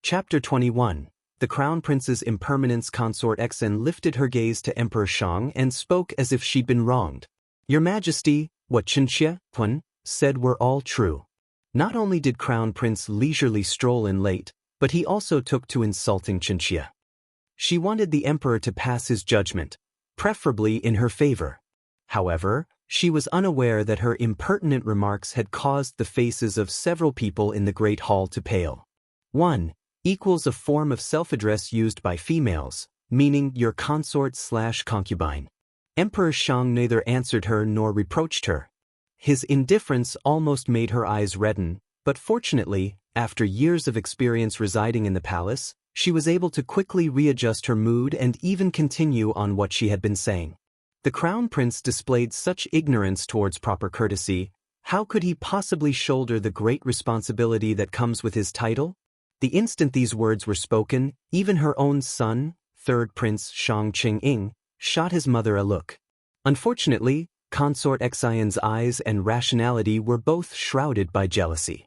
Chapter 21. The Crown Prince's Impermanence. Consort Xen lifted her gaze to Emperor Shang and spoke as if she'd been wronged. Your Majesty, what Chinxia Hun said were all true. Not only did Crown Prince leisurely stroll in late, but he also took to insulting Chinxia. She wanted the Emperor to pass his judgment, preferably in her favor. However, she was unaware that her impertinent remarks had caused the faces of several people in the Great Hall to pale. 1. Equals a form of self-address used by females, meaning your consort/concubine. Emperor Shang neither answered her nor reproached her. His indifference almost made her eyes redden, but fortunately, after years of experience residing in the palace, she was able to quickly readjust her mood and even continue on what she had been saying. The Crown Prince displayed such ignorance towards proper courtesy. How could he possibly shoulder the great responsibility that comes with his title? The instant these words were spoken, even her own son, third Prince Shang Qing, shot his mother a look. Unfortunately, Consort Xian's eyes and rationality were both shrouded by jealousy.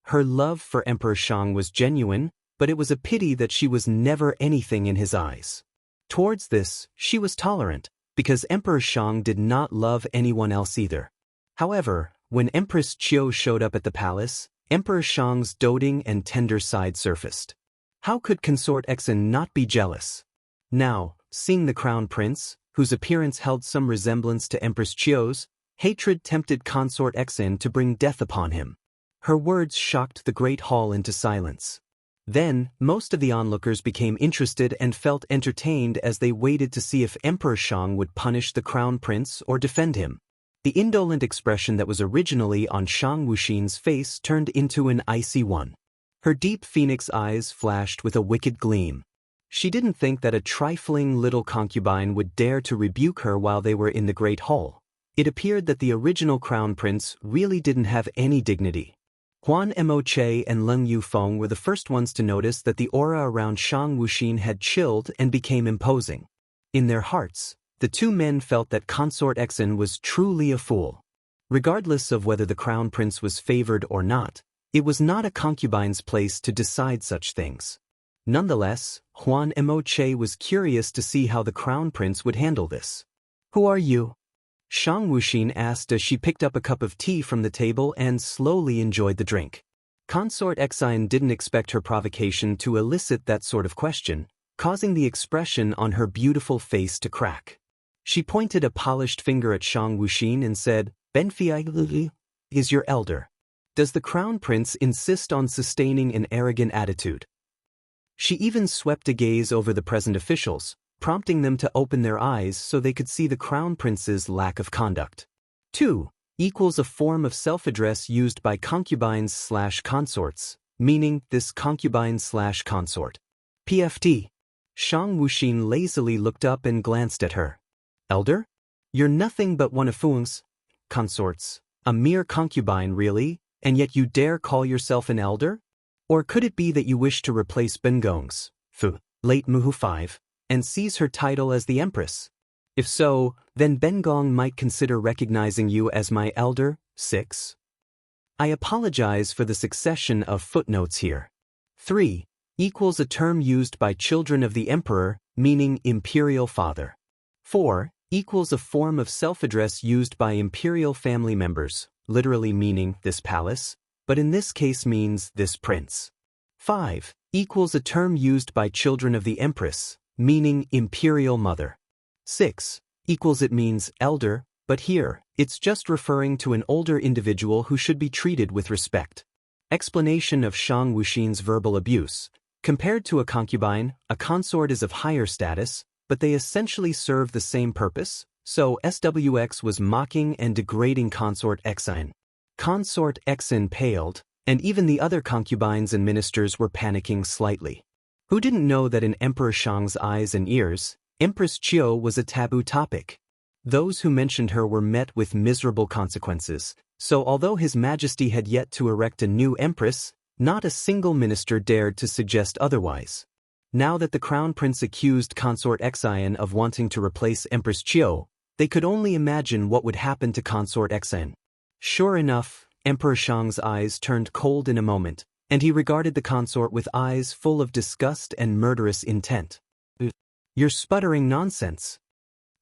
Her love for Emperor Shang was genuine, but it was a pity that she was never anything in his eyes. Towards this, she was tolerant, because Emperor Shang did not love anyone else either. However, when Empress Qiu showed up at the palace, Emperor Shang's doting and tender side surfaced. How could Consort Xen not be jealous? Now, seeing the Crown Prince, whose appearance held some resemblance to Empress Qiu's, hatred tempted Consort Xen to bring death upon him. Her words shocked the Great Hall into silence. Then, most of the onlookers became interested and felt entertained as they waited to see if Emperor Shang would punish the Crown Prince or defend him. The indolent expression that was originally on Shang Wuxin's face turned into an icy one. Her deep phoenix eyes flashed with a wicked gleam. She didn't think that a trifling little concubine would dare to rebuke her while they were in the Great Hall. It appeared that the original Crown Prince really didn't have any dignity. Huan Moche and Leng Yufeng were the first ones to notice that the aura around Shang Wuxin had chilled and became imposing. In their hearts, the two men felt that Consort Xen was truly a fool. Regardless of whether the Crown Prince was favored or not, it was not a concubine's place to decide such things. Nonetheless, Huan Moche was curious to see how the Crown Prince would handle this. Who are you? Shang Wuxin asked as she picked up a cup of tea from the table and slowly enjoyed the drink. Consort Xen didn't expect her provocation to elicit that sort of question, causing the expression on her beautiful face to crack. She pointed a polished finger at Shang Wuxin and said, Benfei is your elder. Does the Crown Prince insist on sustaining an arrogant attitude? She even swept a gaze over the present officials, prompting them to open their eyes so they could see the Crown Prince's lack of conduct. 2. Equals a form of self-address used by concubines/consorts, meaning this concubine/consort. PFT. Shang Wuxin lazily looked up and glanced at her. Elder? You're nothing but one of Fuang's consorts, a mere concubine really, and yet you dare call yourself an elder? Or could it be that you wish to replace Bengong's late Muhu 5, and seize her title as the Empress? If so, then Bengong might consider recognizing you as my elder. 6. I apologize for the succession of footnotes here. 3. Equals a term used by children of the Emperor, meaning imperial father. 4. Equals a form of self-address used by imperial family members, literally meaning this palace, but in this case means this prince. 5. Equals a term used by children of the Empress, meaning imperial mother. 6. Equals it means elder, but here, it's just referring to an older individual who should be treated with respect. Explanation of Shang Wuxin's verbal abuse. Compared to a concubine, a consort is of higher status, but they essentially serve the same purpose, so SWX was mocking and degrading Consort Xen. Consort Xen paled, and even the other concubines and ministers were panicking slightly. Who didn't know that in Emperor Shang's eyes and ears, Empress Qiu was a taboo topic? Those who mentioned her were met with miserable consequences, so although His Majesty had yet to erect a new empress, not a single minister dared to suggest otherwise. Now that the Crown Prince accused Consort Xen of wanting to replace Empress Qiu, they could only imagine what would happen to Consort Xen. Sure enough, Emperor Shang's eyes turned cold in a moment, and he regarded the consort with eyes full of disgust and murderous intent. You're sputtering nonsense.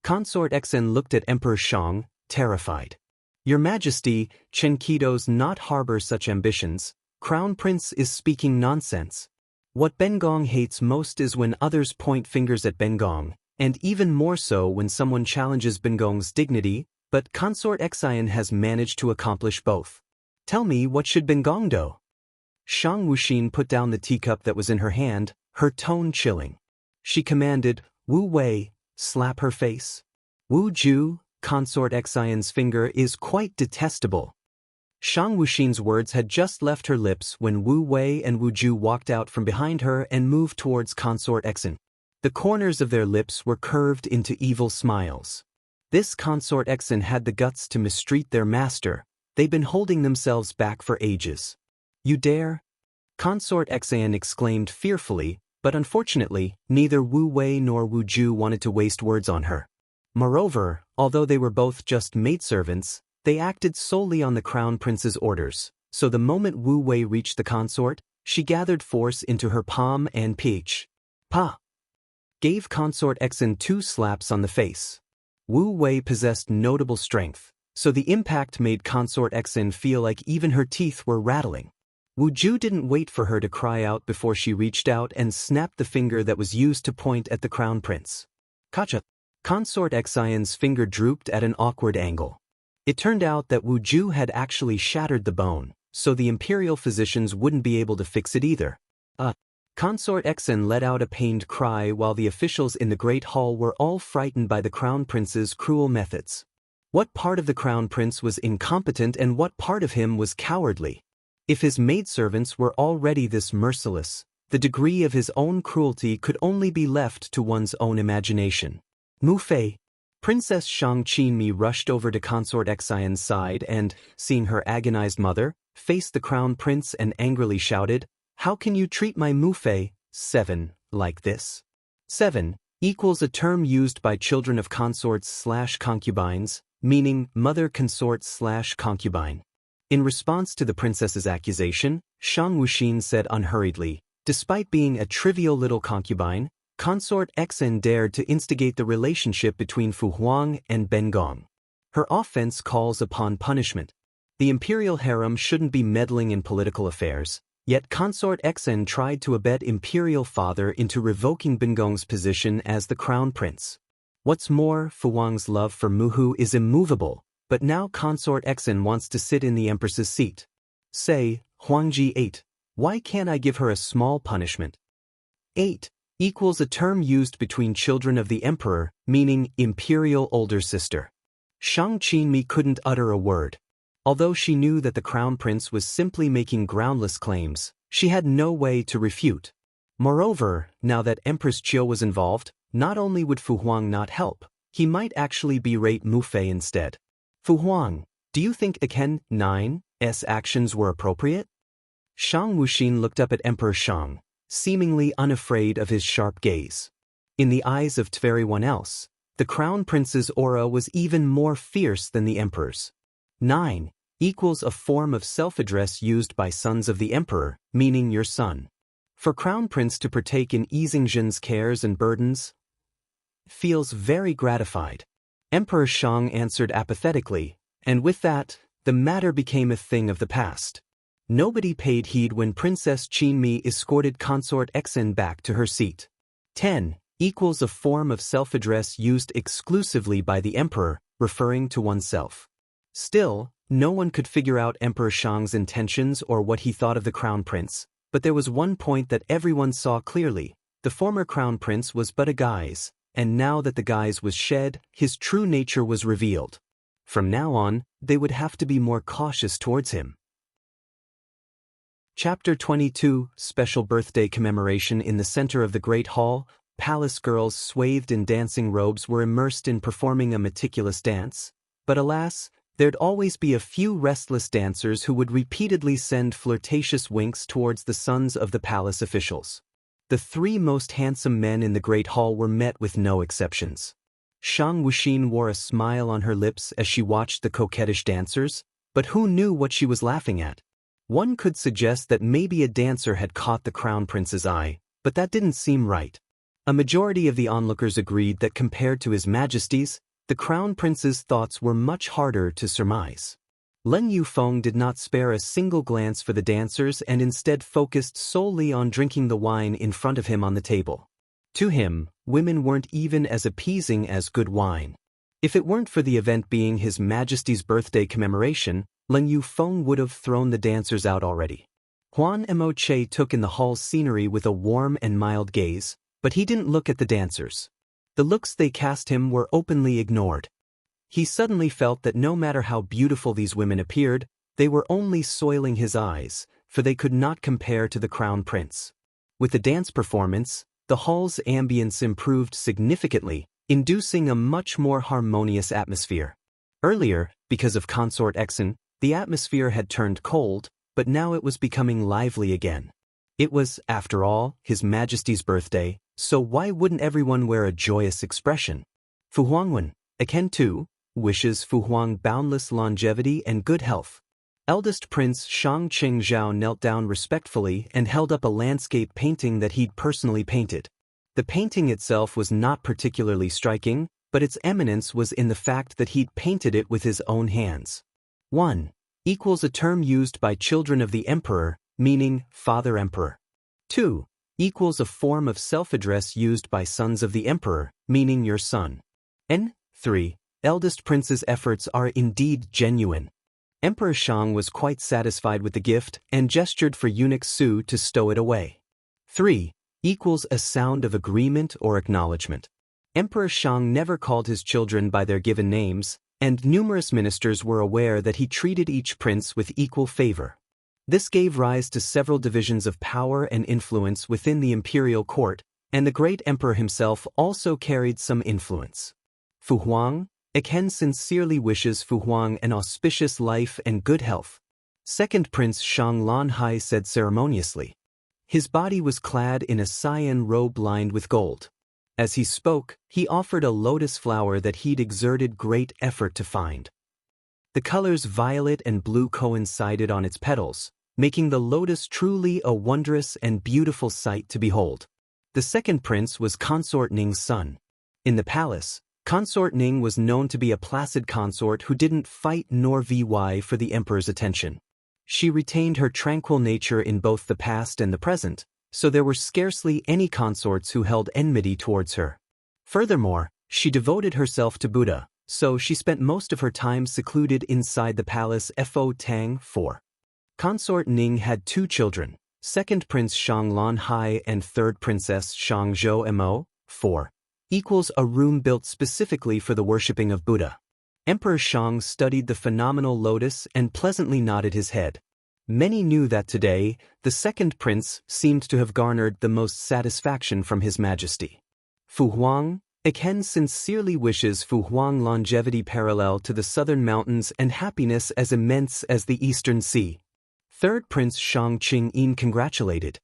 Consort Xen looked at Emperor Shang, terrified. Your Majesty, Chenkido's not harbor such ambitions. Crown Prince is speaking nonsense. What Bengong hates most is when others point fingers at Bengong, and even more so when someone challenges Bengong's dignity, but Consort Xian has managed to accomplish both. Tell me, what should Bengong do? Shang Wuxin put down the teacup that was in her hand, her tone chilling. She commanded, Wu Wei, slap her face. Wu Ju, Consort Xian's finger is quite detestable. Shang Wuxin's words had just left her lips when Wu Wei and Wu Ju walked out from behind her and moved towards Consort Xian. The corners of their lips were curved into evil smiles. This Consort Xian had the guts to mistreat their master. They'd been holding themselves back for ages. You dare? Consort Xian exclaimed fearfully, but unfortunately, neither Wu Wei nor Wu Ju wanted to waste words on her. Moreover, although they were both just maidservants, they acted solely on the Crown Prince's orders, so the moment Wu Wei reached the consort, she gathered force into her palm and gave Consort Xian 2 slaps on the face. Wu Wei possessed notable strength, so the impact made Consort Xian feel like even her teeth were rattling. Wu Ju didn't wait for her to cry out before she reached out and snapped the finger that was used to point at the Crown Prince. Kacha! Consort Xian's finger drooped at an awkward angle. It turned out that Wu Ju had actually shattered the bone, so the imperial physicians wouldn't be able to fix it either. Consort Xian let out a pained cry while the officials in the Great Hall were all frightened by the Crown Prince's cruel methods. What part of the Crown Prince was incompetent and what part of him was cowardly? If his maidservants were already this merciless, the degree of his own cruelty could only be left to one's own imagination. Mu Fei. Princess Shang Qinmi rushed over to Consort Xian's side and, seeing her agonized mother, faced the Crown Prince and angrily shouted, How can you treat my Mu Fei, 7, like this? 7 equals a term used by children of consorts/concubines, meaning mother consort/concubine. In response to the princess's accusation, Shang Wuxin said unhurriedly, despite being a trivial little concubine, Consort Xian dared to instigate the relationship between Fu Huang and Bengong. Her offense calls upon punishment. The imperial harem shouldn't be meddling in political affairs, yet Consort Xian tried to abet imperial father into revoking Bengong's position as the crown prince. What's more, Fu Huang's love for Muhu is immovable, but now Consort Xian wants to sit in the empress's seat. Say, Huangji 8. Why can't I give her a small punishment? 8 equals a term used between children of the emperor, meaning imperial older sister. Shang Qinmi couldn't utter a word. Although she knew that the crown prince was simply making groundless claims, she had no way to refute. Moreover, now that Empress Qiu was involved, not only would Fu Huang not help, he might actually berate Mu Fei instead. Fu Huang, do you think Ken 9's actions were appropriate? Shang Wuxin looked up at Emperor Shang, seemingly unafraid of his sharp gaze. In the eyes of everyone else, the crown prince's aura was even more fierce than the emperor's. 9 equals a form of self-address used by sons of the emperor, meaning your son. For crown prince to partake in Yizhengzhen's cares and burdens feels very gratified. Emperor Shang answered apathetically, and with that, the matter became a thing of the past. Nobody paid heed when Princess Qinmi escorted Consort Xian back to her seat. 10 equals a form of self-address used exclusively by the emperor, referring to oneself. Still, no one could figure out Emperor Shang's intentions or what he thought of the crown prince, but there was one point that everyone saw clearly. The former crown prince was but a guise, and now that the guise was shed, his true nature was revealed. From now on, they would have to be more cautious towards him. Chapter 22 Special Birthday Commemoration. In the center of the Great Hall, palace girls swathed in dancing robes were immersed in performing a meticulous dance. But alas, there'd always be a few restless dancers who would repeatedly send flirtatious winks towards the sons of the palace officials. The 3 most handsome men in the Great Hall were met with no exceptions. Shang Wuxin wore a smile on her lips as she watched the coquettish dancers, but who knew what she was laughing at? One could suggest that maybe a dancer had caught the crown prince's eye, but that didn't seem right. A majority of the onlookers agreed that compared to His Majesty's, the crown prince's thoughts were much harder to surmise. Leng Yufeng did not spare a single glance for the dancers and instead focused solely on drinking the wine in front of him on the table. To him, women weren't even as appeasing as good wine. If it weren't for the event being His Majesty's birthday commemoration, Leng Yufeng would have thrown the dancers out already. Huan Emoche took in the hall's scenery with a warm and mild gaze, but he didn't look at the dancers. The looks they cast him were openly ignored. He suddenly felt that no matter how beautiful these women appeared, they were only soiling his eyes, for they could not compare to the crown prince. With the dance performance, the hall's ambience improved significantly, inducing a much more harmonious atmosphere. Earlier, because of Consort Exen, the atmosphere had turned cold, but now it was becoming lively again. It was, after all, His Majesty's birthday, so why wouldn't everyone wear a joyous expression? Fu Huangwen, Aken too, wishes Fu Huang boundless longevity and good health. Eldest Prince Shang Qingzhao knelt down respectfully and held up a landscape painting that he'd personally painted. The painting itself was not particularly striking, but its eminence was in the fact that he'd painted it with his own hands. 1 equals a term used by children of the emperor, meaning Father Emperor. 2 equals a form of self-address used by sons of the emperor, meaning your son. And 3 eldest prince's efforts are indeed genuine. Emperor Shang was quite satisfied with the gift and gestured for eunuch Su to stow it away. 3 equals a sound of agreement or acknowledgement. Emperor Shang never called his children by their given names, and numerous ministers were aware that he treated each prince with equal favor. This gave rise to several divisions of power and influence within the imperial court, and the great emperor himself also carried some influence. Fu Huang, Aken sincerely wishes Fu Huang an auspicious life and good health. Second Prince Shang Lanhai said ceremoniously. His body was clad in a cyan robe lined with gold. As he spoke, he offered a lotus flower that he'd exerted great effort to find. The colors violet and blue coincided on its petals, making the lotus truly a wondrous and beautiful sight to behold. The second prince was Consort Ning's son. In the palace, Consort Ning was known to be a placid consort who didn't fight nor vie for the emperor's attention. She retained her tranquil nature in both the past and the present, so there were scarcely any consorts who held enmity towards her. Furthermore, she devoted herself to Buddha, so she spent most of her time secluded inside the palace Fo Tang 4. Consort Ning had 2 children, second Prince Shang Lanhai and third Princess Shang Zhou Mo. 4 equals a room built specifically for the worshipping of Buddha. Emperor Shang studied the phenomenal lotus and pleasantly nodded his head. Many knew that today, the second prince seemed to have garnered the most satisfaction from His Majesty. Fu Huang, Aken sincerely wishes Fu Huang longevity parallel to the southern mountains and happiness as immense as the eastern sea. Third Prince Shang Qingyin congratulated.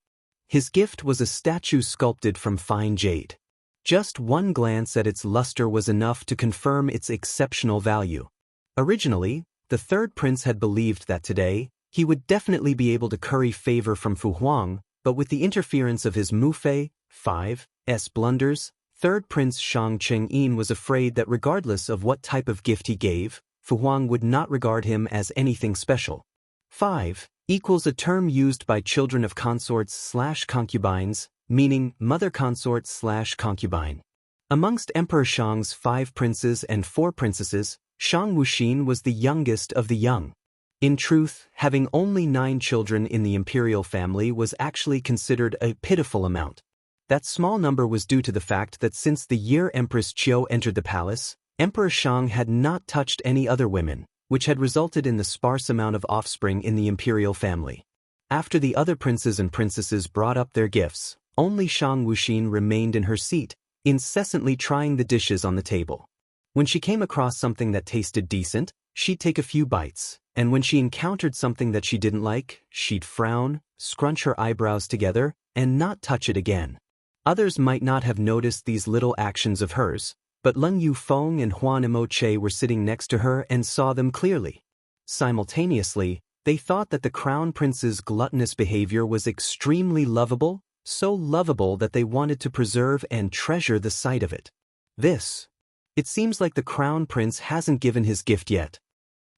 His gift was a statue sculpted from fine jade. Just one glance at its luster was enough to confirm its exceptional value. Originally, the third prince had believed that today, he would definitely be able to curry favor from Fu Huang, but with the interference of his Mufei 5's blunders, third Prince Shang Qingyin was afraid that regardless of what type of gift he gave, Fu Huang would not regard him as anything special. 5 equals a term used by children of consorts/concubines, meaning mother consort/concubine. Amongst Emperor Shang's 5 princes and 4 princesses, Shang Wuxin was the youngest of the young. In truth, having only 9 children in the imperial family was actually considered a pitiful amount. That small number was due to the fact that since the year Empress Qiu entered the palace, Emperor Shang had not touched any other women, which had resulted in the sparse amount of offspring in the imperial family. After the other princes and princesses brought up their gifts, only Shang Wuxin remained in her seat, incessantly trying the dishes on the table. When she came across something that tasted decent, she'd take a few bites, and when she encountered something that she didn't like, she'd frown, scrunch her eyebrows together, and not touch it again. Others might not have noticed these little actions of hers, but Leng Yufeng and Huan Emoche were sitting next to her and saw them clearly. Simultaneously, They thought that the crown prince's gluttonous behavior was extremely lovable, so lovable that they wanted to preserve and treasure the sight of it. It seems like the crown prince hasn't given his gift yet.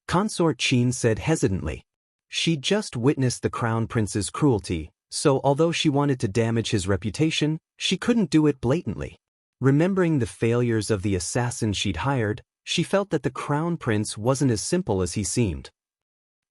Consort Qin said hesitantly. She'd just witnessed the crown prince's cruelty, so although she wanted to damage his reputation, she couldn't do it blatantly. Remembering the failures of the assassin she'd hired, she felt that the crown prince wasn't as simple as he seemed.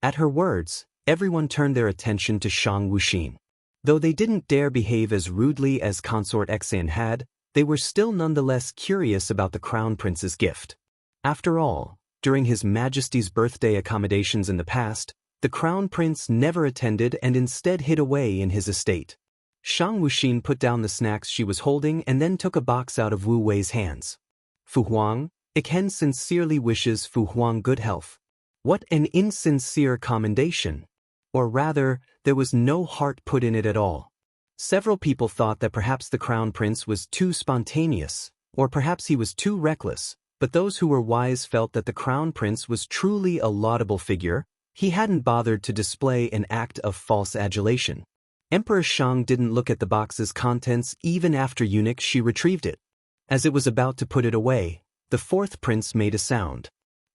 At her words, everyone turned their attention to Shang Wuxin. Though they didn't dare behave as rudely as Consort Xan had, they were still nonetheless curious about the crown prince's gift. After all, during His Majesty's birthday accommodations in the past, the crown prince never attended and instead hid away in his estate. Shang Wuxin put down the snacks she was holding and then took a box out of Wu Wei's hands. Fu Huang, Iken sincerely wishes Fu Huang good health. What an insincere commendation! Or rather, there was no heart put in it at all. Several people thought that perhaps the crown prince was too spontaneous, or perhaps he was too reckless, but those who were wise felt that the crown prince was truly a laudable figure. He hadn't bothered to display an act of false adulation. Emperor Shang didn't look at the box's contents even after eunuch Shi retrieved it. As it was about to put it away, the fourth prince made a sound.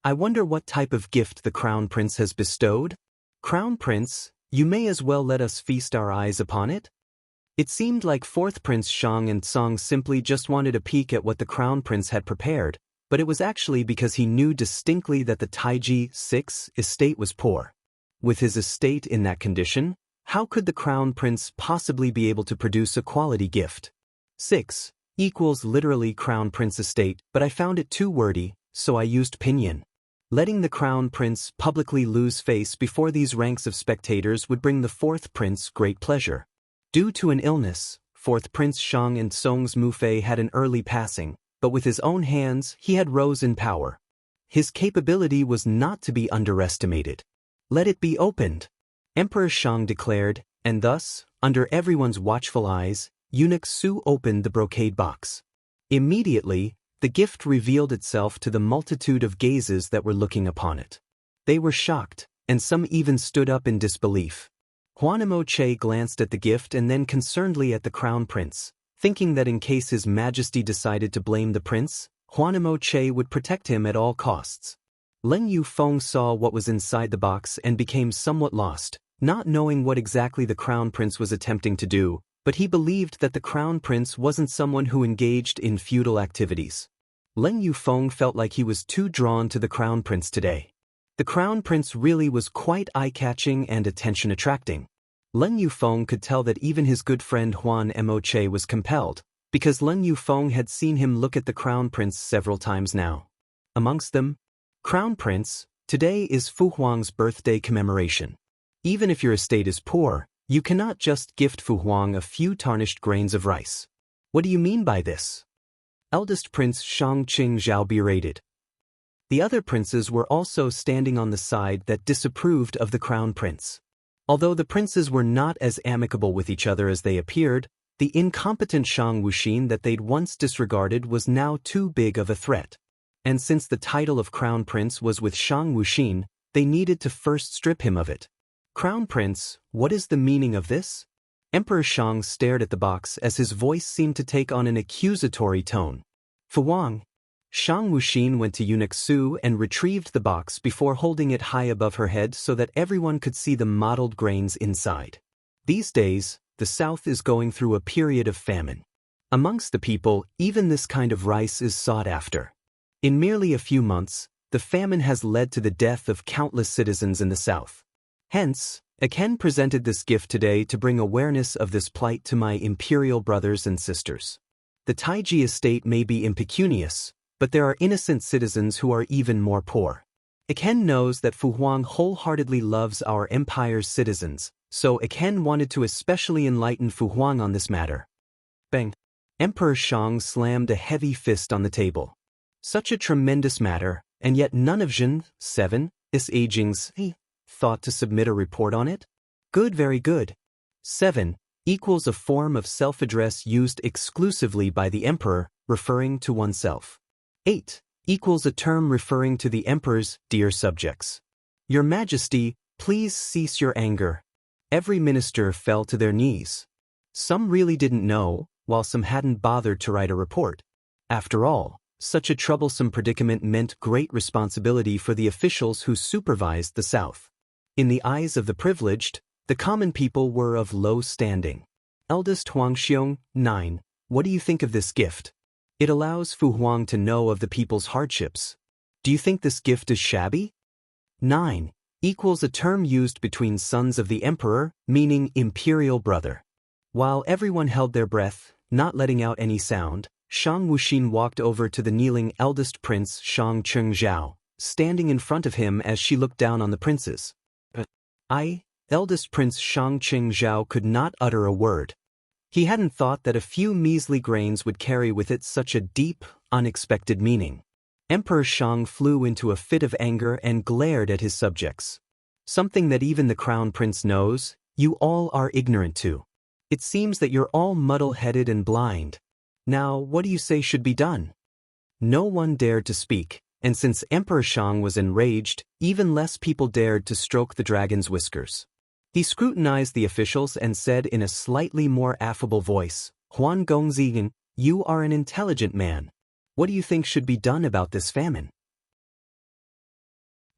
I wonder what type of gift the crown prince has bestowed? Crown prince, you may as well let us feast our eyes upon it? It seemed like fourth prince Shang and Song simply just wanted a peek at what the crown prince had prepared, but it was actually because he knew distinctly that the Taiji 6 estate was poor. With his estate in that condition, how could the crown prince possibly be able to produce a quality gift? 6 equals literally crown prince estate, but I found it too wordy, so I used pinyin. Letting the crown prince publicly lose face before these ranks of spectators would bring the fourth prince great pleasure. Due to an illness, fourth prince Shang and Song's Mufei had an early passing, but with his own hands he had rose in power. His capability was not to be underestimated. Let it be opened, Emperor Shang declared, and thus, under everyone's watchful eyes, eunuch Su opened the brocade box. Immediately, the gift revealed itself to the multitude of gazes that were looking upon it. They were shocked, and some even stood up in disbelief. Huanimo Che glanced at the gift and then concernedly at the crown prince, thinking that in case His Majesty decided to blame the prince, Huanimo Che would protect him at all costs. Leng Yufeng saw what was inside the box and became somewhat lost, not knowing what exactly the crown prince was attempting to do, but he believed that the crown prince wasn't someone who engaged in futile activities. Leng Yufeng felt like he was too drawn to the crown prince today. The crown prince really was quite eye-catching and attention-attracting. Leng Yufeng could tell that even his good friend Huan Mo Che was compelled, because Leng Yufeng had seen him look at the crown prince several times now. Amongst them, Crown Prince, today is Fu Huang's birthday commemoration. Even if your estate is poor, you cannot just gift Fu Huang a few tarnished grains of rice. What do you mean by this? Eldest Prince Shang Qing Zhao berated. The other princes were also standing on the side that disapproved of the crown prince. Although the princes were not as amicable with each other as they appeared, the incompetent Shang Wuxin that they'd once disregarded was now too big of a threat. And since the title of crown prince was with Shang Wuxin, they needed to first strip him of it. Crown Prince, what is the meaning of this? Emperor Shang stared at the box as his voice seemed to take on an accusatory tone. Fu Huang. Shang Wuxin went to eunuch Su and retrieved the box before holding it high above her head so that everyone could see the mottled grains inside. These days, the South is going through a period of famine. Amongst the people, even this kind of rice is sought after. In merely a few months, the famine has led to the death of countless citizens in the South. Hence, Aken presented this gift today to bring awareness of this plight to my imperial brothers and sisters. The Taiji estate may be impecunious, but there are innocent citizens who are even more poor. Aken knows that Fu Huang wholeheartedly loves our empire's citizens, so Aken wanted to especially enlighten Fu Huang on this matter. Bang! Emperor Shang slammed a heavy fist on the table. Such a tremendous matter, and yet none of Zhen 7 is aging's thought to submit a report on it? Good, very good. 7 equals a form of self-address used exclusively by the emperor, referring to oneself. 8 equals a term referring to the emperor's dear subjects. Your Majesty, Please cease your anger. Every minister fell to their knees. Some really didn't know, while some hadn't bothered to write a report. After all, such a troublesome predicament meant great responsibility for the officials who supervised the South. In the eyes of the privileged, the common people were of low standing. Eldest Huangxiong, 9. What do you think of this gift? It allows Fu Huang to know of the people's hardships. Do you think this gift is shabby? 9. Equals a term used between sons of the emperor, meaning imperial brother. While everyone held their breath, not letting out any sound, Shang Wuxin walked over to the kneeling eldest prince Shang Chengzhao, standing in front of him as she looked down on the princes. Eldest Prince Shang Chengzhao could not utter a word. He hadn't thought that a few measly grains would carry with it such a deep, unexpected meaning. Emperor Shang flew into a fit of anger and glared at his subjects. Something that even the crown prince knows, you all are ignorant to. It seems that you're all muddle-headed and blind. Now, what do you say should be done? No one dared to speak, and since Emperor Shang was enraged, even less people dared to stroke the dragon's whiskers. He scrutinized the officials and said in a slightly more affable voice, Huan Gongzigan, you are an intelligent man. What do you think should be done about this famine?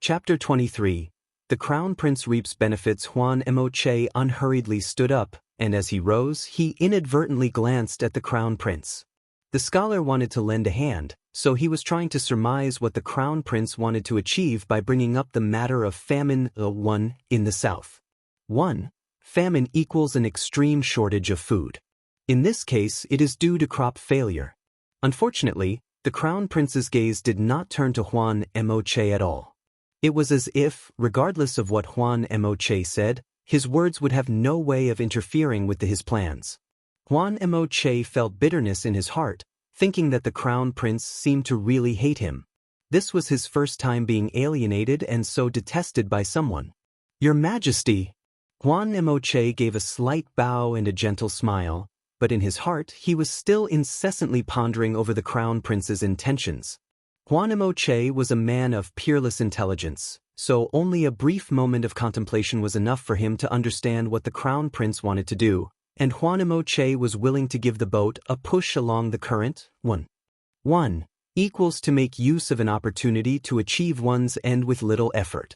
Chapter 23. The Crown Prince reaps benefits. Huan Moche unhurriedly stood up, and as he rose, he inadvertently glanced at the Crown Prince. The scholar wanted to lend a hand, so he was trying to surmise what the Crown Prince wanted to achieve by bringing up the matter of famine. 1. In the South. 1. Famine equals an extreme shortage of food. In this case, it is due to crop failure. Unfortunately, the Crown Prince's gaze did not turn to Huan Moche at all. It was as if, regardless of what Huan Moche said, his words would have no way of interfering with his plans. Huan Moche felt bitterness in his heart, thinking that the Crown Prince seemed to really hate him. This was his first time being alienated and so detested by someone. Your Majesty! Huan Moche gave a slight bow and a gentle smile, but in his heart he was still incessantly pondering over the Crown Prince's intentions. Huan Moche was a man of peerless intelligence, so only a brief moment of contemplation was enough for him to understand what the Crown Prince wanted to do, and Huan Moche was willing to give the boat a push along the current. 1 equals to make use of an opportunity to achieve one's end with little effort.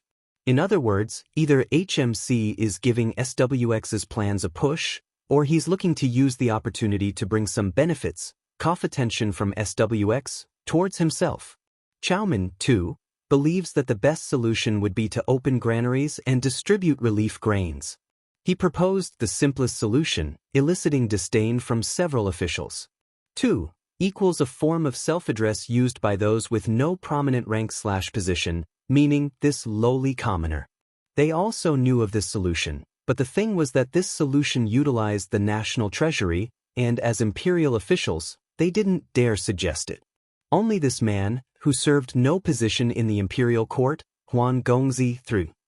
In other words, either HMC is giving SWX's plans a push, or he's looking to use the opportunity to bring some benefits, attention from SWX, towards himself. Chowman, 2, believes that the best solution would be to open granaries and distribute relief grains. He proposed the simplest solution, eliciting disdain from several officials. 2 equals a form of self-address used by those with no prominent rank/position, meaning this lowly commoner. They also knew of this solution, but the thing was that this solution utilized the national treasury, and as imperial officials, they didn't dare suggest it. Only this man, who served no position in the imperial court, Huan Gongzi,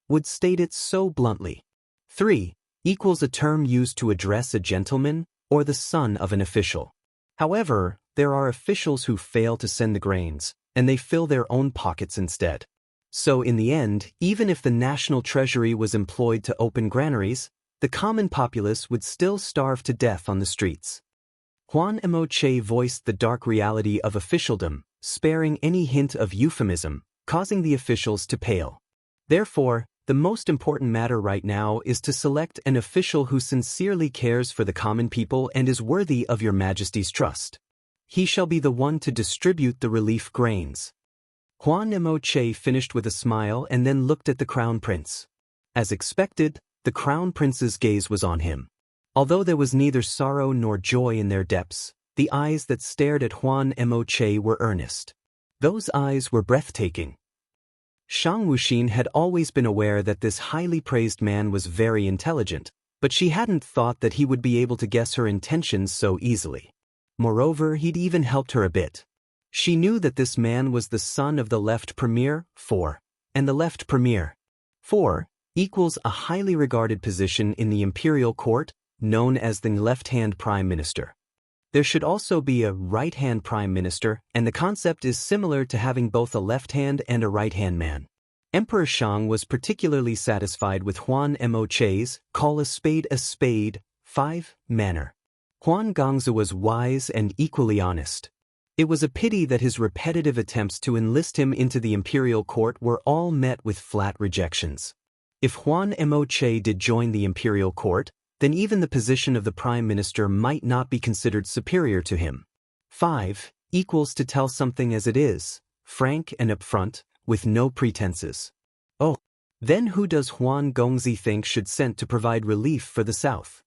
would state it so bluntly. 3 equals a term used to address a gentleman or the son of an official. However, there are officials who fail to send the grains, and they fill their own pockets instead. So in the end, even if the national treasury was employed to open granaries, the common populace would still starve to death on the streets. Huan Moche voiced the dark reality of officialdom, sparing any hint of euphemism, causing the officials to pale. Therefore, the most important matter right now is to select an official who sincerely cares for the common people and is worthy of your Majesty's trust. He shall be the one to distribute the relief grains. Huan Moche finished with a smile and then looked at the Crown Prince. As expected, the Crown Prince's gaze was on him. Although there was neither sorrow nor joy in their depths, the eyes that stared at Huan Moche were earnest. Those eyes were breathtaking. Shang Wuxin had always been aware that this highly praised man was very intelligent, but she hadn't thought that he would be able to guess her intentions so easily. Moreover, he'd even helped her a bit. She knew that this man was the son of the left premier, 4, and the left premier, 4, equals a highly regarded position in the imperial court, known as the left-hand prime minister. There should also be a right-hand prime minister, and the concept is similar to having both a left-hand and a right-hand man. Emperor Shang was particularly satisfied with Huan Moche's call a spade 5 manner. Huan Gongzi was wise and equally honest. It was a pity that his repetitive attempts to enlist him into the imperial court were all met with flat rejections. If Huan Moche did join the imperial court, then even the position of the prime minister might not be considered superior to him. 5 equals to tell something as it is, frank and upfront, with no pretenses. Oh, then who does Huan Gongzi think should sent to provide relief for the south?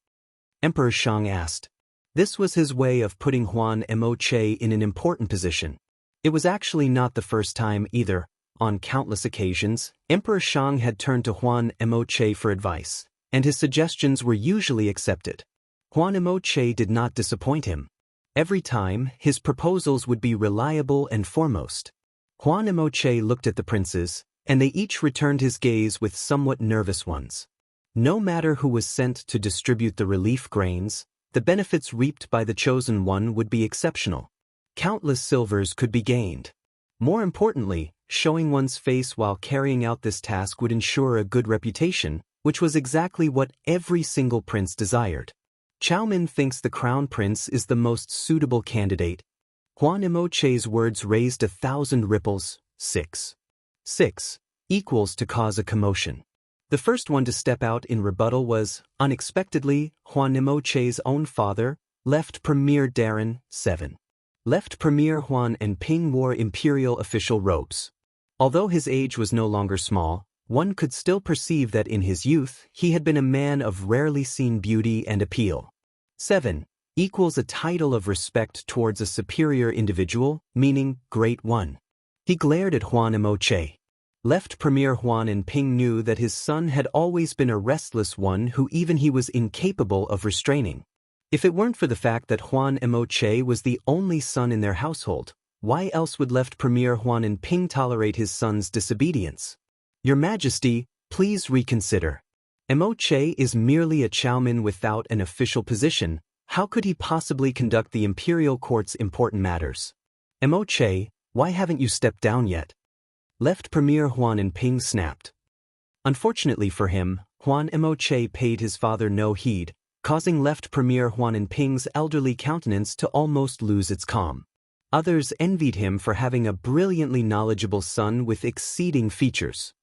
Emperor Shang asked. This was his way of putting Huan Moche in an important position. It was actually not the first time either. On countless occasions, Emperor Shang had turned to Huan Moche for advice, and his suggestions were usually accepted. Huan Moche did not disappoint him. Every time, his proposals would be reliable and foremost. Huan Moche looked at the princes, and they each returned his gaze with somewhat nervous ones. No matter who was sent to distribute the relief grains, the benefits reaped by the chosen one would be exceptional. Countless silvers could be gained. More importantly, showing one's face while carrying out this task would ensure a good reputation, which was exactly what every single prince desired. Cao Min thinks the crown prince is the most suitable candidate. Huan Moche's words raised 1,000 ripples. 6 equals to cause a commotion. The first one to step out in rebuttal was, unexpectedly, Huan Moche's own father, Left Premier Darren. 7. Left Premier Huan and Ping wore imperial official robes. Although his age was no longer small, one could still perceive that in his youth he had been a man of rarely seen beauty and appeal. 7 equals a title of respect towards a superior individual, meaning Great One. He glared at Huan Moche. Left Premier Huan and Ping knew that his son had always been a restless one who even he was incapable of restraining. If it weren't for the fact that Huan Moche was the only son in their household, why else would Left Premier Huan and Ping tolerate his son's disobedience? Your Majesty, please reconsider. Moche is merely a Cao Min without an official position. How could he possibly conduct the imperial court's important matters? Moche, why haven't you stepped down yet? Left Premier Huan and Ping snapped. Unfortunately for him, Huan Moche paid his father no heed, causing Left Premier Huan and Ping's elderly countenance to almost lose its calm. Others envied him for having a brilliantly knowledgeable son with exceeding features.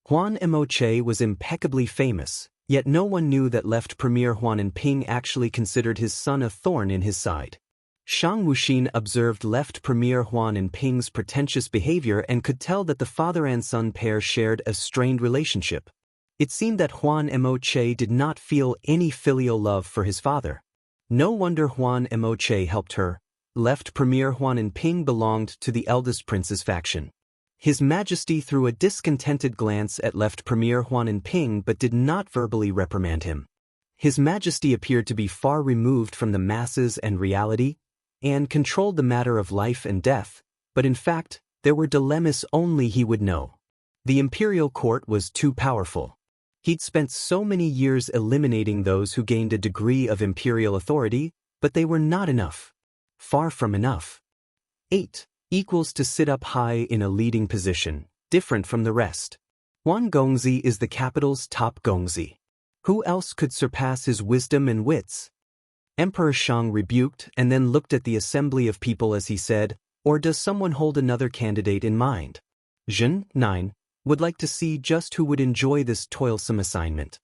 Huan Moche was impeccably famous, yet no one knew that Left Premier Huan and Ping actually considered his son a thorn in his side. Shang Wuxin observed Left Premier Huan and Ping's pretentious behavior and could tell that the father and son pair shared a strained relationship. It seemed that Huan Moche did not feel any filial love for his father. No wonder Huan Moche helped her. Left Premier Huan and Ping belonged to the eldest prince's faction. His Majesty threw a discontented glance at Left Premier Huan and Ping but did not verbally reprimand him. His Majesty appeared to be far removed from the masses and reality, and controlled the matter of life and death, but in fact, there were dilemmas only he would know. The imperial court was too powerful. He'd spent so many years eliminating those who gained a degree of imperial authority, but they were not enough. Far from enough. 8 equals to sit up high in a leading position, different from the rest. Huan Gongzi is the capital's top Gongzi. Who else could surpass his wisdom and wits? Emperor Shang rebuked and then looked at the assembly of people as he said, or does someone hold another candidate in mind? Zhen, 9, would like to see just who would enjoy this toilsome assignment.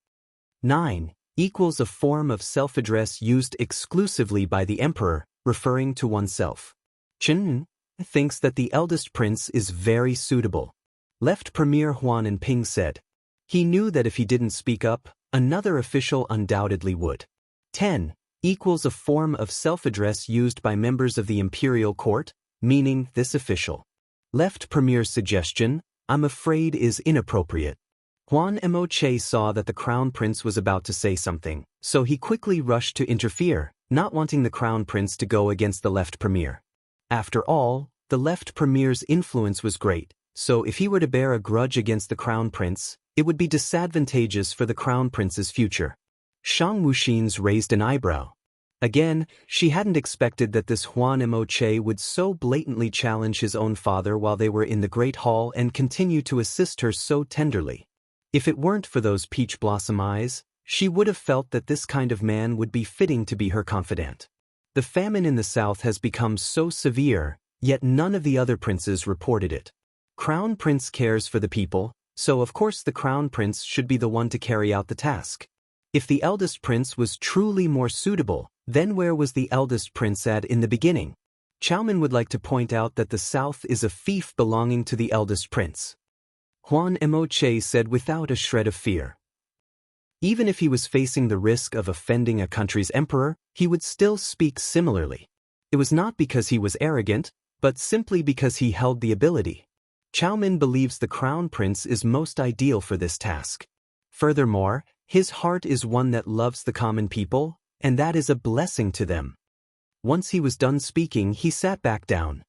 9 equals a form of self-address used exclusively by the emperor, referring to oneself. Chen thinks that the eldest prince is very suitable. Left Premier Huan and Ping said. He knew that if he didn't speak up, another official undoubtedly would. 10 equals a form of self-address used by members of the imperial court, meaning this official. Left Premier's suggestion, I'm afraid, is inappropriate. Huan Moche saw that the crown prince was about to say something, so he quickly rushed to interfere, not wanting the crown prince to go against the Left Premier. After all, the Left Premier's influence was great, so if he were to bear a grudge against the crown prince, it would be disadvantageous for the crown prince's future. Shang Wuxin's raised an eyebrow. Again, she hadn't expected that this Huan Moche would so blatantly challenge his own father while they were in the Great Hall and continue to assist her so tenderly. If it weren't for those peach blossom eyes, she would have felt that this kind of man would be fitting to be her confidant. The famine in the south has become so severe, yet none of the other princes reported it. Crown Prince cares for the people, so of course the Crown Prince should be the one to carry out the task. If the eldest prince was truly more suitable, then where was the eldest prince at in the beginning? Chowman would like to point out that the south is a fief belonging to the eldest prince. Huan Moche said without a shred of fear. Even if he was facing the risk of offending a country's emperor, he would still speak similarly. It was not because he was arrogant, but simply because he held the ability. Chowman believes the Crown Prince is most ideal for this task. Furthermore, his heart is one that loves the common people, and that is a blessing to them. Once he was done speaking, he sat back down.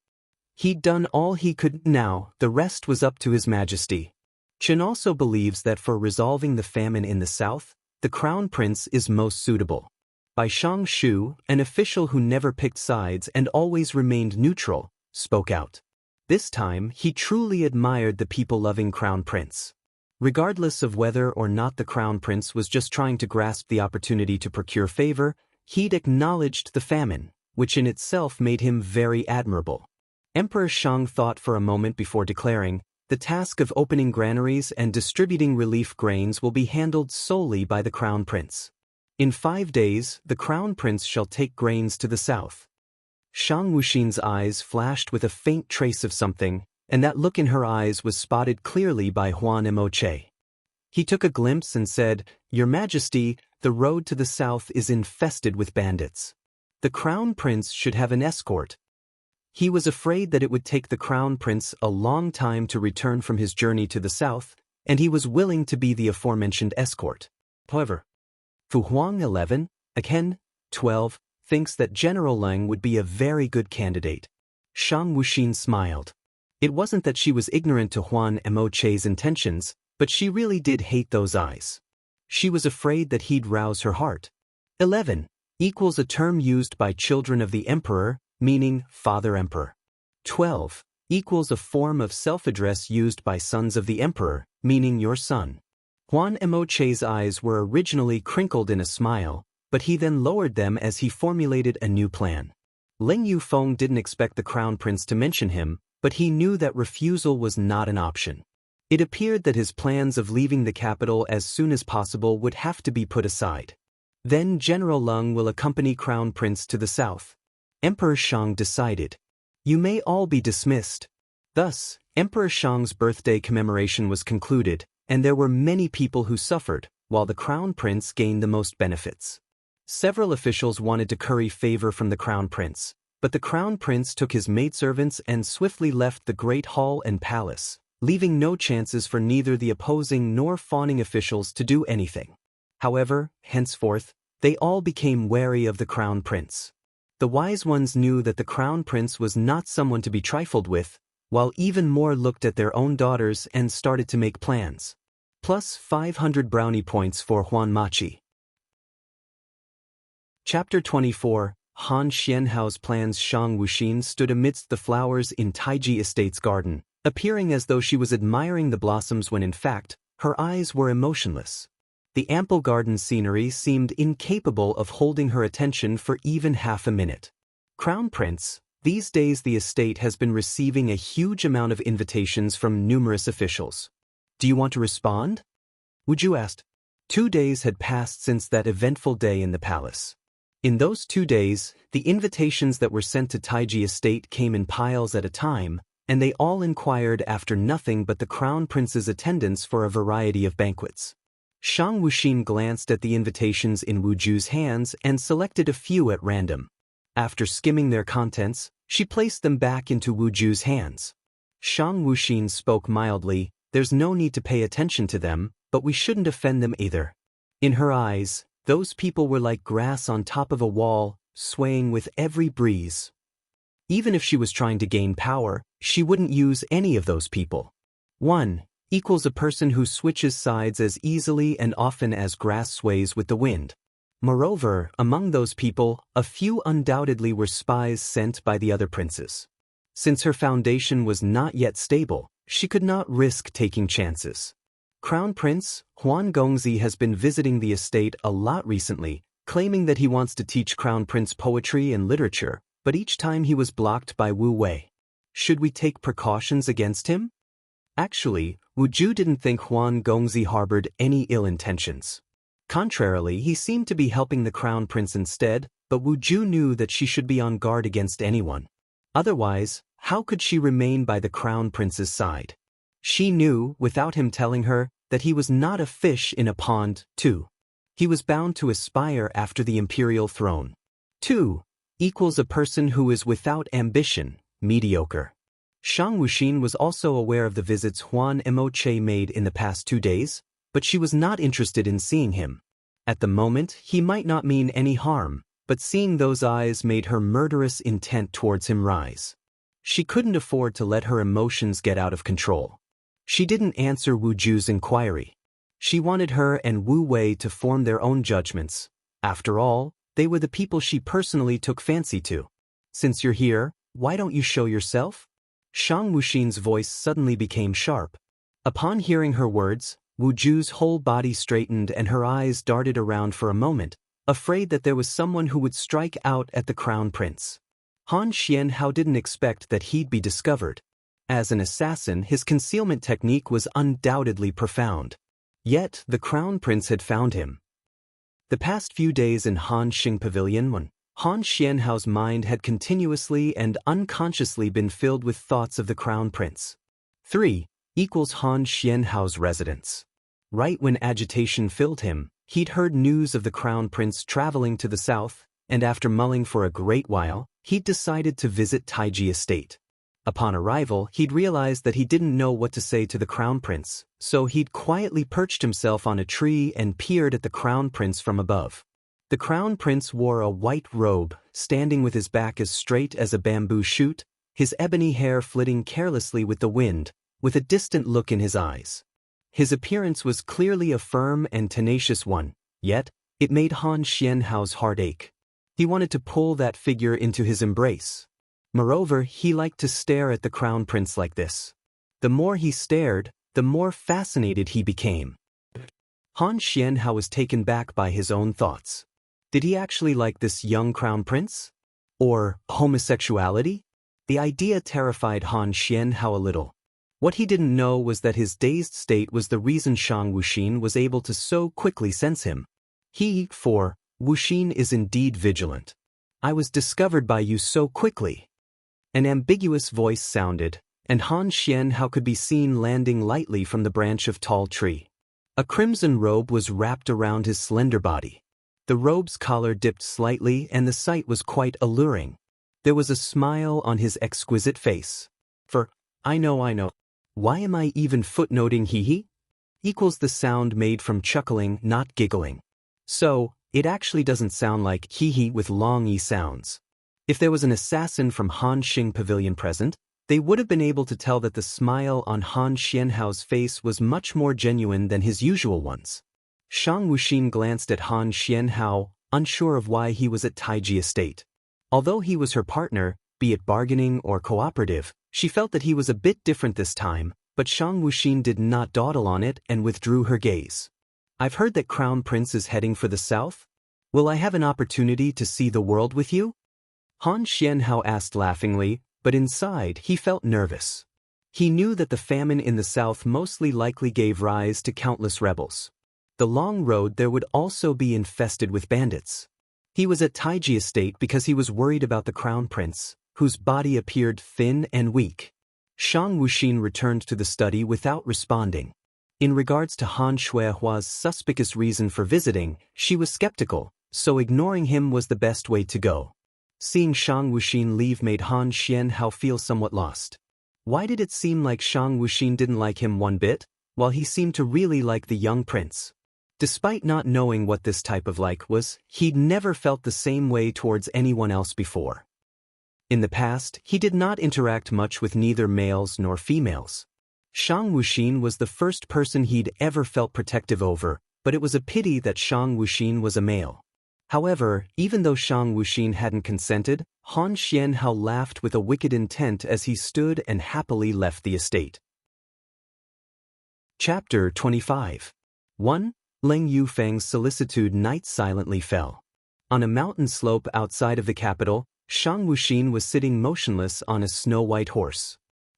He'd done all he could, now the rest was up to His Majesty. Chen also believes that for resolving the famine in the south, the Crown Prince is most suitable. Bai Shang Shu, an official who never picked sides and always remained neutral, spoke out. This time, he truly admired the people-loving Crown Prince. Regardless of whether or not the Crown Prince was just trying to grasp the opportunity to procure favor, he'd acknowledged the famine, which in itself made him very admirable. Emperor Shang thought for a moment before declaring, "The task of opening granaries and distributing relief grains will be handled solely by the Crown Prince. In 5 days, the Crown Prince shall take grains to the south." Shang Wuxin's eyes flashed with a faint trace of something, and that look in her eyes was spotted clearly by Huan Moche. He took a glimpse and said, "Your Majesty, the road to the south is infested with bandits. The Crown Prince should have an escort." He was afraid that it would take the Crown Prince a long time to return from his journey to the south, and he was willing to be the aforementioned escort. However, Fu Huang 11, Aken 12, thinks that General Leng would be a very good candidate. Shang Wuxin smiled. It wasn't that she was ignorant to Huan Moche's intentions, but she really did hate those eyes. She was afraid that he'd rouse her heart. 11 equals a term used by children of the emperor, meaning Father Emperor. 12 equals a form of self-address used by sons of the emperor, meaning your son. Huan Moche's eyes were originally crinkled in a smile, but he then lowered them as he formulated a new plan. Ling Yufeng didn't expect the Crown Prince to mention him, but he knew that refusal was not an option. It appeared that his plans of leaving the capital as soon as possible would have to be put aside. Then General Leng will accompany Crown Prince to the south. Emperor Shang decided. You may all be dismissed. Thus, Emperor Shang's birthday commemoration was concluded, and there were many people who suffered, while the Crown Prince gained the most benefits. Several officials wanted to curry favor from the Crown Prince, but the Crown Prince took his maidservants and swiftly left the great hall and palace, leaving no chances for neither the opposing nor fawning officials to do anything. However, henceforth, they all became wary of the Crown Prince. The wise ones knew that the Crown Prince was not someone to be trifled with, while even more looked at their own daughters and started to make plans. Plus 500 brownie points for Huan Machi. Chapter 24, Han Xianhao's plans. Shang Wuxin stood amidst the flowers in Taiji Estate's garden, appearing as though she was admiring the blossoms when in fact, her eyes were emotionless. The ample garden scenery seemed incapable of holding her attention for even half a minute. Crown Prince, these days the estate has been receiving a huge amount of invitations from numerous officials. Do you want to respond? Wuju asked. 2 days had passed since that eventful day in the palace. In those 2 days, the invitations that were sent to Taiji Estate came in piles at a time, and they all inquired after nothing but the Crown Prince's attendance for a variety of banquets. Shang Wuxin glanced at the invitations in Wuju's hands and selected a few at random. After skimming their contents, she placed them back into Wuju's hands. Shang Wuxin spoke mildly, "There's no need to pay attention to them, but we shouldn't offend them either." In her eyes, those people were like grass on top of a wall, swaying with every breeze. Even if she was trying to gain power, she wouldn't use any of those people. 1 equals a person who switches sides as easily and often as grass sways with the wind. Moreover, among those people, a few undoubtedly were spies sent by the other princes. Since her foundation was not yet stable, she could not risk taking chances. Crown Prince Huan Gongzi has been visiting the estate a lot recently, claiming that he wants to teach Crown Prince poetry and literature, but each time he was blocked by Wu Wei. Should we take precautions against him? Actually, Wu Ju didn't think Huan Gongzi harbored any ill intentions. Contrarily, he seemed to be helping the Crown Prince instead, but Wu Ju knew that she should be on guard against anyone. Otherwise, how could she remain by the Crown Prince's side? She knew, without him telling her, that he was not a fish in a pond, too. He was bound to aspire after the imperial throne. 2 equals a person who is without ambition, mediocre. Shang Wuxin was also aware of the visits Huan Emoche made in the past 2 days, but she was not interested in seeing him. At the moment, he might not mean any harm, but seeing those eyes made her murderous intent towards him rise. She couldn't afford to let her emotions get out of control. She didn't answer Wu Ju's inquiry. She wanted her and Wu Wei to form their own judgments. After all, they were the people she personally took fancy to. Since you're here, why don't you show yourself? Shang Wuxin's voice suddenly became sharp. Upon hearing her words, Wu Ju's whole body straightened and her eyes darted around for a moment, afraid that there was someone who would strike out at the Crown Prince. Han Xianhao didn't expect that he'd be discovered. As an assassin, his concealment technique was undoubtedly profound. Yet, the Crown Prince had found him. The past few days in Han Xing Pavilion, when Han Xianhao's mind had continuously and unconsciously been filled with thoughts of the Crown Prince. 3 equals Han Xianhao's residence. Right when agitation filled him, he'd heard news of the Crown Prince traveling to the south, and after mulling for a great while, he'd decided to visit Taiji Estate. Upon arrival, he'd realized that he didn't know what to say to the Crown Prince, so he'd quietly perched himself on a tree and peered at the Crown Prince from above. The Crown Prince wore a white robe, standing with his back as straight as a bamboo shoot, his ebony hair flitting carelessly with the wind, with a distant look in his eyes. His appearance was clearly a firm and tenacious one, yet it made Han Xianhao's heart ache. He wanted to pull that figure into his embrace. Moreover, he liked to stare at the Crown Prince like this. The more he stared, the more fascinated he became. Han Xianhao was taken back by his own thoughts. Did he actually like this young Crown Prince? Or homosexuality? The idea terrified Han Xianhao a little. What he didn't know was that his dazed state was the reason Shang Wuxin was able to so quickly sense him. Wuxin is indeed vigilant. I was discovered by you so quickly. An ambiguous voice sounded, and Han Xianhao could be seen landing lightly from the branch of tall tree. A crimson robe was wrapped around his slender body. The robe's collar dipped slightly and the sight was quite alluring. There was a smile on his exquisite face. I know. Why am I even footnoting hee equals the sound made from chuckling, not giggling. So, it actually doesn't sound like hee with long e sounds. If there was an assassin from Han Xing Pavilion present, they would have been able to tell that the smile on Han Xianhao's face was much more genuine than his usual ones. Shang Wuxin glanced at Han Xianhao, unsure of why he was at Taiji Estate. Although he was her partner, be it bargaining or cooperative, she felt that he was a bit different this time, but Shang Wuxin did not dawdle on it and withdrew her gaze. I've heard that Crown Prince is heading for the south. Will I have an opportunity to see the world with you? Han Xianhao asked laughingly, but inside he felt nervous. He knew that the famine in the south mostly likely gave rise to countless rebels. The long road there would also be infested with bandits. He was at Taiji Estate because he was worried about the Crown Prince, whose body appeared thin and weak. Shang Wuxin returned to the study without responding. In regards to Han Shuihua's suspicious reason for visiting, she was skeptical, so ignoring him was the best way to go. Seeing Shang Wuxin leave made Han Xianhao feel somewhat lost. Why did it seem like Shang Wuxin didn't like him one bit, while he seemed to really like the young prince? Despite not knowing what this type of like was, he'd never felt the same way towards anyone else before. In the past, he did not interact much with neither males nor females. Shang Wuxin was the first person he'd ever felt protective over, but it was a pity that Shang Wuxin was a male. However, even though Shang Wuxin hadn't consented, Han Xianhao laughed with a wicked intent as he stood and happily left the estate. Chapter 25. 1. Leng Yufeng's solicitude. Night silently fell. On a mountain slope outside of the capital, Shang Wuxin was sitting motionless on a snow-white horse.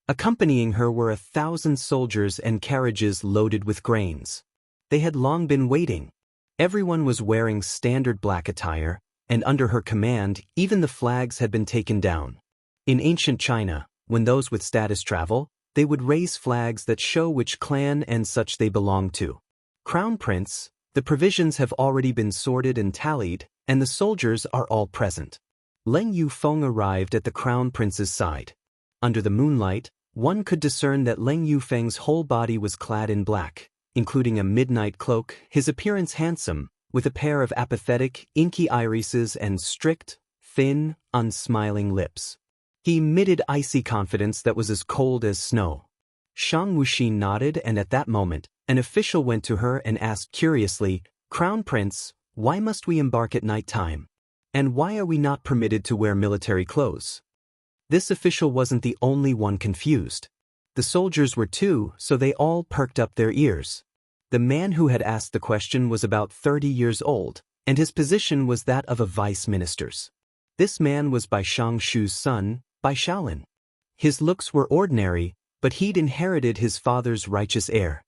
Accompanying her were 1,000 soldiers and carriages loaded with grains. They had long been waiting. Everyone was wearing standard black attire, and under her command, even the flags had been taken down. In ancient China, when those with status travel, they would raise flags that show which clan and such they belong to. Crown Prince, the provisions have already been sorted and tallied, and the soldiers are all present. Leng Yufeng arrived at the Crown Prince's side. Under the moonlight, one could discern that Leng Yufeng's whole body was clad in black, including a midnight cloak, his appearance handsome, with a pair of apathetic, inky irises and strict, thin, unsmiling lips. He emitted icy confidence that was as cold as snow. Shang Wuxin nodded, and at that moment, an official went to her and asked curiously, "Crown Prince, why must we embark at night time? And why are we not permitted to wear military clothes?" This official wasn't the only one confused. The soldiers were too, so they all perked up their ears. The man who had asked the question was about 30 years old, and his position was that of a vice minister's. This man was Bai Shangshu's son, Bai Shaolin. His looks were ordinary, but he'd inherited his father's righteous air.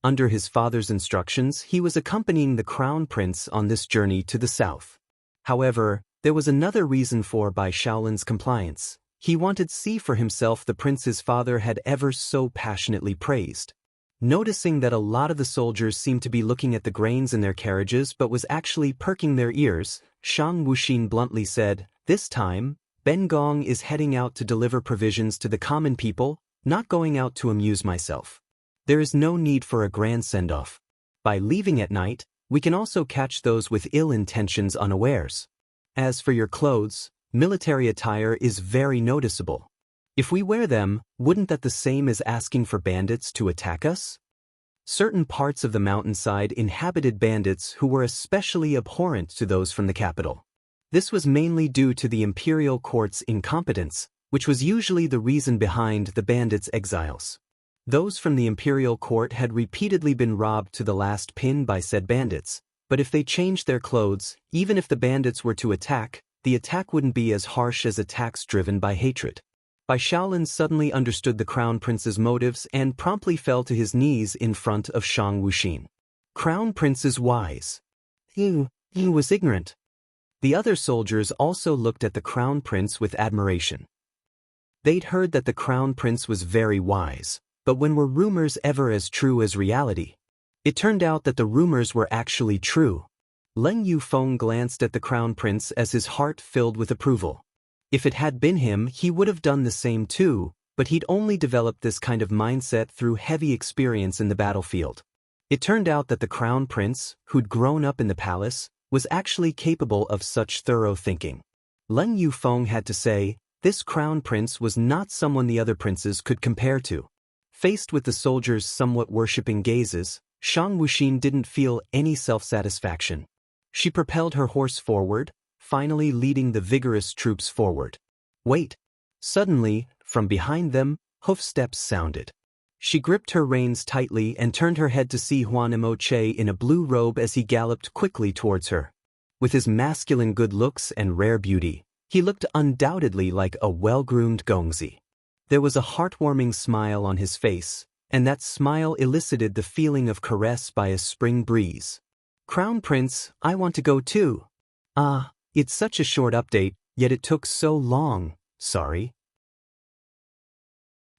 Under his father's instructions, he was accompanying the Crown Prince on this journey to the south. However, there was another reason for Bai Shaolin's compliance. He wanted to see for himself the prince his father had ever so passionately praised. Noticing that a lot of the soldiers seemed to be looking at the grains in their carriages but was actually perking their ears, Shang Wuxin bluntly said, "This time, Ben Gong is heading out to deliver provisions to the common people, not going out to amuse myself. There is no need for a grand send-off. By leaving at night, we can also catch those with ill intentions unawares. As for your clothes, military attire is very noticeable. If we wear them, wouldn't that the same as asking for bandits to attack us?" Certain parts of the mountainside inhabited bandits who were especially abhorrent to those from the capital. This was mainly due to the imperial court's incompetence, which was usually the reason behind the bandits' exiles. Those from the imperial court had repeatedly been robbed to the last pin by said bandits, but if they changed their clothes, even if the bandits were to attack, the attack wouldn't be as harsh as attacks driven by hatred. Bai Shaolin suddenly understood the Crown Prince's motives and promptly fell to his knees in front of Shang Wuxin. "Crown Prince is wise. You was ignorant." The other soldiers also looked at the Crown Prince with admiration. They'd heard that the Crown Prince was very wise, but when were rumors ever as true as reality? It turned out that the rumors were actually true. Leng Yufeng glanced at the Crown Prince as his heart filled with approval. If it had been him, he would have done the same too, but he'd only developed this kind of mindset through heavy experience in the battlefield. It turned out that the Crown Prince, who'd grown up in the palace, was actually capable of such thorough thinking. Leng Yufeng had to say, this Crown Prince was not someone the other princes could compare to. Faced with the soldiers' somewhat worshipping gazes, Shang Wuxin didn't feel any self-satisfaction. She propelled her horse forward, finally leading the vigorous troops forward. Wait! Suddenly, from behind them, hoofsteps sounded. She gripped her reins tightly and turned her head to see Huan Emoche in a blue robe as he galloped quickly towards her. With his masculine good looks and rare beauty, he looked undoubtedly like a well-groomed gongzi. There was a heartwarming smile on his face, and that smile elicited the feeling of caress by a spring breeze. "Crown Prince, I want to go too." "Ah, it's such a short update, yet it took so long, sorry."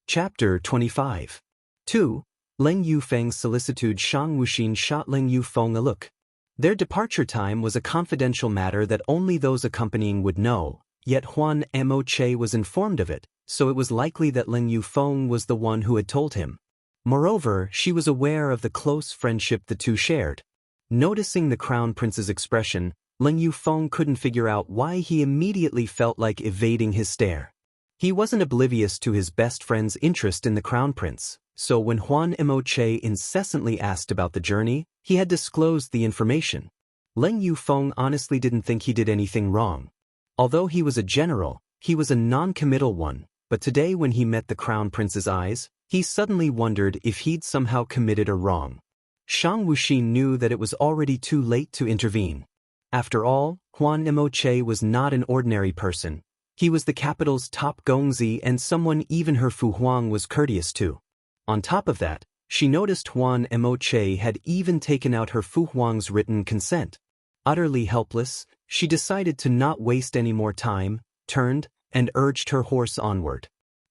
Chapter 25. 2. Leng Yufeng's solicitude. Shang Wuxin shot Leng Yufeng a look. Their departure time was a confidential matter that only those accompanying would know, yet Huan Emoche was informed of it, so it was likely that Leng Yufeng was the one who had told him. Moreover, she was aware of the close friendship the two shared. Noticing the Crown Prince's expression, Leng Yufeng couldn't figure out why he immediately felt like evading his stare. He wasn't oblivious to his best friend's interest in the Crown Prince, so when Huan Emoche incessantly asked about the journey, he had disclosed the information. Leng Yufeng honestly didn't think he did anything wrong. Although he was a general, he was a non-committal one, but today when he met the Crown Prince's eyes, he suddenly wondered if he'd somehow committed a wrong. Shang Wuxin knew that it was already too late to intervene. After all, Huan Emoche was not an ordinary person. He was the capital's top gongzi and someone even her Fu Huang was courteous to. On top of that, she noticed Huan Emoche had even taken out her Fu Huang's written consent. Utterly helpless, she decided to not waste any more time, turned, and urged her horse onward.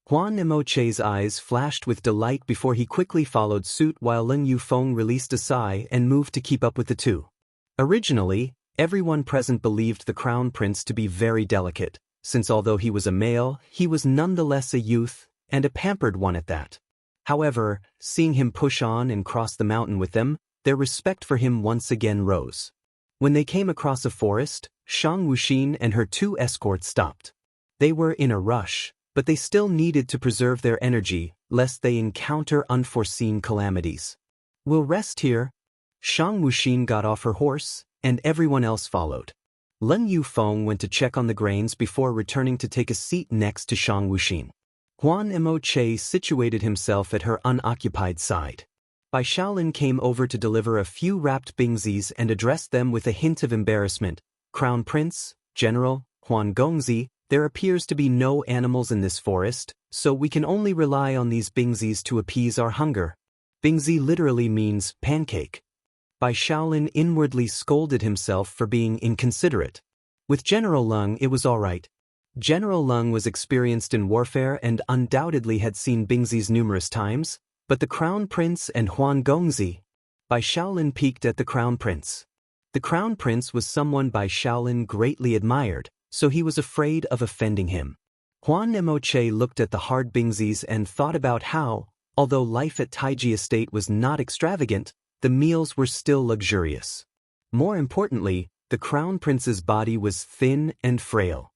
Huan Emoche's eyes flashed with delight before he quickly followed suit while Leng Yufeng released a sigh and moved to keep up with the two. Originally, everyone present believed the Crown Prince to be very delicate, since although he was a male, he was nonetheless a youth, and a pampered one at that. However, seeing him push on and cross the mountain with them, their respect for him once again rose. When they came across a forest, Shang Wuxin and her two escorts stopped. They were in a rush, but they still needed to preserve their energy, lest they encounter unforeseen calamities. "We'll rest here." Shang Wuxin got off her horse, and everyone else followed. Leng Yufeng went to check on the grains before returning to take a seat next to Shang Wuxin. Huan Emoche situated himself at her unoccupied side. Bai Shaolin came over to deliver a few wrapped bingzis and addressed them with a hint of embarrassment. "Crown Prince, General, Huan Gongzi, there appears to be no animals in this forest, so we can only rely on these bingzis to appease our hunger." Bingzi literally means pancake. Bai Shaolin inwardly scolded himself for being inconsiderate. With General Leng it was all right. General Leng was experienced in warfare and undoubtedly had seen bingzis numerous times, but the Crown Prince and Huan Gongzi. Bai Shaolin peeked at the Crown Prince. The Crown Prince was someone Bai Shaolin greatly admired, so he was afraid of offending him. Huan Emoche looked at the hard bingzis and thought about how, although life at Taiji Estate was not extravagant, the meals were still luxurious. More importantly, the Crown Prince's body was thin and frail.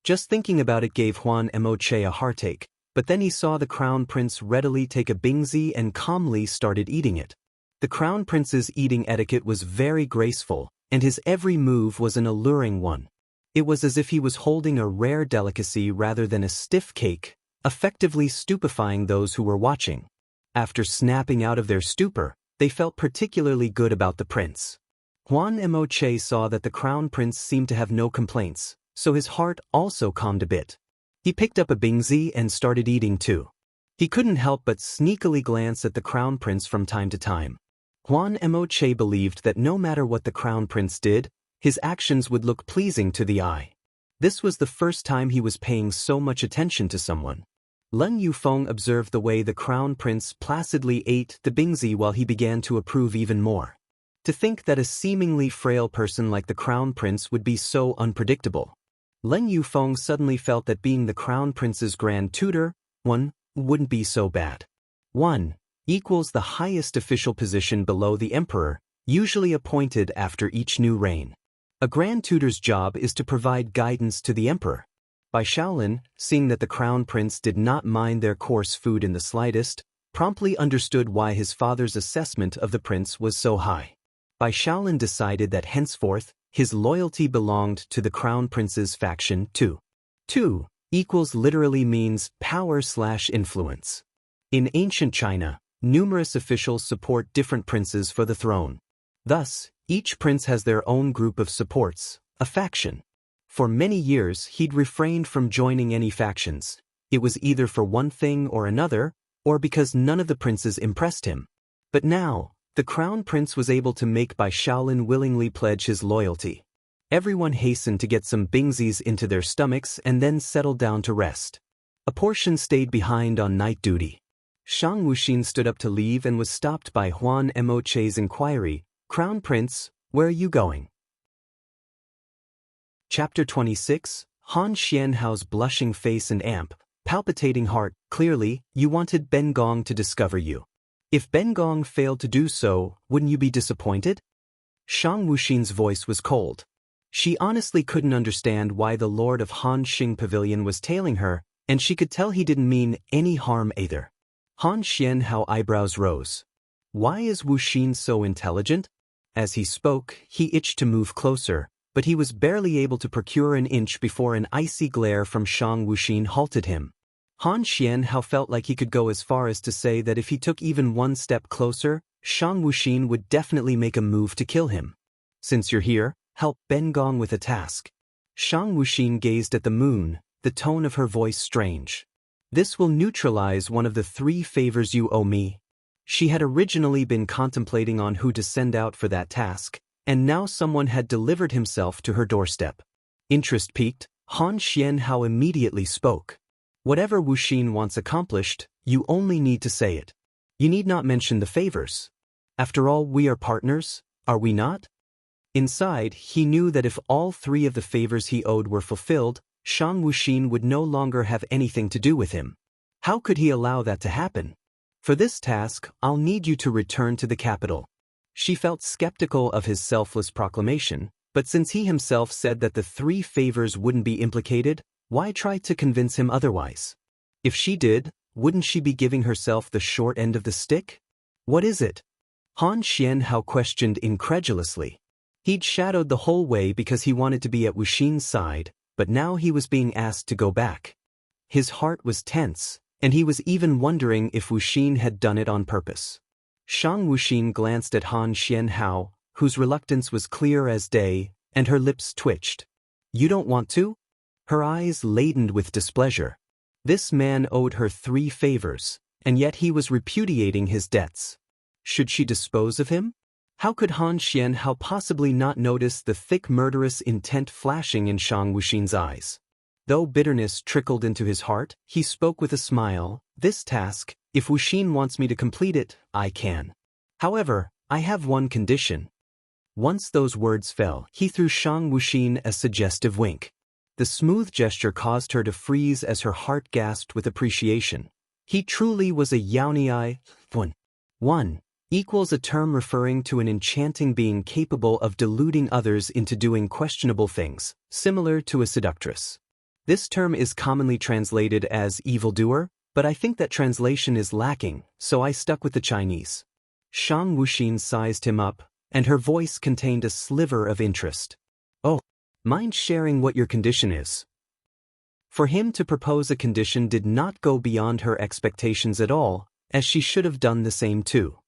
Just thinking about it gave Huan Emoche a heartache, but then he saw the Crown Prince readily take a bingzi and calmly started eating it. The Crown Prince's eating etiquette was very graceful, and his every move was an alluring one. It was as if he was holding a rare delicacy rather than a stiff cake, effectively stupefying those who were watching. After snapping out of their stupor, they felt particularly good about the prince. Huan Emoche saw that the Crown Prince seemed to have no complaints, so his heart also calmed a bit. He picked up a bingzi and started eating too. He couldn't help but sneakily glance at the Crown Prince from time to time. Huan Emoche believed that no matter what the Crown Prince did, his actions would look pleasing to the eye. This was the first time he was paying so much attention to someone. Leng Yufeng observed the way the Crown Prince placidly ate the bingzi while he began to approve even more. To think that a seemingly frail person like the Crown Prince would be so unpredictable. Leng Yufeng suddenly felt that being the Crown Prince's grand tutor, wouldn't be so bad. 1 equals the highest official position below the emperor, usually appointed after each new reign. A grand tutor's job is to provide guidance to the emperor. Bai Shaolin, seeing that the Crown Prince did not mind their coarse food in the slightest, promptly understood why his father's assessment of the prince was so high. Bai Shaolin decided that henceforth, his loyalty belonged to the Crown Prince's faction too. 2 equals literally means power/influence. In ancient China, numerous officials support different princes for the throne. Thus, each prince has their own group of supports, a faction. For many years he'd refrained from joining any factions. It was either for one thing or another, or because none of the princes impressed him. But now, the Crown Prince was able to make Bai Shaolin willingly pledge his loyalty. Everyone hastened to get some bingzis into their stomachs and then settled down to rest. A portion stayed behind on night duty. Shang Wuxin stood up to leave and was stopped by Huan Emoche's inquiry, "Crown Prince, where are you going?" Chapter 26, Han Xianhao's blushing face and palpitating heart. "Clearly, you wanted Ben Gong to discover you. If Ben Gong failed to do so, wouldn't you be disappointed?" Shang Wuxin's voice was cold. She honestly couldn't understand why the Lord of Han Xing Pavilion was tailing her, and she could tell he didn't mean any harm either. Han Xianhao eyebrows rose. Why is Wuxin so intelligent? As he spoke, he itched to move closer, but he was barely able to procure an inch before an icy glare from Shang Wuxin halted him. Han Xianhao felt like he could go as far as to say that if he took even one step closer, Shang Wuxin would definitely make a move to kill him. Since you're here, help Ben Gong with a task. Shang Wuxin gazed at the moon, the tone of her voice strange. This will neutralize one of the 3 favors you owe me. She had originally been contemplating on who to send out for that task, and now someone had delivered himself to her doorstep. Interest piqued, Han Xianhao immediately spoke. Whatever Wuxin wants accomplished, you only need to say it. You need not mention the favors. After all, we are partners, are we not? Inside, he knew that if all 3 of the favors he owed were fulfilled, Shang Wuxin would no longer have anything to do with him. How could he allow that to happen? For this task, I'll need you to return to the capital. She felt skeptical of his selfless proclamation, but since he himself said that the 3 favors wouldn't be implicated, why try to convince him otherwise? If she did, wouldn't she be giving herself the short end of the stick? What is it? Han Xianhao questioned incredulously. He'd shadowed the whole way because he wanted to be at Wuxin's side, but now he was being asked to go back. His heart was tense, and he was even wondering if Wuxin had done it on purpose. Shang Wuxin glanced at Han Xianhao, whose reluctance was clear as day, and her lips twitched. You don't want to? Her eyes laden with displeasure. This man owed her 3 favors, and yet he was repudiating his debts. Should she dispose of him? How could Han Xianhao possibly not notice the thick murderous intent flashing in Shang Wuxin's eyes? Though bitterness trickled into his heart, he spoke with a smile. This task, if Wuxin wants me to complete it, I can. However, I have one condition. Once those words fell, he threw Shang Wuxin a suggestive wink. The smooth gesture caused her to freeze as her heart gasped with appreciation. He truly was a Yaoniai. 1 equals a term referring to an enchanting being capable of deluding others into doing questionable things, similar to a seductress. This term is commonly translated as evildoer, but I think that translation is lacking, so I stuck with the Chinese. Shang Wuxin sized him up, and her voice contained a sliver of interest. Oh, mind sharing what your condition is? For him to propose a condition did not go beyond her expectations at all, as she should have done the same too.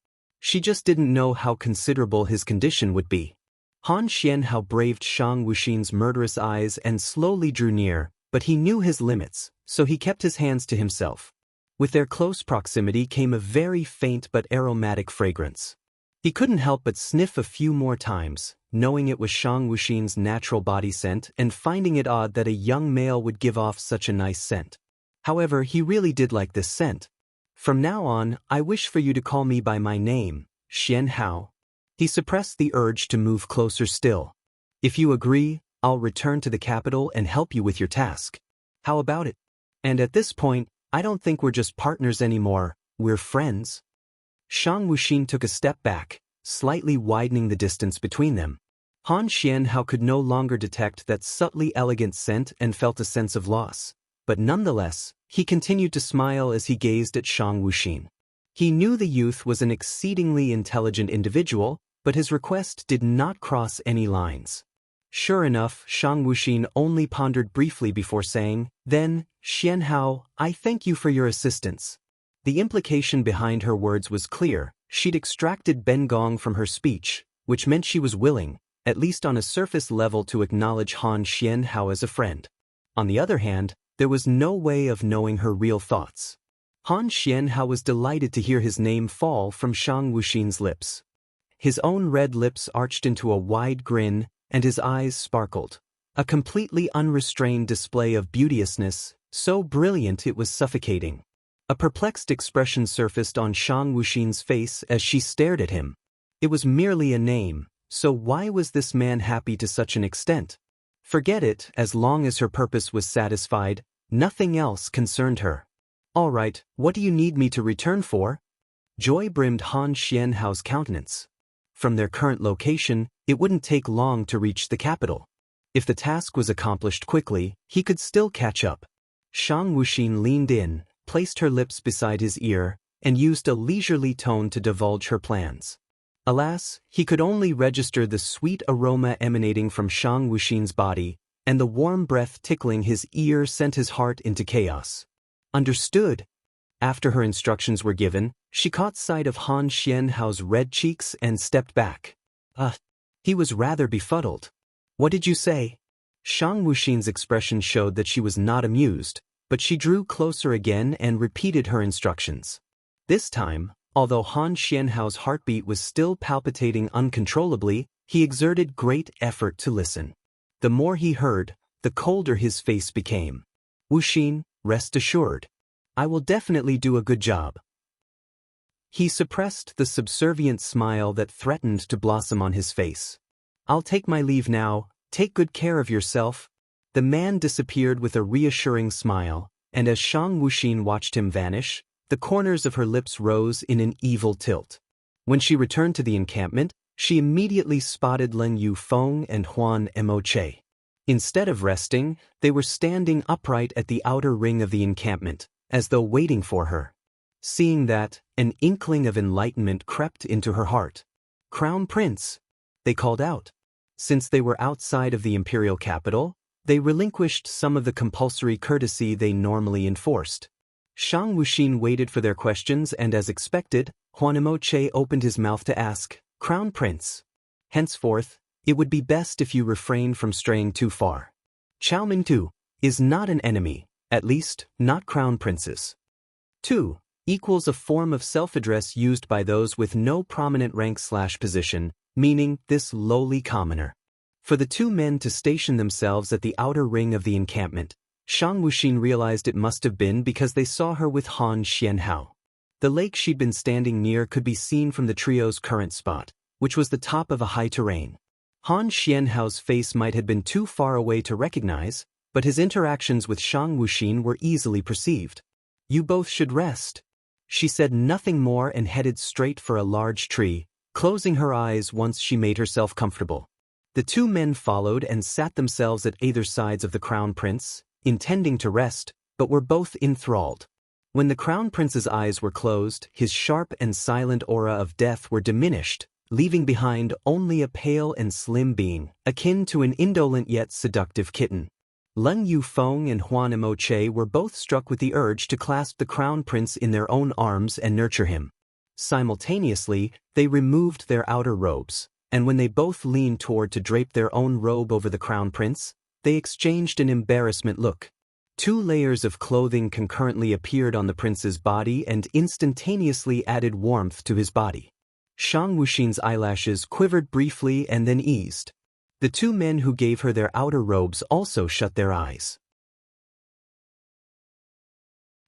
She just didn't know how considerable his condition would be. Han Xianhao braved Shang Wuxin's murderous eyes and slowly drew near, but he knew his limits, so he kept his hands to himself. With their close proximity came a very faint but aromatic fragrance. He couldn't help but sniff a few more times, knowing it was Shang Wuxin's natural body scent and finding it odd that a young male would give off such a nice scent. However, he really did like this scent. From now on, I wish for you to call me by my name, Xianhao. He suppressed the urge to move closer still. If you agree, I'll return to the capital and help you with your task. How about it? And at this point, I don't think we're just partners anymore, we're friends. Shang Wuxin took a step back, slightly widening the distance between them. Han Xianhao could no longer detect that subtly elegant scent and felt a sense of loss. But nonetheless, he continued to smile as he gazed at Shang Wuxin. He knew the youth was an exceedingly intelligent individual, but his request did not cross any lines. Sure enough, Shang Wuxin only pondered briefly before saying, "Then, Xianhao, I thank you for your assistance." The implication behind her words was clear. She'd extracted Ben Gong from her speech, which meant she was willing, at least on a surface level, to acknowledge Han Xianhao as a friend. On the other hand, there was no way of knowing her real thoughts. Han Xianhao was delighted to hear his name fall from Shang Wuxin's lips. His own red lips arched into a wide grin, and his eyes sparkled. A completely unrestrained display of beauteousness, so brilliant it was suffocating. A perplexed expression surfaced on Shang Wuxin's face as she stared at him. It was merely a name, so why was this man happy to such an extent? Forget it, as long as her purpose was satisfied, nothing else concerned her. All right, what do you need me to return for? Joy brimmed Han Xianhao's countenance. From their current location, it wouldn't take long to reach the capital. If the task was accomplished quickly, he could still catch up. Shang Wuxin leaned in, placed her lips beside his ear, and used a leisurely tone to divulge her plans. Alas, he could only register the sweet aroma emanating from Shang Wuxin's body, and the warm breath tickling his ear sent his heart into chaos. Understood. After her instructions were given, she caught sight of Han Xianhao's red cheeks and stepped back. He was rather befuddled. What did you say? Shang Wuxin's expression showed that she was not amused, but she drew closer again and repeated her instructions. This time, although Han Xianhao's heartbeat was still palpitating uncontrollably, he exerted great effort to listen. The more he heard, the colder his face became. Wuxin, rest assured. I will definitely do a good job. He suppressed the subservient smile that threatened to blossom on his face. I'll take my leave now, take good care of yourself. The man disappeared with a reassuring smile, and as Shang Wuxin watched him vanish, the corners of her lips rose in an evil tilt. When she returned to the encampment, she immediately spotted Leng Yufeng and Huan Emoche. Instead of resting, they were standing upright at the outer ring of the encampment, as though waiting for her. Seeing that, an inkling of enlightenment crept into her heart. Crown Prince, they called out. Since they were outside of the imperial capital, they relinquished some of the compulsory courtesy they normally enforced. Shang Wuxin waited for their questions and as expected, Huan Emoche opened his mouth to ask, Crown Prince. Henceforth, it would be best if you refrain from straying too far. Chao Mingtu is not an enemy, at least, not crown princes. 2. Equals a form of self-address used by those with no prominent rank/position, meaning this lowly commoner. For the two men to station themselves at the outer ring of the encampment, Shang Wuxin realized it must have been because they saw her with Han Xianhao. The lake she'd been standing near could be seen from the trio's current spot, which was the top of a high terrain. Han Xianhao's face might have been too far away to recognize, but his interactions with Shang Wuxin were easily perceived. You both should rest. She said nothing more and headed straight for a large tree, closing her eyes once she made herself comfortable. The two men followed and sat themselves at either sides of the crown prince, intending to rest, but were both enthralled. When the crown prince's eyes were closed, his sharp and silent aura of death were diminished, leaving behind only a pale and slim being, akin to an indolent yet seductive kitten. Leng Yufeng and Huan Emoche were both struck with the urge to clasp the crown prince in their own arms and nurture him. Simultaneously, they removed their outer robes, and when they both leaned toward to drape their own robe over the crown prince, they exchanged an embarrassment look. 2 layers of clothing concurrently appeared on the prince's body and instantaneously added warmth to his body. Shang Wuxin's eyelashes quivered briefly and then eased. The 2 men who gave her their outer robes also shut their eyes.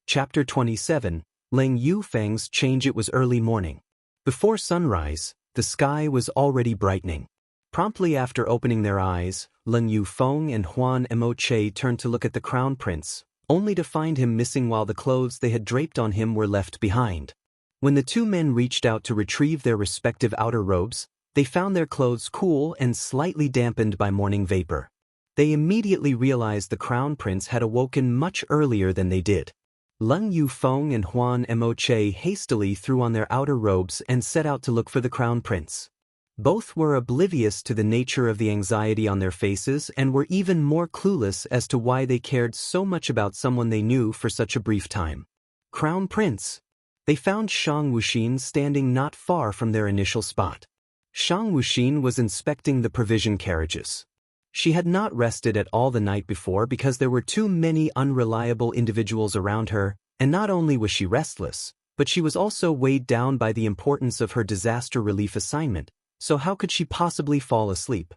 Chapter 27, Leng Yufeng's change. It was early morning. Before sunrise, the sky was already brightening. Promptly after opening their eyes, Leng Yufeng and Huan Emoche turned to look at the crown prince, only to find him missing while the clothes they had draped on him were left behind. When the 2 men reached out to retrieve their respective outer robes, they found their clothes cool and slightly dampened by morning vapor. They immediately realized the crown prince had awoken much earlier than they did. Leng Yufeng and Huan Emoche hastily threw on their outer robes and set out to look for the crown prince. Both were oblivious to the nature of the anxiety on their faces and were even more clueless as to why they cared so much about someone they knew for such a brief time. Crown Prince. They found Shang Wuxin standing not far from their initial spot. Shang Wuxin was inspecting the provision carriages. She had not rested at all the night before because there were too many unreliable individuals around her, and not only was she restless, but she was also weighed down by the importance of her disaster relief assignment, so how could she possibly fall asleep?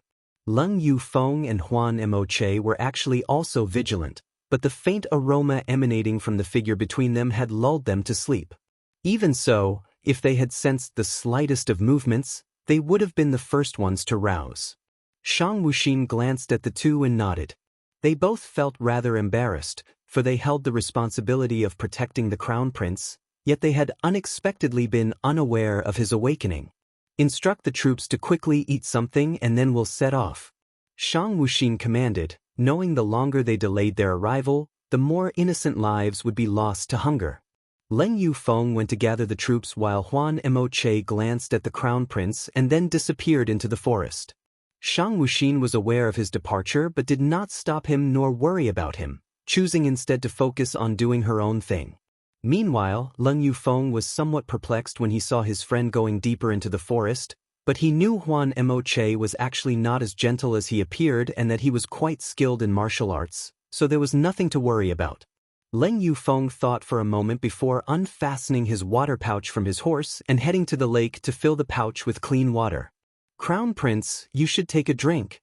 Leng Yufeng and Huan Emoche were actually also vigilant, but the faint aroma emanating from the figure between them had lulled them to sleep. Even so, if they had sensed the slightest of movements, they would have been the first ones to rouse. Shang Wuxin glanced at the 2 and nodded. They both felt rather embarrassed, for they held the responsibility of protecting the crown prince, yet they had unexpectedly been unaware of his awakening. Instruct the troops to quickly eat something and then we'll set off. Shang Wuxin commanded, knowing the longer they delayed their arrival, the more innocent lives would be lost to hunger. Leng Yufeng went to gather the troops while Huan Emoche glanced at the crown prince and then disappeared into the forest. Shang Wuxin was aware of his departure but did not stop him nor worry about him, choosing instead to focus on doing her own thing. Meanwhile, Leng Yufeng was somewhat perplexed when he saw his friend going deeper into the forest, but he knew Huan Emoche was actually not as gentle as he appeared and that he was quite skilled in martial arts, so there was nothing to worry about. Leng Yufeng thought for a moment before unfastening his water pouch from his horse and heading to the lake to fill the pouch with clean water. "Crown Prince, you should take a drink,"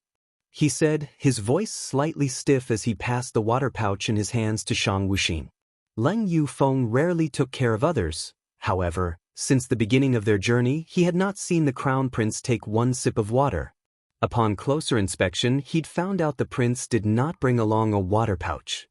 he said, his voice slightly stiff as he passed the water pouch in his hands to Shang Wuxin. Leng Yufeng rarely took care of others. However, since the beginning of their journey, he had not seen the crown prince take one sip of water. Upon closer inspection, he'd found out the prince did not bring along a water pouch.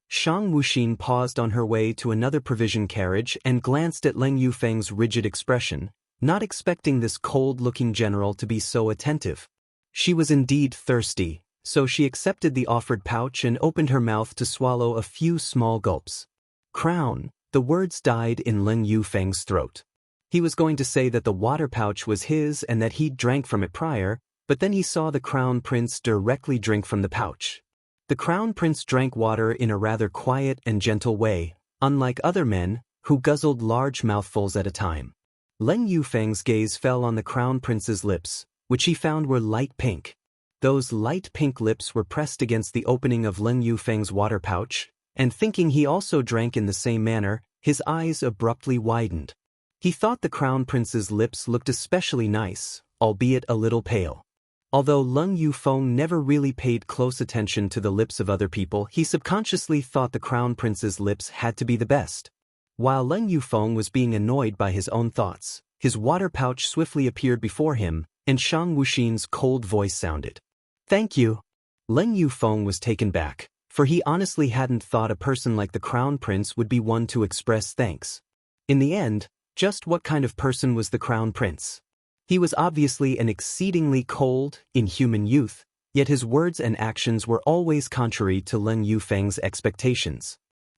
Shang Wuxin paused on her way to another provision carriage and glanced at Leng Yufeng's rigid expression, not expecting this cold-looking general to be so attentive. She was indeed thirsty, so she accepted the offered pouch and opened her mouth to swallow a few small gulps. "Crown," the words died in Leng Yufeng's throat. He was going to say that the water pouch was his and that he'd drank from it prior, but then he saw the crown prince directly drink from the pouch. The crown prince drank water in a rather quiet and gentle way, unlike other men, who guzzled large mouthfuls at a time. Leng Yufeng's gaze fell on the crown prince's lips, which he found were light pink. Those light pink lips were pressed against the opening of Leng Yufeng's water pouch, and thinking he also drank in the same manner, his eyes abruptly widened. He thought the crown prince's lips looked especially nice, albeit a little pale. Although Leng Yufeng never really paid close attention to the lips of other people, he subconsciously thought the crown prince's lips had to be the best. While Leng Yufeng was being annoyed by his own thoughts, his water pouch swiftly appeared before him, and Shang Wuxin's cold voice sounded. "Thank you." Leng Yufeng was taken back, for he honestly hadn't thought a person like the crown prince would be one to express thanks. In the end, just what kind of person was the crown prince? He was obviously an exceedingly cold, inhuman youth, yet his words and actions were always contrary to Leng Yufeng's expectations.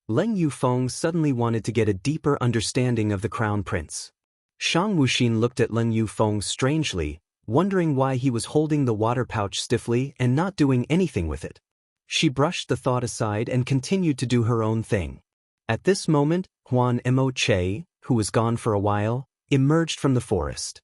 Leng Yufeng suddenly wanted to get a deeper understanding of the crown prince. Shang Wuxin looked at Leng Yufeng strangely, wondering why he was holding the water pouch stiffly and not doing anything with it. She brushed the thought aside and continued to do her own thing. At this moment, Huan Emoche, who was gone for a while, emerged from the forest.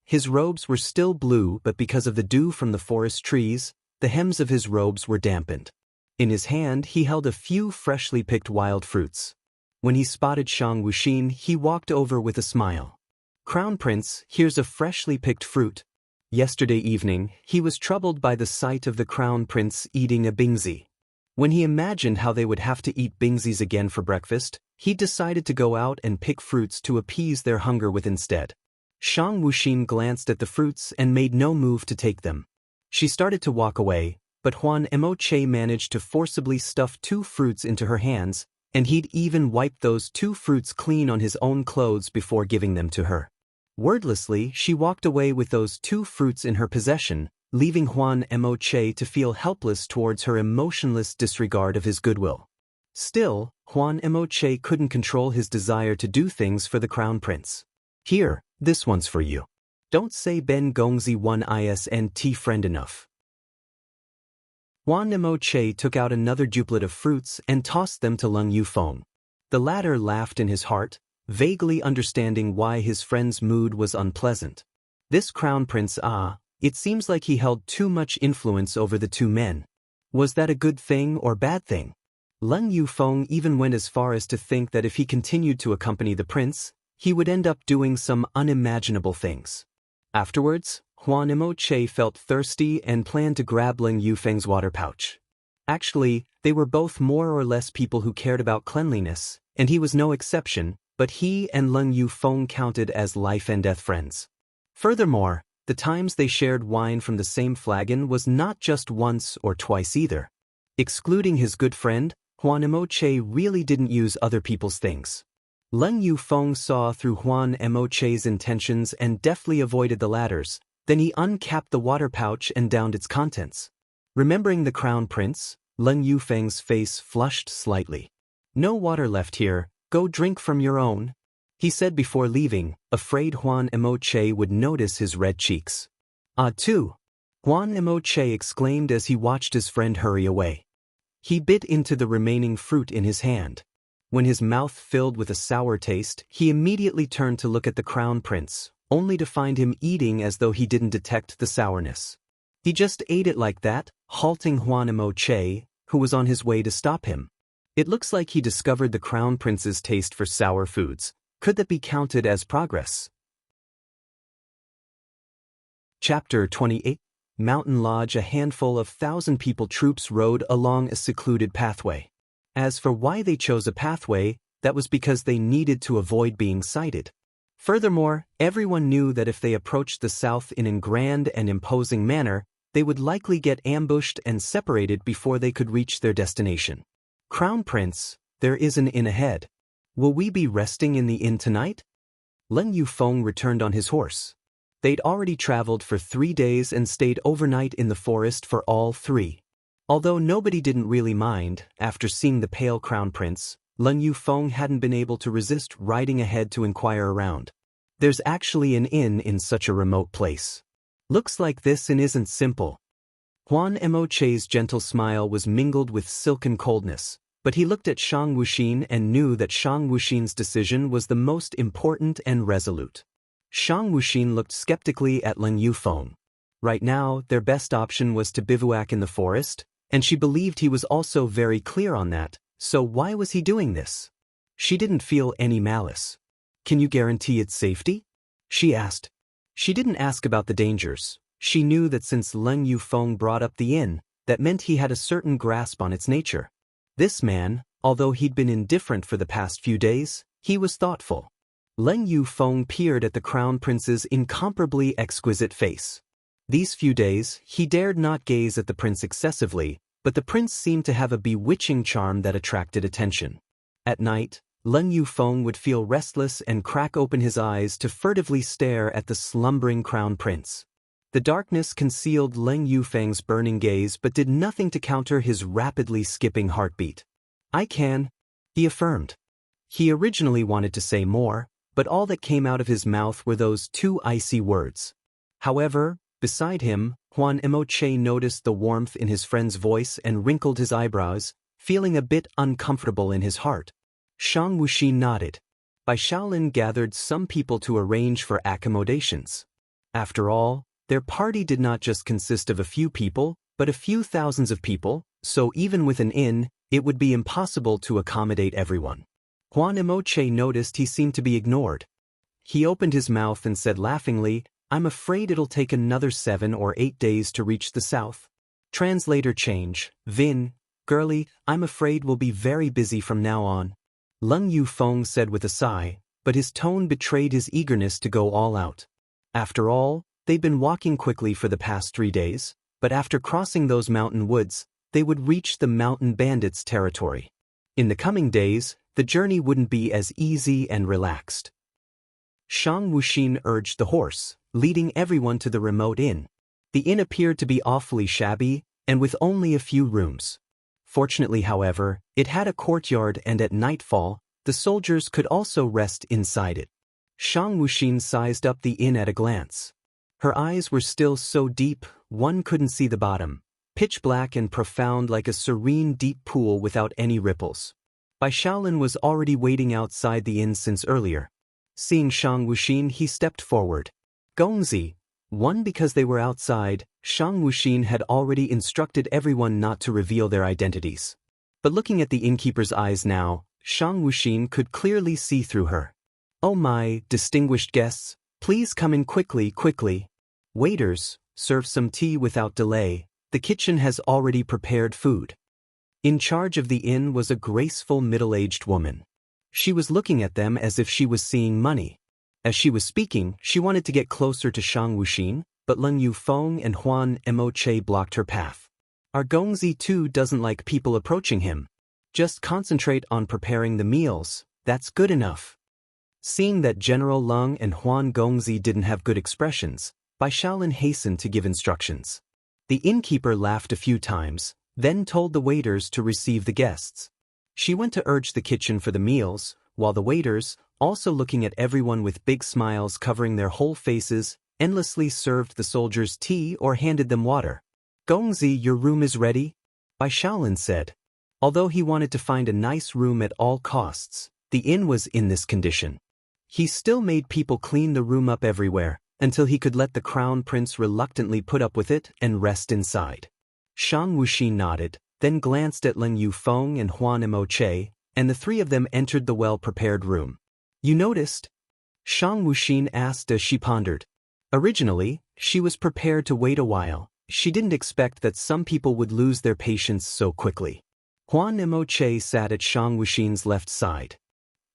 His robes were still blue, but because of the dew from the forest trees, the hems of his robes were dampened. In his hand he held a few freshly picked wild fruits. When he spotted Shang Wuxin, he walked over with a smile. "Crown Prince, here's a freshly picked fruit." Yesterday evening, he was troubled by the sight of the crown prince eating a bingzi. When he imagined how they would have to eat bingzis again for breakfast, he decided to go out and pick fruits to appease their hunger with instead. Shang Wuxin glanced at the fruits and made no move to take them. She started to walk away, but Huan Emoche managed to forcibly stuff 2 fruits into her hands, and he'd even wiped those 2 fruits clean on his own clothes before giving them to her. Wordlessly, she walked away with those 2 fruits in her possession, leaving Huan Emoche to feel helpless towards her emotionless disregard of his goodwill. Still, Huan Emoche couldn't control his desire to do things for the crown prince. "Here, this one's for you. Don't say Ben Gongzi 1 isn't friend enough." Huan Emoche took out another duplet of fruits and tossed them to Leng Yufeng. The latter laughed in his heart, vaguely understanding why his friend's mood was unpleasant. This crown prince, it seems like he held too much influence over the 2 men. Was that a good thing or bad thing? Leng Yufeng even went as far as to think that if he continued to accompany the prince, he would end up doing some unimaginable things. Afterwards, Huan Emoche felt thirsty and planned to grab Leng Yufeng's water pouch. Actually, they were both more or less people who cared about cleanliness, and he was no exception, but he and Leng Yufeng counted as life-and-death friends. Furthermore, the times they shared wine from the same flagon was not just once or twice either. Excluding his good friend, Huan Emoche really didn't use other people's things. Leng Yufeng saw through Huan Emoche's intentions and deftly avoided the latter's. Then he uncapped the water pouch and downed its contents. Remembering the crown prince, Leng Yufeng's face flushed slightly. "No water left here, Go drink from your own, he said before leaving, afraid Juan Emoche would notice his red cheeks. Ah, too, Juan Emoche exclaimed as he watched his friend hurry away. He bit into the remaining fruit in his hand. When his mouth filled with a sour taste, he immediately turned to look at the crown prince, only to find him eating as though he didn't detect the sourness. He just ate it like that, halting Juan Emoche, who was on his way to stop him. It looks like he discovered the crown prince's taste for sour foods. Could that be counted as progress? Chapter 28. Mountain Lodge. A handful of 1,000-people troops rode along a secluded pathway. As for why they chose a pathway, that was because they needed to avoid being sighted. Furthermore, everyone knew that if they approached the south in a grand and imposing manner, they would likely get ambushed and separated before they could reach their destination. Crown Prince, there is an inn ahead. Will we be resting in the inn tonight? Leng Yufeng returned on his horse. They'd already traveled for 3 days and stayed overnight in the forest for all 3. Although nobody didn't really mind, after seeing the pale crown prince, Leng Yufeng hadn't been able to resist riding ahead to inquire around. There's actually an inn in such a remote place. Looks like this inn isn't simple. Juan Emoche's gentle smile was mingled with silken coldness, but he looked at Shang Wuxin and knew that Shang Wuxin's decision was the most important and resolute. Shang Wuxin looked skeptically at Leng Yufeng. Right now, their best option was to bivouac in the forest, and she believed he was also very clear on that, so why was he doing this? She didn't feel any malice. Can you guarantee its safety? She asked. She didn't ask about the dangers. She knew that since Leng Yufeng brought up the inn, that meant he had a certain grasp on its nature. This man, although he'd been indifferent for the past few days, he was thoughtful. Leng Yufeng peered at the crown prince's incomparably exquisite face. These few days, he dared not gaze at the prince excessively, but the prince seemed to have a bewitching charm that attracted attention. At night, Leng Yufeng would feel restless and crack open his eyes to furtively stare at the slumbering crown prince. The darkness concealed Leng Yufeng's burning gaze but did nothing to counter his rapidly skipping heartbeat. I can, he affirmed. He originally wanted to say more, but all that came out of his mouth were those 2 icy words. However, beside him, Juan Emoche noticed the warmth in his friend's voice and wrinkled his eyebrows, feeling a bit uncomfortable in his heart. Shang Wuxin nodded. Bai Shaolin gathered some people to arrange for accommodations. After all, their party did not just consist of a few people, but a few thousands of people, so even with an inn, it would be impossible to accommodate everyone. Juan Emoche noticed he seemed to be ignored. He opened his mouth and said laughingly, I'm afraid it'll take another 7 or 8 days to reach the south. Translator change, Vin, girlie, I'm afraid we'll be very busy from now on. Leng Yufeng said with a sigh, but his tone betrayed his eagerness to go all out. After all, they'd been walking quickly for the past 3 days, but after crossing those mountain woods, they would reach the mountain bandits' territory. In the coming days, the journey wouldn't be as easy and relaxed. Shang Wuxin urged the horse, leading everyone to the remote inn. The inn appeared to be awfully shabby, and with only a few rooms. Fortunately, however, it had a courtyard and at nightfall, the soldiers could also rest inside it. Shang Wuxin sized up the inn at a glance. Her eyes were still so deep, one couldn't see the bottom, pitch black and profound like a serene deep pool without any ripples. Bai Shaolin was already waiting outside the inn since earlier. Seeing Shang Wuxin, he stepped forward. Gongzi. One, because they were outside, Shang Wuxin had already instructed everyone not to reveal their identities. But looking at the innkeeper's eyes now, Shang Wuxin could clearly see through her. Oh my, distinguished guests, please come in quickly, quickly. Waiters, serve some tea without delay, the kitchen has already prepared food. In charge of the inn was a graceful middle-aged woman. She was looking at them as if she was seeing money. As she was speaking, she wanted to get closer to Shang Wuxin, but Leng Yufeng and Juan Emoche blocked her path. Our Gongzi too doesn't like people approaching him. Just concentrate on preparing the meals, that's good enough. Seeing that General Leng and Huan Gongzi didn't have good expressions, Bai Shaolin hastened to give instructions. The innkeeper laughed a few times, then told the waiters to receive the guests. She went to urge the kitchen for the meals, while the waiters, also looking at everyone with big smiles covering their whole faces, endlessly served the soldiers tea or handed them water. "Gongzi, your room is ready," Bai Shaolin said. Although he wanted to find a nice room at all costs, the inn was in this condition. He still made people clean the room up everywhere, until he could let the crown prince reluctantly put up with it and rest inside. Shang Wuxi nodded, then glanced at Leng Yufeng and Huan Moche, and the three of them entered the well-prepared room. "You noticed?" Shang Wuxi asked as she pondered. Originally, she was prepared to wait a while. She didn't expect that some people would lose their patience so quickly. Huan Moche sat at Shang Wuxi's left side.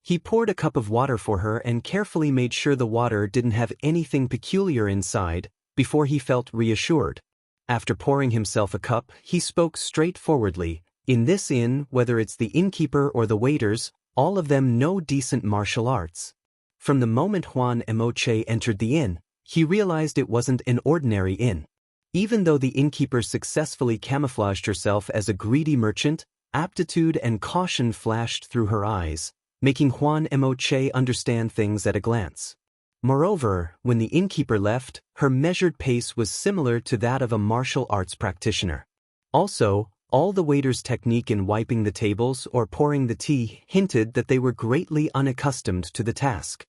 He poured a cup of water for her and carefully made sure the water didn't have anything peculiar inside before he felt reassured. After pouring himself a cup, he spoke straightforwardly. "In this inn, whether it's the innkeeper or the waiters, all of them know decent martial arts." From the moment Huan Moche entered the inn, he realized it wasn't an ordinary inn. Even though the innkeeper successfully camouflaged herself as a greedy merchant, aptitude and caution flashed through her eyes, making Huan Moche understand things at a glance. Moreover, when the innkeeper left, her measured pace was similar to that of a martial arts practitioner. Also, all the waiters' technique in wiping the tables or pouring the tea hinted that they were greatly unaccustomed to the task.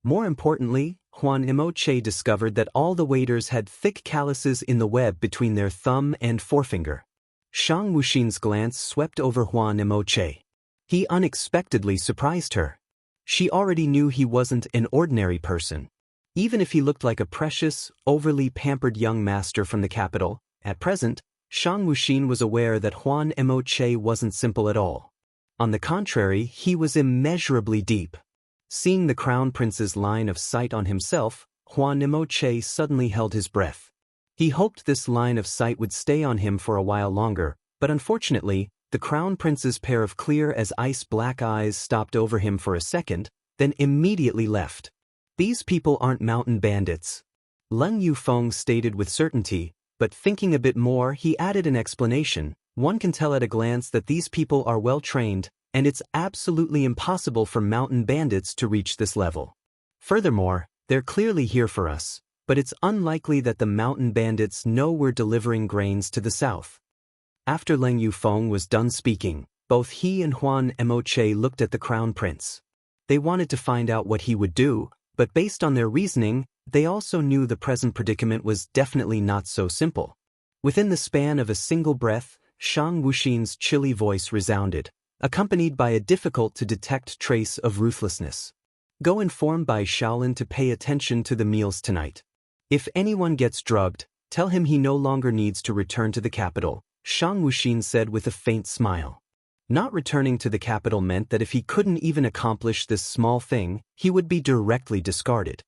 More importantly, Huan Moche discovered that all the waiters had thick calluses in the web between their thumb and forefinger. Shang Wuxi's glance swept over Huan Moche. He unexpectedly surprised her. She already knew he wasn't an ordinary person. Even if he looked like a precious, overly pampered young master from the capital, at present, Shang Wuxi was aware that Huan Moche wasn't simple at all. On the contrary, he was immeasurably deep. Seeing the crown prince's line of sight on himself, Huan Moche suddenly held his breath. He hoped this line of sight would stay on him for a while longer, but unfortunately, the crown prince's pair of clear as ice black eyes stopped over him for a second, then immediately left. "These people aren't mountain bandits," Leng Yufeng stated with certainty, but thinking a bit more, he added an explanation. "One can tell at a glance that these people are well trained, and it's absolutely impossible for mountain bandits to reach this level. Furthermore, they're clearly here for us, but it's unlikely that the mountain bandits know we're delivering grains to the south." After Leng Yufeng was done speaking, both he and Huan Moche looked at the crown prince. They wanted to find out what he would do, but based on their reasoning, they also knew the present predicament was definitely not so simple. Within the span of a single breath, Shang Wuxi's chilly voice resounded, accompanied by a difficult-to-detect trace of ruthlessness. "Go inform Bai Shaolin to pay attention to the meals tonight. If anyone gets drugged, tell him he no longer needs to return to the capital," Shang Wuxi said with a faint smile. Not returning to the capital meant that if he couldn't even accomplish this small thing, he would be directly discarded.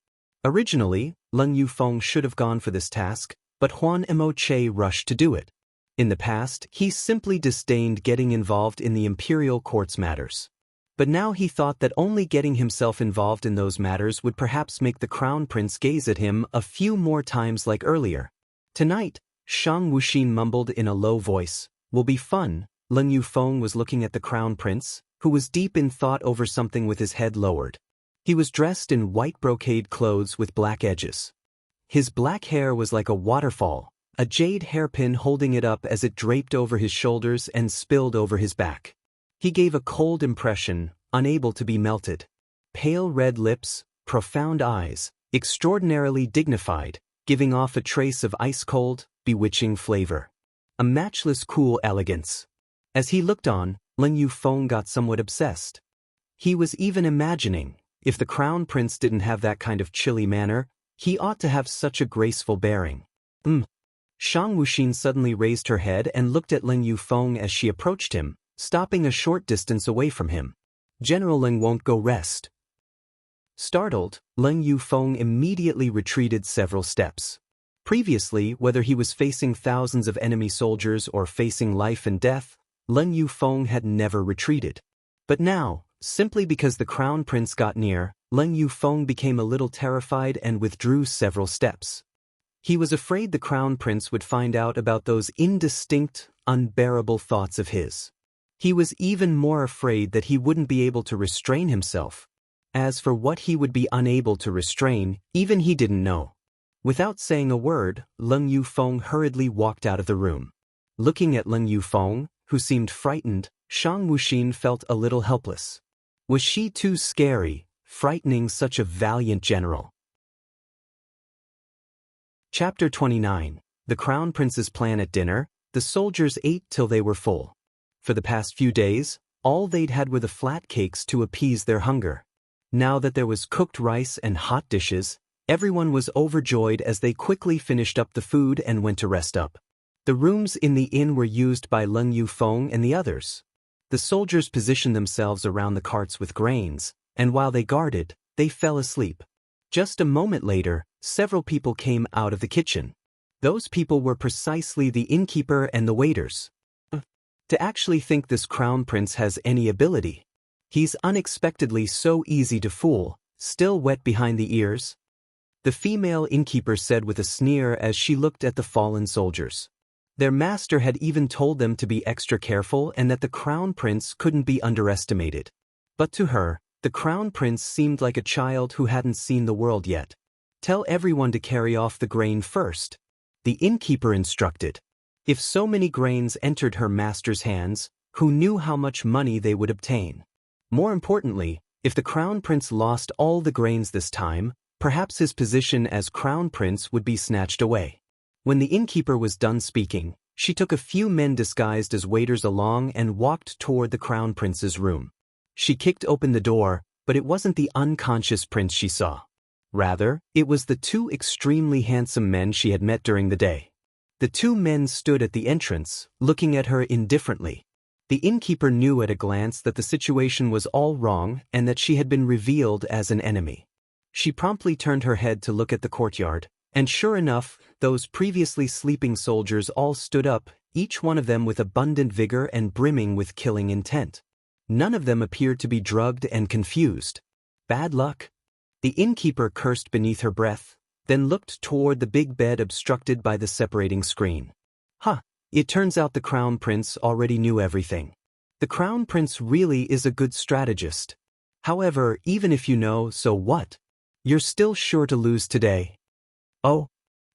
Originally, Leng Yufeng should have gone for this task, but Huan Moche rushed to do it. In the past, he simply disdained getting involved in the imperial court's matters. But now he thought that only getting himself involved in those matters would perhaps make the crown prince gaze at him a few more times like earlier. "Tonight," Shang Wuxi mumbled in a low voice, "will be fun." Leng Yufeng was looking at the crown prince, who was deep in thought over something with his head lowered. He was dressed in white brocade clothes with black edges. His black hair was like a waterfall, a jade hairpin holding it up as it draped over his shoulders and spilled over his back. He gave a cold impression, unable to be melted. Pale red lips, profound eyes, extraordinarily dignified, giving off a trace of ice-cold, bewitching flavor. A matchless cool elegance. As he looked on, Leng Yufeng got somewhat obsessed. He was even imagining, if the crown prince didn't have that kind of chilly manner, he ought to have such a graceful bearing. Shang Wuxi suddenly raised her head and looked at Leng Yufeng as she approached him, stopping a short distance away from him. "General Leng won't go rest." Startled, Leng Yufeng immediately retreated several steps. Previously, whether he was facing thousands of enemy soldiers or facing life and death, Leng Yufeng had never retreated. But now, simply because the crown prince got near, Leng Yufeng became a little terrified and withdrew several steps. He was afraid the crown prince would find out about those indistinct, unbearable thoughts of his. He was even more afraid that he wouldn't be able to restrain himself. As for what he would be unable to restrain, even he didn't know. Without saying a word, Leng Yufeng hurriedly walked out of the room. Looking at Leng Yufeng, who seemed frightened, Shang Wuxin felt a little helpless. Was she too scary, frightening such a valiant general? Chapter 29. The Crown Prince's plan at dinner. The soldiers ate till they were full. For the past few days, all they'd had were the flat cakes to appease their hunger. Now that there was cooked rice and hot dishes, everyone was overjoyed as they quickly finished up the food and went to rest up. The rooms in the inn were used by Leng Yufeng and the others. The soldiers positioned themselves around the carts with grains, and while they guarded, they fell asleep. Just a moment later, several people came out of the kitchen. Those people were precisely the innkeeper and the waiters. To actually think this crown prince has any ability. He's unexpectedly so easy to fool, still wet behind the ears. The female innkeeper said with a sneer as she looked at the fallen soldiers. Their master had even told them to be extra careful and that the crown prince couldn't be underestimated. But to her, the crown prince seemed like a child who hadn't seen the world yet. Tell everyone to carry off the grain first. The innkeeper instructed. If so many grains entered her master's hands, who knew how much money they would obtain? More importantly, if the crown prince lost all the grains this time, perhaps his position as crown prince would be snatched away. When the innkeeper was done speaking, she took a few men disguised as waiters along and walked toward the crown prince's room. She kicked open the door, but it wasn't the unconscious prince she saw. Rather, it was the two extremely handsome men she had met during the day. The two men stood at the entrance, looking at her indifferently. The innkeeper knew at a glance that the situation was all wrong and that she had been revealed as an enemy. She promptly turned her head to look at the courtyard, and sure enough, those previously sleeping soldiers all stood up, each one of them with abundant vigor and brimming with killing intent. None of them appeared to be drugged and confused. Bad luck. The innkeeper cursed beneath her breath, then looked toward the big bed obstructed by the separating screen. It turns out the crown prince already knew everything. The crown prince really is a good strategist. However, even if you know, so what? You're still sure to lose today. Oh.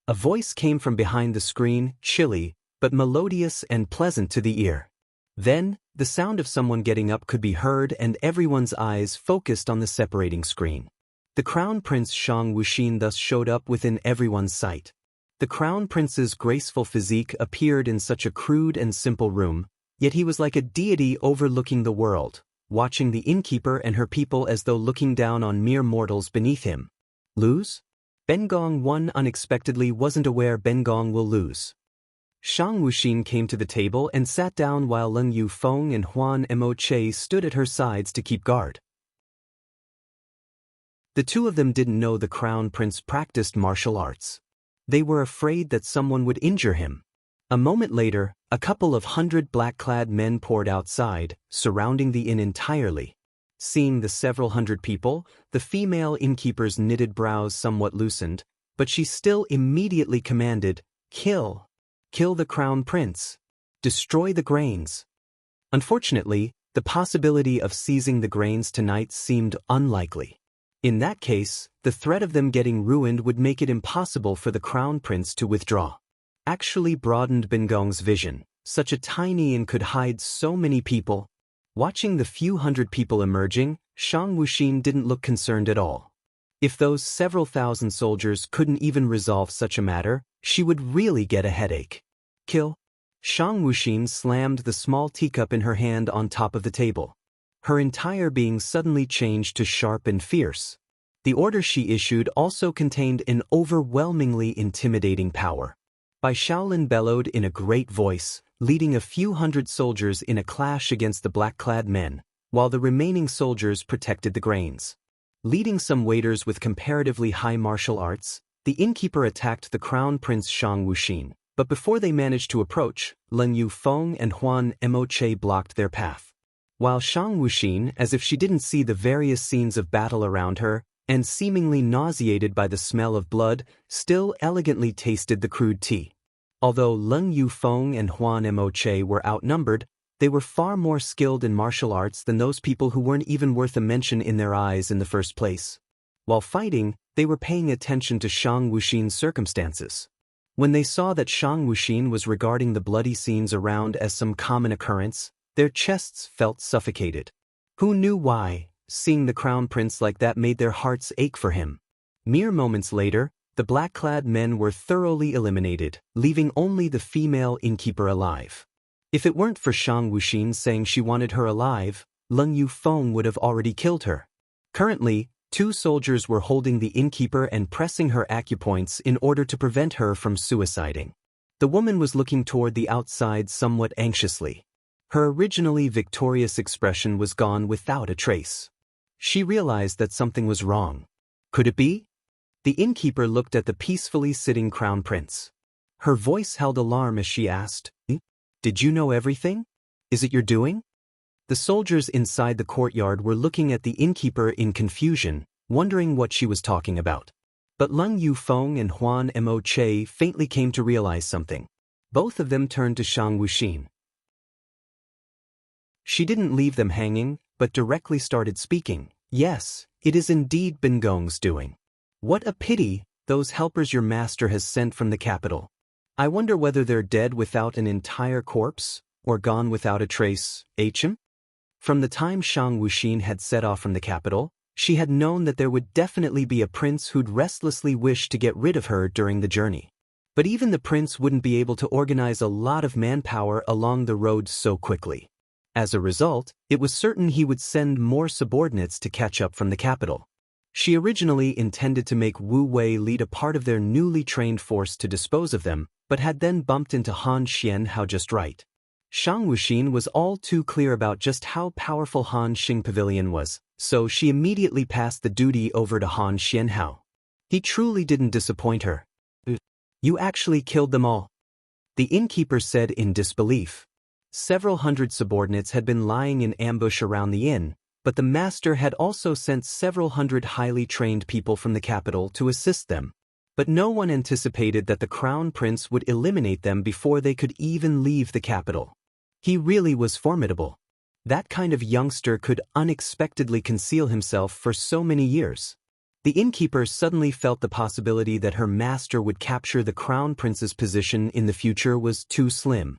A voice came from behind the screen, chilly, but melodious and pleasant to the ear. Then, the sound of someone getting up could be heard and everyone's eyes focused on the separating screen. The crown prince Shang Wuxin thus showed up within everyone's sight. The crown prince's graceful physique appeared in such a crude and simple room, yet he was like a deity overlooking the world, watching the innkeeper and her people as though looking down on mere mortals beneath him. Lose? Bengong won unexpectedly wasn't aware Bengong will lose. Shang Wuxin came to the table and sat down while Leng Yufeng and Huan Mo Che stood at her sides to keep guard. The two of them didn't know the crown prince practiced martial arts. They were afraid that someone would injure him. A moment later, a couple of 100 black-clad men poured outside, surrounding the inn entirely. Seeing the several hundred people, the female innkeeper's knitted brows somewhat loosened, but she still immediately commanded, "Kill! Kill the crown prince! Destroy the grains!" Unfortunately, the possibility of seizing the grains tonight seemed unlikely. In that case, the threat of them getting ruined would make it impossible for the crown prince to withdraw. Actually broadened Bengong's vision. Such a tiny inn could hide so many people. Watching the few hundred people emerging, Shang Wuxin didn't look concerned at all. If those several thousand soldiers couldn't even resolve such a matter, she would really get a headache. Kill. Shang Wuxin slammed the small teacup in her hand on top of the table. Her entire being suddenly changed to sharp and fierce. The order she issued also contained an overwhelmingly intimidating power. Bai Shaolin bellowed in a great voice, leading a few hundred soldiers in a clash against the black-clad men, while the remaining soldiers protected the grains. Leading some waiters with comparatively high martial arts, the innkeeper attacked the crown prince Shang Wuxin, but before they managed to approach, Leng Yufeng and Huan Mo Che blocked their path. While Shang Wuxin, as if she didn't see the various scenes of battle around her, and seemingly nauseated by the smell of blood, still elegantly tasted the crude tea. Although Leng Yufeng and Huan Mo Che were outnumbered, They were far more skilled in martial arts than those people who weren't even worth a mention in their eyes in the first place. While fighting, they were paying attention to Shang Wuxin's circumstances. When they saw that Shang Wuxin was regarding the bloody scenes around as some common occurrence, their chests felt suffocated. Who knew why? Seeing the crown prince like that made their hearts ache for him. Mere moments later, the black-clad men were thoroughly eliminated, leaving only the female innkeeper alive. If it weren't for Shang Wuxin saying she wanted her alive, Leng Yufeng would have already killed her. Currently, 2 soldiers were holding the innkeeper and pressing her acupoints in order to prevent her from suiciding. The woman was looking toward the outside somewhat anxiously. Her originally victorious expression was gone without a trace. She realized that something was wrong. Could it be? The innkeeper looked at the peacefully sitting crown prince. Her voice held alarm as she asked, "Did you know everything? Is it your doing?" The soldiers inside the courtyard were looking at the innkeeper in confusion, wondering what she was talking about. But Leng Yufeng and Huan Mo Che faintly came to realize something. Both of them turned to Shang Wuxin. She didn't leave them hanging, but directly started speaking. "Yes, it is indeed Ben Gong's doing. What a pity, those helpers your master has sent from the capital. I wonder whether they're dead without an entire corpse, or gone without a trace, HM?" From the time Shang Wuxin had set off from the capital, she had known that there would definitely be a prince who'd restlessly wish to get rid of her during the journey. But even the prince wouldn't be able to organize a lot of manpower along the road so quickly. As a result, it was certain he would send more subordinates to catch up from the capital. She originally intended to make Wu Wei lead a part of their newly trained force to dispose of them, but had then bumped into Han Xianhao just right. Shang Wuxin was all too clear about just how powerful Han Xing Pavilion was, so she immediately passed the duty over to Han Xianhao. He truly didn't disappoint her. "You actually killed them all," the innkeeper said in disbelief. Several hundred subordinates had been lying in ambush around the inn, but the master had also sent several hundred highly trained people from the capital to assist them. But no one anticipated that the crown prince would eliminate them before they could even leave the capital. He really was formidable. That kind of youngster could unexpectedly conceal himself for so many years. The innkeeper suddenly felt the possibility that her master would capture the crown prince's position in the future was too slim.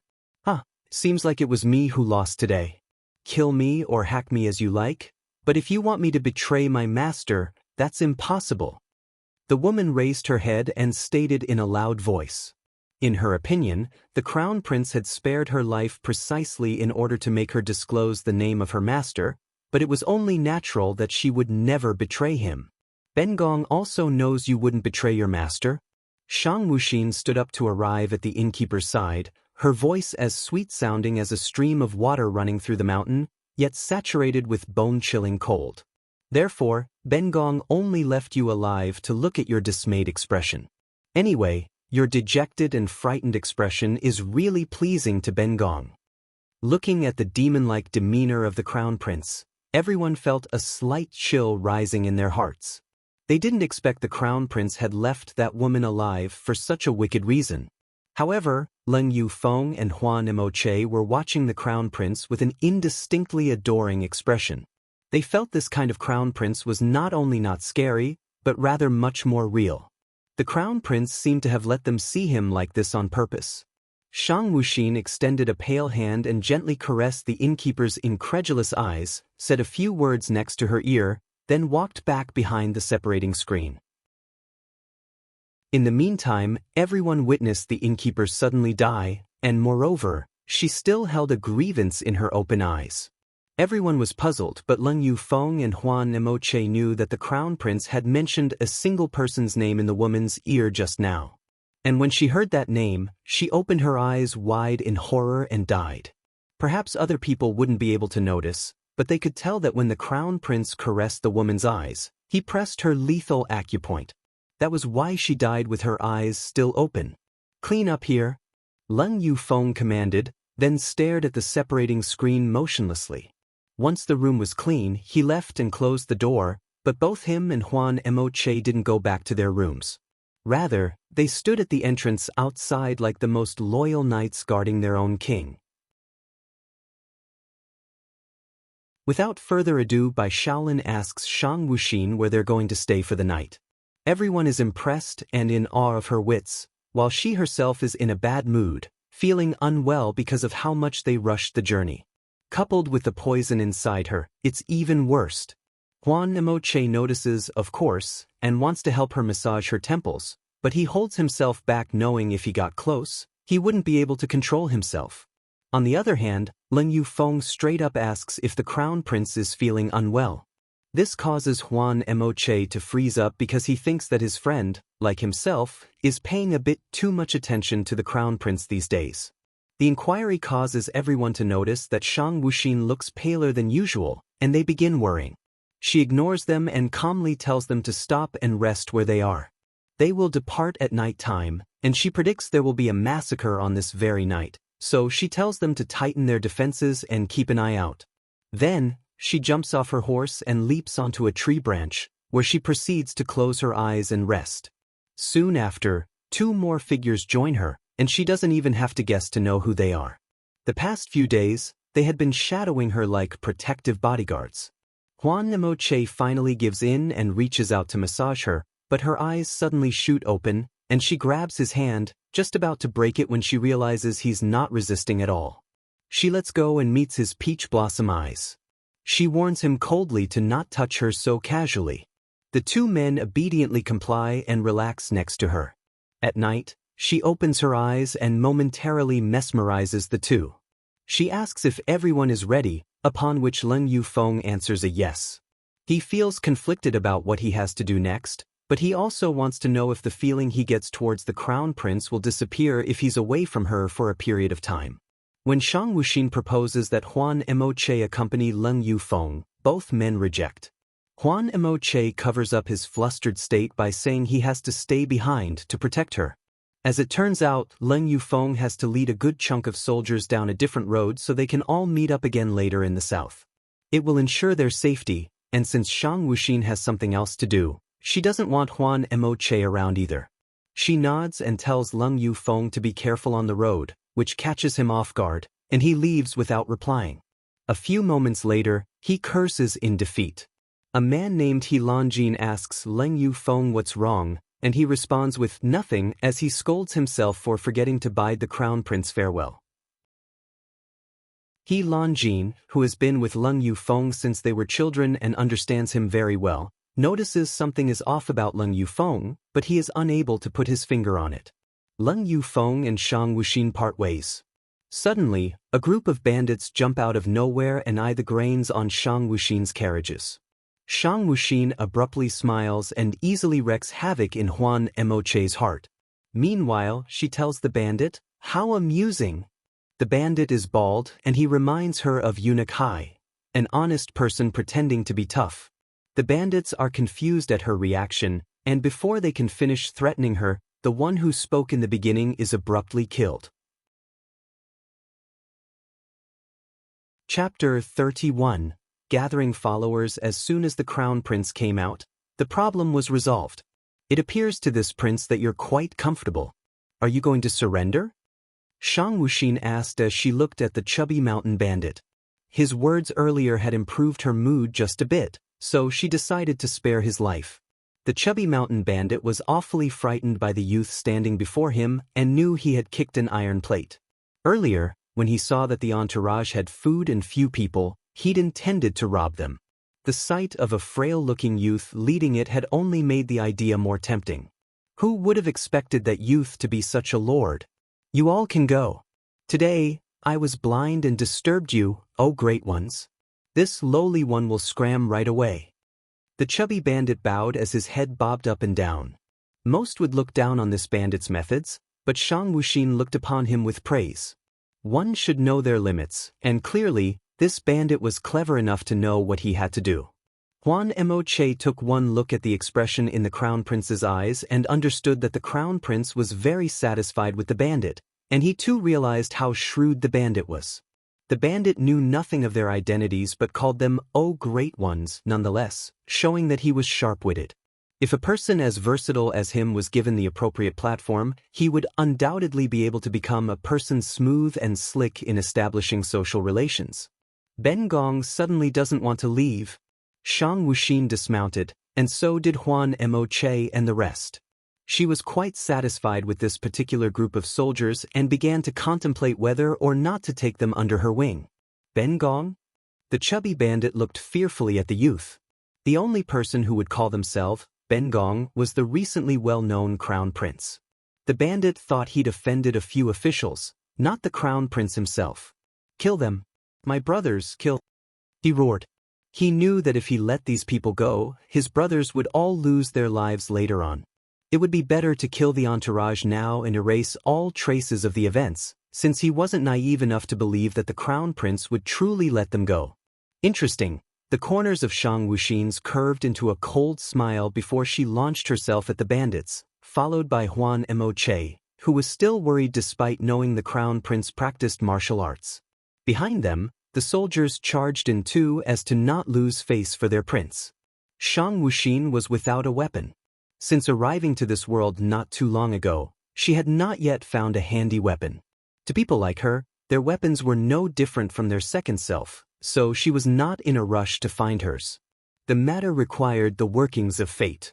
Seems like it was me who lost today. Kill me or hack me as you like, but if you want me to betray my master, that's impossible." The woman raised her head and stated in a loud voice. In her opinion, the crown prince had spared her life precisely in order to make her disclose the name of her master, but it was only natural that she would never betray him. "Ben Gong also knows you wouldn't betray your master." Shang Wuxin stood up to arrive at the innkeeper's side, her voice as sweet-sounding as a stream of water running through the mountain, yet saturated with bone-chilling cold. "Therefore, Ben Gong only left you alive to look at your dismayed expression. Anyway, your dejected and frightened expression is really pleasing to Ben Gong." Looking at the demon-like demeanor of the crown prince, everyone felt a slight chill rising in their hearts. They didn't expect the crown prince had left that woman alive for such a wicked reason. However, Leng Yufeng and Huan Mo Che were watching the crown prince with an indistinctly adoring expression. They felt this kind of crown prince was not only not scary, but rather much more real. The crown prince seemed to have let them see him like this on purpose. Shang Wuxin extended a pale hand and gently caressed the innkeeper's incredulous eyes, said a few words next to her ear, then walked back behind the separating screen. In the meantime, everyone witnessed the innkeeper suddenly die, and moreover, she still held a grievance in her open eyes. Everyone was puzzled, but Leng Yufeng and Huan Mo Che knew that the crown prince had mentioned a single person's name in the woman's ear just now. And when she heard that name, she opened her eyes wide in horror and died. Perhaps other people wouldn't be able to notice, but they could tell that when the crown prince caressed the woman's eyes, he pressed her lethal acupoint. That was why she died with her eyes still open. "Clean up here," Leng Yufeng commanded, then stared at the separating screen motionlessly. Once the room was clean, he left and closed the door, but both him and Huan Mo Che didn't go back to their rooms. Rather, they stood at the entrance outside like the most loyal knights guarding their own king. Without further ado, Bai Shaolin asks Shang Wuxin where they're going to stay for the night. Everyone is impressed and in awe of her wits, while she herself is in a bad mood, feeling unwell because of how much they rushed the journey. Coupled with the poison inside her, it's even worse. Huan Emoche notices, of course, and wants to help her massage her temples, but he holds himself back knowing if he got close, he wouldn't be able to control himself. On the other hand, Leng Yufeng straight up asks if the crown prince is feeling unwell. This causes Huan Emoche to freeze up because he thinks that his friend, like himself, is paying a bit too much attention to the crown prince these days. The inquiry causes everyone to notice that Shang Wuxin looks paler than usual, and they begin worrying. She ignores them and calmly tells them to stop and rest where they are. They will depart at night time, and she predicts there will be a massacre on this very night, so she tells them to tighten their defenses and keep an eye out. Then, she jumps off her horse and leaps onto a tree branch, where she proceeds to close her eyes and rest. Soon after, 2 more figures join her, and she doesn't even have to guess to know who they are. The past few days, they had been shadowing her like protective bodyguards. Huan Emoche finally gives in and reaches out to massage her, but her eyes suddenly shoot open, and she grabs his hand, just about to break it when she realizes he's not resisting at all. She lets go and meets his peach blossom eyes. She warns him coldly to not touch her so casually. The 2 men obediently comply and relax next to her. At night, she opens her eyes and momentarily mesmerizes the 2. She asks if everyone is ready, upon which Leng Yufeng answers a yes. He feels conflicted about what he has to do next, but he also wants to know if the feeling he gets towards the crown prince will disappear if he's away from her for a period of time. When Shang Wuxin proposes that Huan Emoche accompany Leng Yufeng, both men reject. Huan Emoche covers up his flustered state by saying he has to stay behind to protect her. As it turns out, Leng Yufeng has to lead a good chunk of soldiers down a different road so they can all meet up again later in the south. It will ensure their safety, and since Shang Wuxin has something else to do, she doesn't want Huan Emoche around either. She nods and tells Leng Yufeng to be careful on the road, which catches him off guard, and he leaves without replying. A few moments later, he curses in defeat. A man named He Lanjin asks Leng Yufeng what's wrong, and he responds with nothing as he scolds himself for forgetting to bid the crown prince farewell. He Lanjin, who has been with Leng Yufeng since they were children and understands him very well, notices something is off about Leng Yufeng, but he is unable to put his finger on it. Leng Yufeng and Shang Wuxin part ways. Suddenly, a group of bandits jump out of nowhere and eye the grains on Shang Wuxin's carriages. Shang Wuxin abruptly smiles and easily wreaks havoc in Huan Emoche's heart. Meanwhile, she tells the bandit, "How amusing." The bandit is bald and he reminds her of Eunuch Hai, an honest person pretending to be tough. The bandits are confused at her reaction, and before they can finish threatening her, the one who spoke in the beginning is abruptly killed. Chapter 31. Gathering followers. As soon as the crown prince came out, the problem was resolved. It appears to this prince that you're quite comfortable. Are you going to surrender? Shang Wuxin asked as she looked at the chubby mountain bandit. His words earlier had improved her mood just a bit, so she decided to spare his life. The chubby mountain bandit was awfully frightened by the youth standing before him and knew he had kicked an iron plate. Earlier, when he saw that the entourage had food and few people, he'd intended to rob them. The sight of a frail-looking youth leading it had only made the idea more tempting. Who would have expected that youth to be such a lord? You all can go. Today, I was blind and disturbed you, O great ones. This lowly one will scram right away. The chubby bandit bowed as his head bobbed up and down. Most would look down on this bandit's methods, but Shang Wuxin looked upon him with praise. One should know their limits, and clearly, this bandit was clever enough to know what he had to do. Huan Emoche took one look at the expression in the crown prince's eyes and understood that the crown prince was very satisfied with the bandit, and he too realized how shrewd the bandit was. The bandit knew nothing of their identities but called them "O great ones" nonetheless, showing that he was sharp-witted. If a person as versatile as him was given the appropriate platform, he would undoubtedly be able to become a person smooth and slick in establishing social relations. Ben Gong suddenly doesn't want to leave. Shang Wuxin dismounted, and so did Huan Mo Che and the rest. She was quite satisfied with this particular group of soldiers and began to contemplate whether or not to take them under her wing. Ben Gong? The chubby bandit looked fearfully at the youth. The only person who would call themselves Ben Gong was the recently well-known crown prince. The bandit thought he'd offended a few officials, not the crown prince himself. Kill them. My brothers, kill. He roared. He knew that if he let these people go, his brothers would all lose their lives later on. It would be better to kill the entourage now and erase all traces of the events, since he wasn't naive enough to believe that the crown prince would truly let them go. Interesting. The corners of Shang Wuxin's curved into a cold smile before she launched herself at the bandits, followed by Huan Mo Che, who was still worried despite knowing the crown prince practiced martial arts. Behind them, the soldiers charged in too as to not lose face for their prince. Shang Wuxin was without a weapon. Since arriving to this world not too long ago, she had not yet found a handy weapon. To people like her, their weapons were no different from their second self, so she was not in a rush to find hers. The matter required the workings of fate.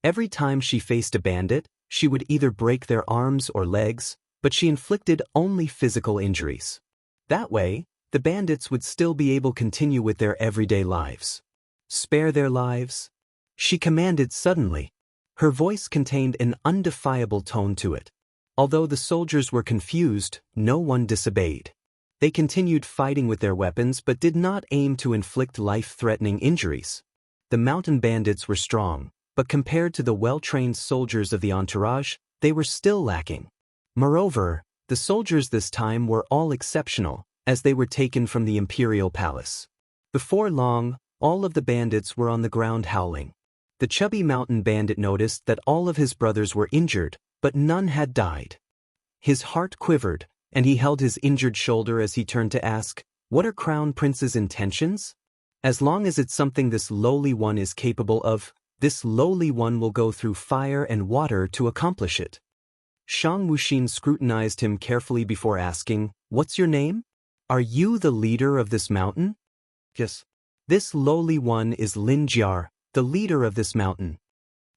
Every time she faced a bandit, she would either break their arms or legs, but she inflicted only physical injuries. That way, the bandits would still be able to continue with their everyday lives. Spare their lives? She commanded suddenly. Her voice contained an undefiable tone to it. Although the soldiers were confused, no one disobeyed. They continued fighting with their weapons but did not aim to inflict life-threatening injuries. The mountain bandits were strong, but compared to the well-trained soldiers of the entourage, they were still lacking. Moreover, the soldiers this time were all exceptional, as they were taken from the imperial palace. Before long, all of the bandits were on the ground howling. The chubby mountain bandit noticed that all of his brothers were injured, but none had died. His heart quivered, and he held his injured shoulder as he turned to ask, "What are Crown Prince's intentions? As long as it's something this lowly one is capable of, this lowly one will go through fire and water to accomplish it." Shang Wuxin scrutinized him carefully before asking, "What's your name? Are you the leader of this mountain?" "Yes." "This lowly one is Lin Jiar, the leader of this mountain."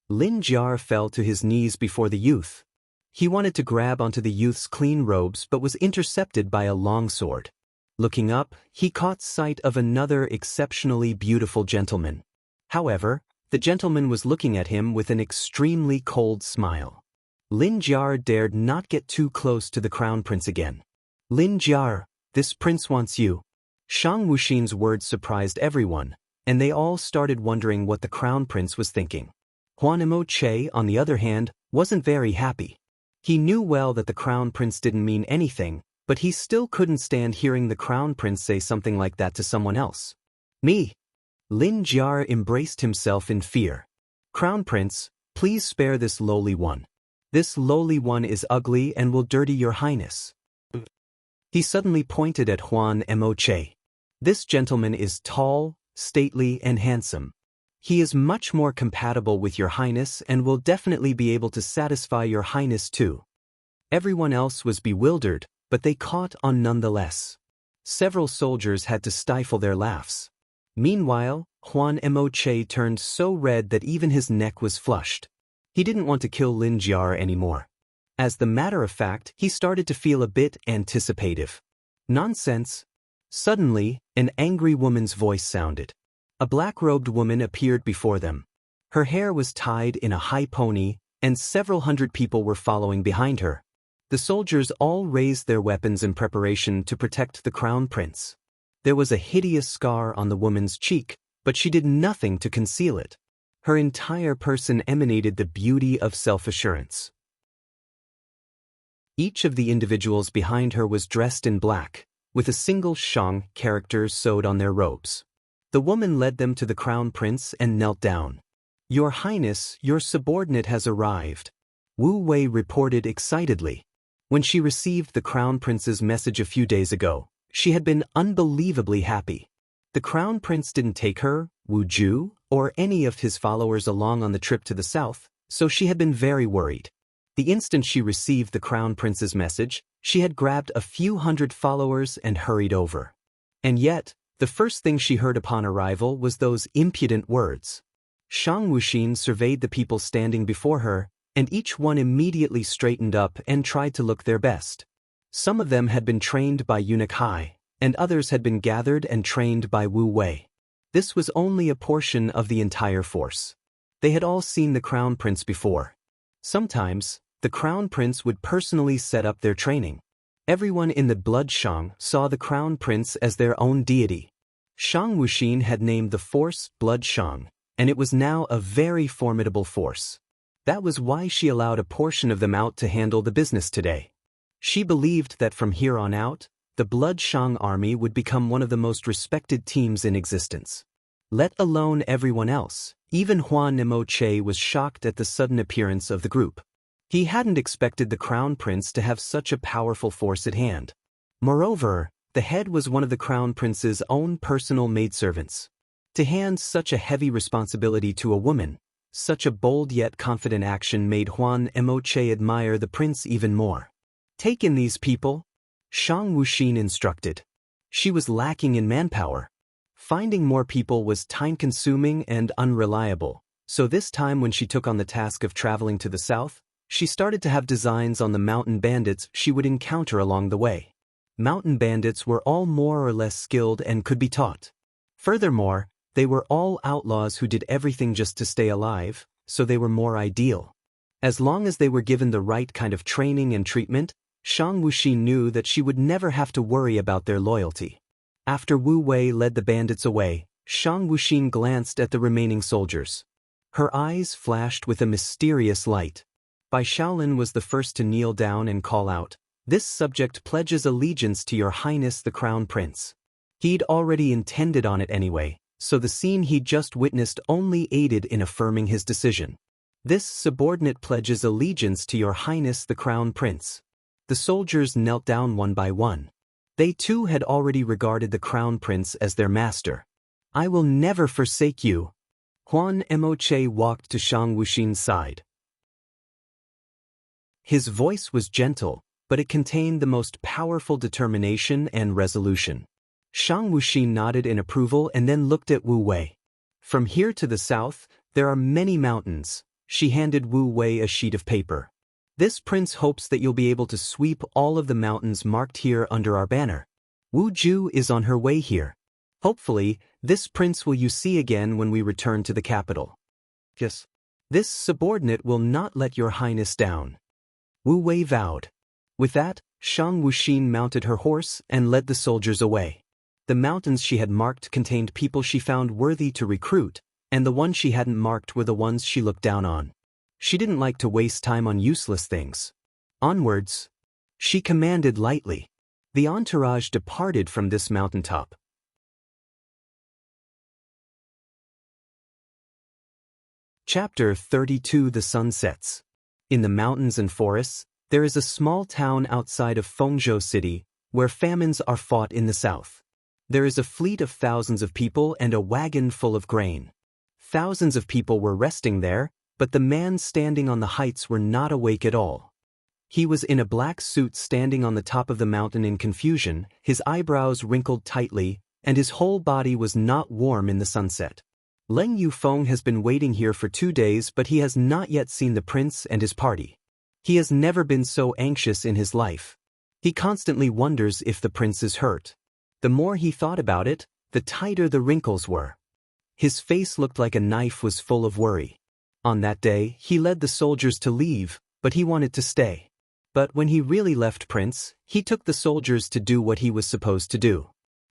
Lin Jiar fell to his knees before the youth. He wanted to grab onto the youth's clean robes but was intercepted by a long sword. Looking up, he caught sight of another exceptionally beautiful gentleman. However, the gentleman was looking at him with an extremely cold smile. Lin Jiar dared not get too close to the crown prince again. "Lin Jiar, this prince wants you." Shang Wuxin's words surprised everyone, and they all started wondering what the crown prince was thinking. Huan Mo Che, on the other hand, wasn't very happy. He knew well that the crown prince didn't mean anything, but he still couldn't stand hearing the crown prince say something like that to someone else. "Me?" Lin Jiar embraced himself in fear. "Crown prince, please spare this lowly one. This lowly one is ugly and will dirty your highness." He suddenly pointed at Huan Mo Che. "This gentleman is tall, stately, and handsome. He is much more compatible with your highness and will definitely be able to satisfy your highness too." Everyone else was bewildered, but they caught on nonetheless. Several soldiers had to stifle their laughs. Meanwhile, Huan Mo Che turned so red that even his neck was flushed. He didn't want to kill Lin Jiar anymore. As the matter of fact, he started to feel a bit anticipative. "Nonsense." Suddenly, an angry woman's voice sounded. A black-robed woman appeared before them. Her hair was tied in a high pony, and several hundred people were following behind her. The soldiers all raised their weapons in preparation to protect the crown prince. There was a hideous scar on the woman's cheek, but she did nothing to conceal it. Her entire person emanated the beauty of self-assurance. Each of the individuals behind her was dressed in black, with a single Shang character sewed on their robes. The woman led them to the crown prince and knelt down. "Your Highness, your subordinate has arrived," Wu Wei reported excitedly. When she received the crown prince's message a few days ago, she had been unbelievably happy. The crown prince didn't take her, Wu Ju, or any of his followers along on the trip to the south, so she had been very worried. The instant she received the crown prince's message, She had grabbed a few hundred followers and hurried over. And yet, the first thing she heard upon arrival was those impudent words. Shang Wuxin surveyed the people standing before her, and each one immediately straightened up and tried to look their best. Some of them had been trained by Eunuch Hai, and others had been gathered and trained by Wu Wei. This was only a portion of the entire force. They had all seen the Crown Prince before. Sometimes, the Crown Prince would personally set up their training. Everyone in the blood Shang saw the Crown Prince as their own deity. Shang Wuxin had named the force Blood Shang, and it was now a very formidable force. That was why she allowed a portion of them out to handle the business today. She believed that from here on out, the Blood Shang army would become one of the most respected teams in existence. Let alone everyone else, even Huan Nemo-che was shocked at the sudden appearance of the group. He hadn't expected the Crown Prince to have such a powerful force at hand. Moreover, the head was one of the Crown Prince's own personal maidservants. To hand such a heavy responsibility to a woman, such a bold yet confident action made Huan Nemo-che admire the prince even more. Take in these people, Shang Wuxin instructed. She was lacking in manpower. Finding more people was time-consuming and unreliable, so this time when she took on the task of traveling to the south, she started to have designs on the mountain bandits she would encounter along the way. Mountain bandits were all more or less skilled and could be taught. Furthermore, they were all outlaws who did everything just to stay alive, so they were more ideal. As long as they were given the right kind of training and treatment, Shang Wuxin knew that she would never have to worry about their loyalty. After Wu Wei led the bandits away, Shang Wuxin glanced at the remaining soldiers. Her eyes flashed with a mysterious light. Bai Shaolin was the first to kneel down and call out, "This subject pledges allegiance to Your Highness the Crown Prince." He'd already intended on it anyway, so the scene he'd just witnessed only aided in affirming his decision. "This subordinate pledges allegiance to Your Highness the Crown Prince." The soldiers knelt down one by one. They too had already regarded the Crown Prince as their master. "I will never forsake you." Huan Nemo-che walked to Shang Wuxin's side. His voice was gentle, but it contained the most powerful determination and resolution. Shang Wuxin nodded in approval and then looked at Wu Wei. "From here to the south, there are many mountains." She handed Wu Wei a sheet of paper. "This prince hopes that you'll be able to sweep all of the mountains marked here under our banner. Wu Ju is on her way here. Hopefully, this prince will you see again when we return to the capital. Yes. This subordinate will not let Your Highness down." Wu Wei vowed. With that, Shang Wuxin mounted her horse and led the soldiers away. The mountains she had marked contained people she found worthy to recruit, and the ones she hadn't marked were the ones she looked down on. She didn't like to waste time on useless things. "Onwards," she commanded lightly. The entourage departed from this mountaintop. Chapter 32 The Sun Sets. In the mountains and forests, there is a small town outside of Fengzhou City, where famines are fought in the south. There is a fleet of thousands of people and a wagon full of grain. Thousands of people were resting there, but the man standing on the heights were not awake at all. He was in a black suit standing on the top of the mountain in confusion, his eyebrows wrinkled tightly, and his whole body was not warm in the sunset. Leng Yufeng has been waiting here for 2 days, but he has not yet seen the prince and his party. He has never been so anxious in his life. He constantly wonders if the prince is hurt. The more he thought about it, the tighter the wrinkles were. His face looked like a knife was full of worry. On that day, he led the soldiers to leave, but he wanted to stay. But when he really left Prince, he took the soldiers to do what he was supposed to do.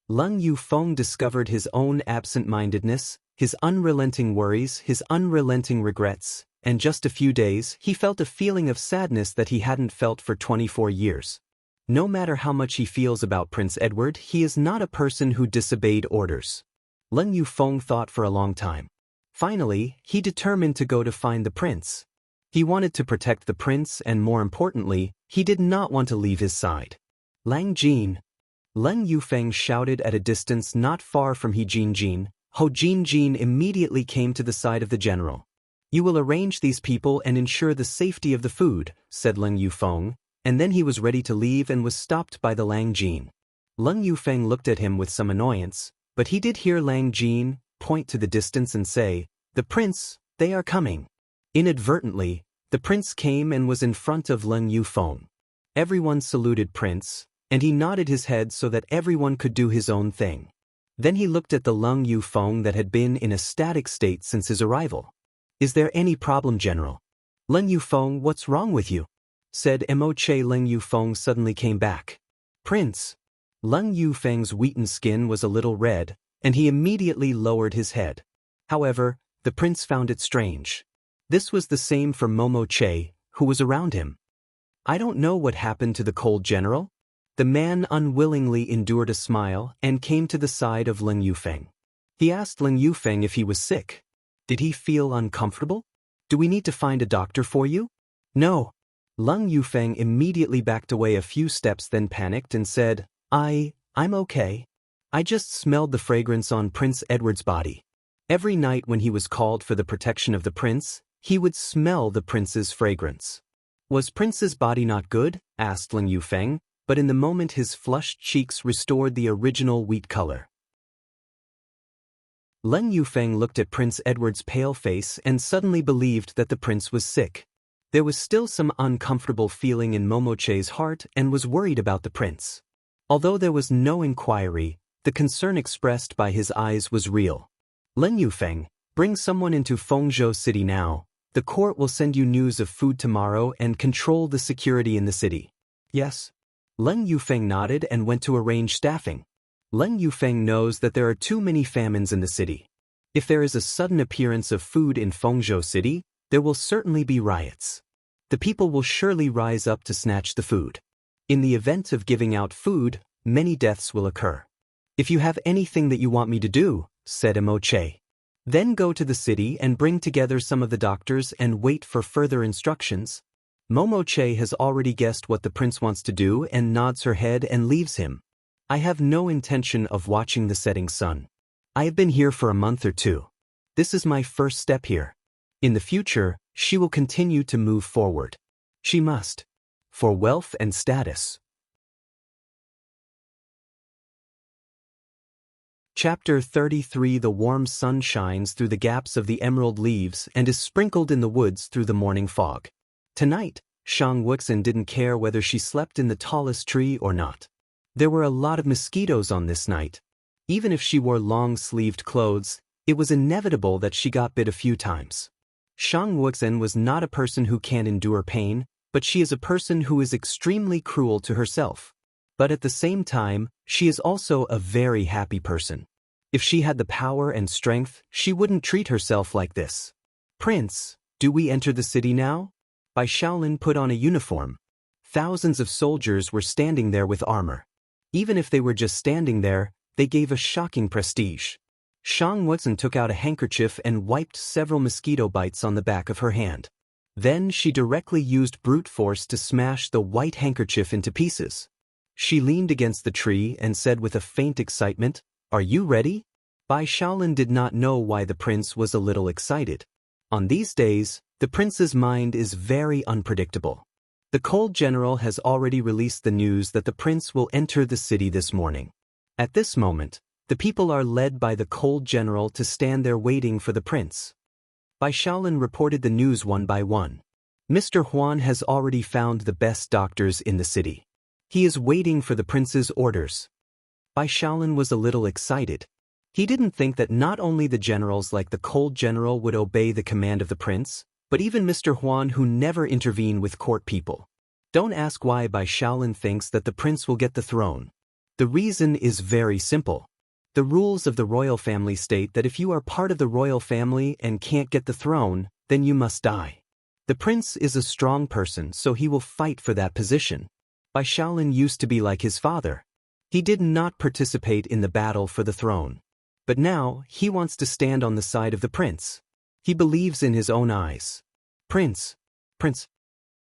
Leng Yufeng discovered his own absent-mindedness, his unrelenting worries, his unrelenting regrets, and just a few days, he felt a feeling of sadness that he hadn't felt for 24 years. No matter how much he feels about Prince Edward, he is not a person who disobeyed orders. Leng Yufeng thought for a long time. Finally, he determined to go to find the prince. He wanted to protect the prince and, more importantly, he did not want to leave his side. "Lang Jin!" Leng Yufeng shouted at a distance not far from He Jin. Ho Jin immediately came to the side of the general. "You will arrange these people and ensure the safety of the food," said Leng Yufeng. and then he was ready to leave and was stopped by the Lang Jin. Leng Yufeng looked at him with some annoyance, but he did hear Lang Jin point to the distance and say, "The prince, they are coming." Inadvertently, the prince came and was in front of Leng Yufeng. Everyone saluted Prince, and he nodded his head so that everyone could do his own thing. Then he looked at the Leng Yufeng that had been in a static state since his arrival. "Is there any problem, General?" "Leng Yufeng, what's wrong with you?" said Emoche. Leng Yufeng suddenly came back. "Prince." Leng Yufeng's wheaten skin was a little red, and he immediately lowered his head. However, the prince found it strange. This was the same for Momoche, who was around him. "I don't know what happened to the cold general." The man unwillingly endured a smile and came to the side of Leng Yufeng. He asked Leng Yufeng if he was sick. "Did he feel uncomfortable? Do we need to find a doctor for you?" "No." Leng Yufeng immediately backed away a few steps, then panicked and said, I'm okay. I just smelled the fragrance on Prince Edward's body." Every night when he was called for the protection of the prince, he would smell the prince's fragrance. "Was Prince's body not good?" asked Leng Yufeng, but in the moment his flushed cheeks restored the original wheat color. Leng Yufeng looked at Prince Edward's pale face and suddenly believed that the prince was sick. There was still some uncomfortable feeling in Momoche's heart and was worried about the prince. Although there was no inquiry, the concern expressed by his eyes was real. "Leng Yufeng, bring someone into Fengzhou City now. The court will send you news of food tomorrow and control the security in the city." "Yes." Leng Yufeng nodded and went to arrange staffing. Leng Yufeng knows that there are too many famines in the city. If there is a sudden appearance of food in Fengzhou City, there will certainly be riots. The people will surely rise up to snatch the food. In the event of giving out food, many deaths will occur. "If you have anything that you want me to do," said Emoche, "then go to the city and bring together some of the doctors and wait for further instructions." Momoche has already guessed what the prince wants to do and nods her head and leaves him. "I have no intention of watching the setting sun. I have been here for a month or two. This is my first step here. In the future, she will continue to move forward. She must. For wealth and status." Chapter 33. The warm sun shines through the gaps of the emerald leaves and is sprinkled in the woods through the morning fog. Tonight, Shang Wuxin didn't care whether she slept in the tallest tree or not. There were a lot of mosquitoes on this night. Even if she wore long-sleeved clothes, it was inevitable that she got bit a few times. Shang Wuxin was not a person who can't endure pain, but she is a person who is extremely cruel to herself. But at the same time, she is also a very happy person. If she had the power and strength, she wouldn't treat herself like this. "Prince, do we enter the city now?" Bai Shaolin put on a uniform. Thousands of soldiers were standing there with armor. Even if they were just standing there, they gave a shocking prestige. Shang Wuxin took out a handkerchief and wiped several mosquito bites on the back of her hand. Then she directly used brute force to smash the white handkerchief into pieces. She leaned against the tree and said with a faint excitement, "Are you ready?" Bai Shaolin did not know why the prince was a little excited. On these days, the prince's mind is very unpredictable. The cold general has already released the news that the prince will enter the city this morning. At this moment, the people are led by the cold general to stand there waiting for the prince. Bai Shaolin reported the news one by one. Mr. Huan has already found the best doctors in the city. He is waiting for the prince's orders. Bai Shaolin was a little excited. He didn't think that not only the generals like the cold general would obey the command of the prince, but even Mr. Huan, who never intervene with court people. Don't ask why Bai Shaolin thinks that the prince will get the throne. The reason is very simple. The rules of the royal family state that if you are part of the royal family and can't get the throne, then you must die. The prince is a strong person, so he will fight for that position. Bai Shaolin used to be like his father. He did not participate in the battle for the throne. But now, he wants to stand on the side of the prince. He believes in his own eyes. Prince.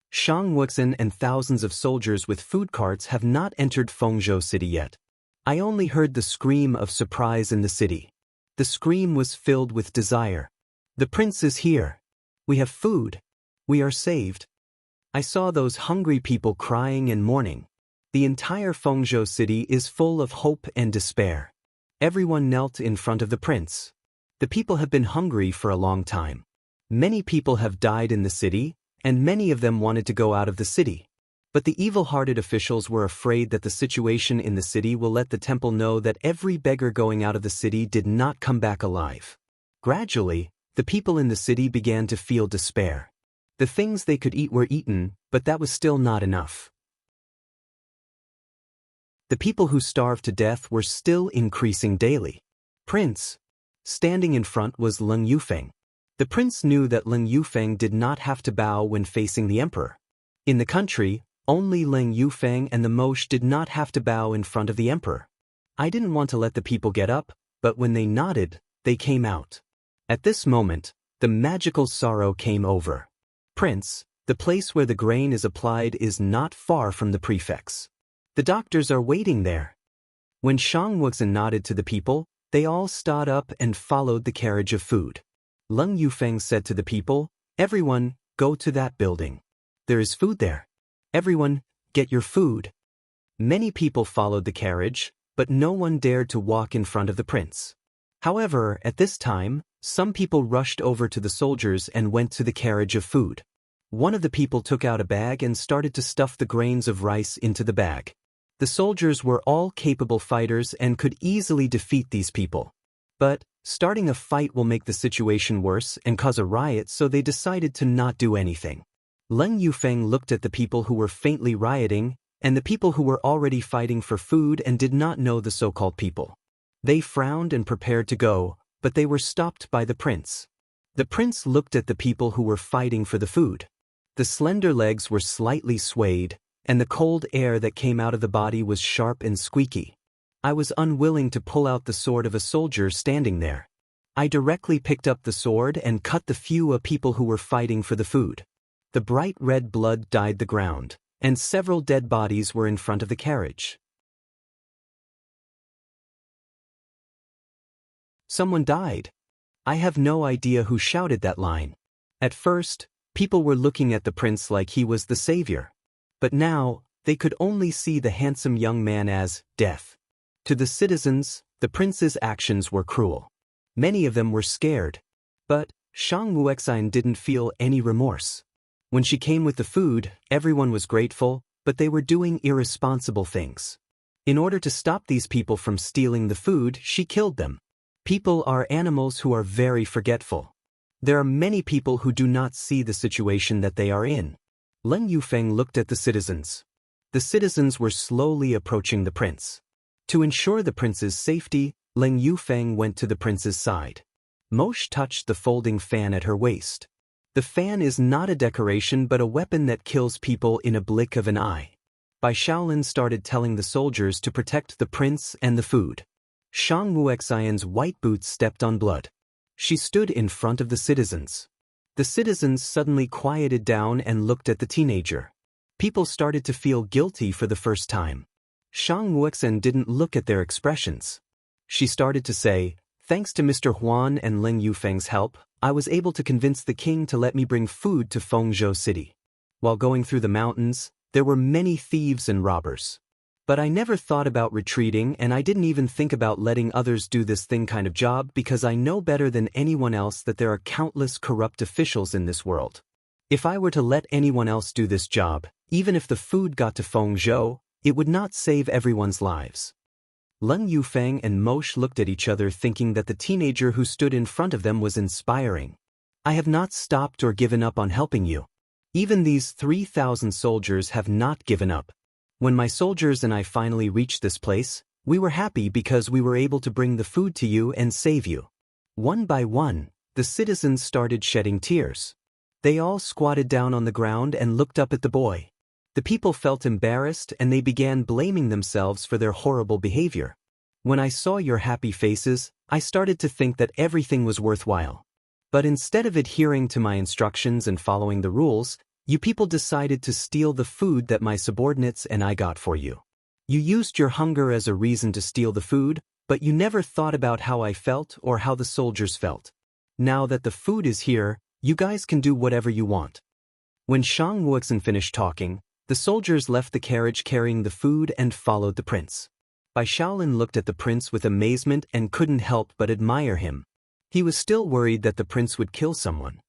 Shang Wuxin and thousands of soldiers with food carts have not entered Fengzhou City yet. I only heard the scream of surprise in the city. The scream was filled with desire. The prince is here. We have food. We are saved. I saw those hungry people crying and mourning. The entire Fengzhou city is full of hope and despair. Everyone knelt in front of the prince. The people have been hungry for a long time. Many people have died in the city, and many of them wanted to go out of the city. But the evil-hearted officials were afraid that the situation in the city will let the temple know that every beggar going out of the city did not come back alive. Gradually, the people in the city began to feel despair. The things they could eat were eaten, but that was still not enough. The people who starved to death were still increasing daily. Prince. Standing in front was Leng Yufeng. The prince knew that Leng Yufeng did not have to bow when facing the emperor. In the country, only Leng Yufeng and the Mosh did not have to bow in front of the emperor. I didn't want to let the people get up, but when they nodded, they came out. At this moment, the magical sorrow came over. Prince, the place where the grain is applied is not far from the prefects. The doctors are waiting there. When Shang Wuxin nodded to the people, they all stood up and followed the carriage of food. Leng Yufeng said to the people, "Everyone, go to that building. There is food there. Everyone, get your food." Many people followed the carriage, but no one dared to walk in front of the prince. However, at this time, some people rushed over to the soldiers and went to the carriage of food. One of the people took out a bag and started to stuff the grains of rice into the bag. The soldiers were all capable fighters and could easily defeat these people. But starting a fight will make the situation worse and cause a riot, so they decided to not do anything. Leng Yufeng looked at the people who were faintly rioting and the people who were already fighting for food and did not know the so-called people. They frowned and prepared to go, but they were stopped by the prince. The prince looked at the people who were fighting for the food. The slender legs were slightly swayed, and the cold air that came out of the body was sharp and squeaky. I was unwilling to pull out the sword of a soldier standing there. I directly picked up the sword and cut the few people who were fighting for the food. The bright red blood dyed the ground, and several dead bodies were in front of the carriage. Someone died. I have no idea who shouted that line. At first, people were looking at the prince like he was the savior. But now, they could only see the handsome young man as death. To the citizens, the prince's actions were cruel. Many of them were scared. But Shang Wuexin didn't feel any remorse. When she came with the food, everyone was grateful, but they were doing irresponsible things. In order to stop these people from stealing the food, she killed them. People are animals who are very forgetful. There are many people who do not see the situation that they are in. Leng Yufeng looked at the citizens. The citizens were slowly approaching the prince. To ensure the prince's safety, Leng Yufeng went to the prince's side. Mosh touched the folding fan at her waist. The fan is not a decoration but a weapon that kills people in a blink of an eye. Bai Shaolin started telling the soldiers to protect the prince and the food. Shang Wuexion's white boots stepped on blood. She stood in front of the citizens. The citizens suddenly quieted down and looked at the teenager. People started to feel guilty for the first time. Shang Wuexin didn't look at their expressions. She started to say, "Thanks to Mr. Huan and Leng Yufeng's help, I was able to convince the king to let me bring food to Fengzhou City. While going through the mountains, there were many thieves and robbers. But I never thought about retreating, and I didn't even think about letting others do this kind of job because I know better than anyone else that there are countless corrupt officials in this world. If I were to let anyone else do this job, even if the food got to Fengzhou, it would not save everyone's lives." Leng Yufeng and Mosh looked at each other thinking that the teenager who stood in front of them was inspiring. "I have not stopped or given up on helping you. Even these 3,000 soldiers have not given up. When my soldiers and I finally reached this place, we were happy because we were able to bring the food to you and save you." One by one, the citizens started shedding tears. They all squatted down on the ground and looked up at the boy. The people felt embarrassed and they began blaming themselves for their horrible behavior. When I saw your happy faces, I started to think that everything was worthwhile. But instead of adhering to my instructions and following the rules, you people decided to steal the food that my subordinates and I got for you. You used your hunger as a reason to steal the food, but you never thought about how I felt or how the soldiers felt. Now that the food is here, you guys can do whatever you want. When Shang Wuxin finished talking, the soldiers left the carriage carrying the food and followed the prince. Bai Shaolin looked at the prince with amazement and couldn't help but admire him. He was still worried that the prince would kill someone.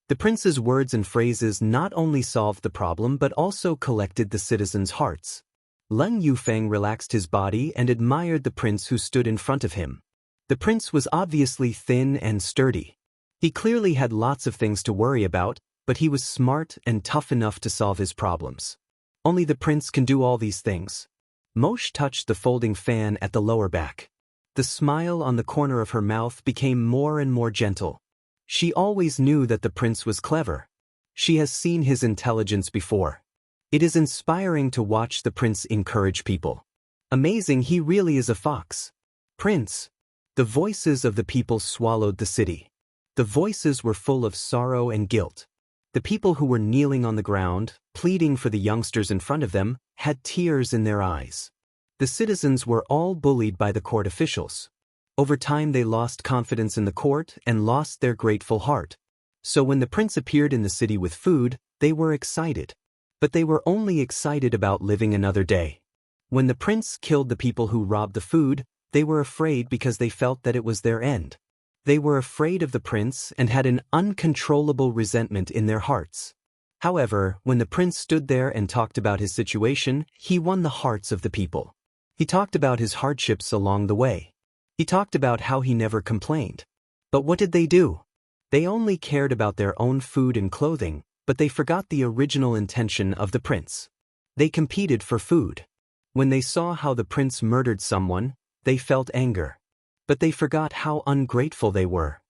The prince's words and phrases not only solved the problem but also collected the citizens' hearts. Leng Yufeng relaxed his body and admired the prince who stood in front of him. The prince was obviously thin and sturdy. He clearly had lots of things to worry about, but he was smart and tough enough to solve his problems. Only the prince can do all these things. Mosh touched the folding fan at the lower back. The smile on the corner of her mouth became more and more gentle. She always knew that the prince was clever. She has seen his intelligence before. It is inspiring to watch the prince encourage people. Amazing, he really is a fox. Prince. The voices of the people swallowed the city. The voices were full of sorrow and guilt. The people who were kneeling on the ground, pleading for the youngsters in front of them, had tears in their eyes. The citizens were all bullied by the court officials. Over time they lost confidence in the court and lost their grateful heart. So when the prince appeared in the city with food, they were excited. But they were only excited about living another day. When the prince killed the people who robbed the food, they were afraid because they felt that it was their end. They were afraid of the prince and had an uncontrollable resentment in their hearts. However, when the prince stood there and talked about his situation, he won the hearts of the people. He talked about his hardships along the way. He talked about how he never complained. But what did they do? They only cared about their own food and clothing, but they forgot the original intention of the prince. They competed for food. When they saw how the prince murdered someone, they felt anger. But they forgot how ungrateful they were.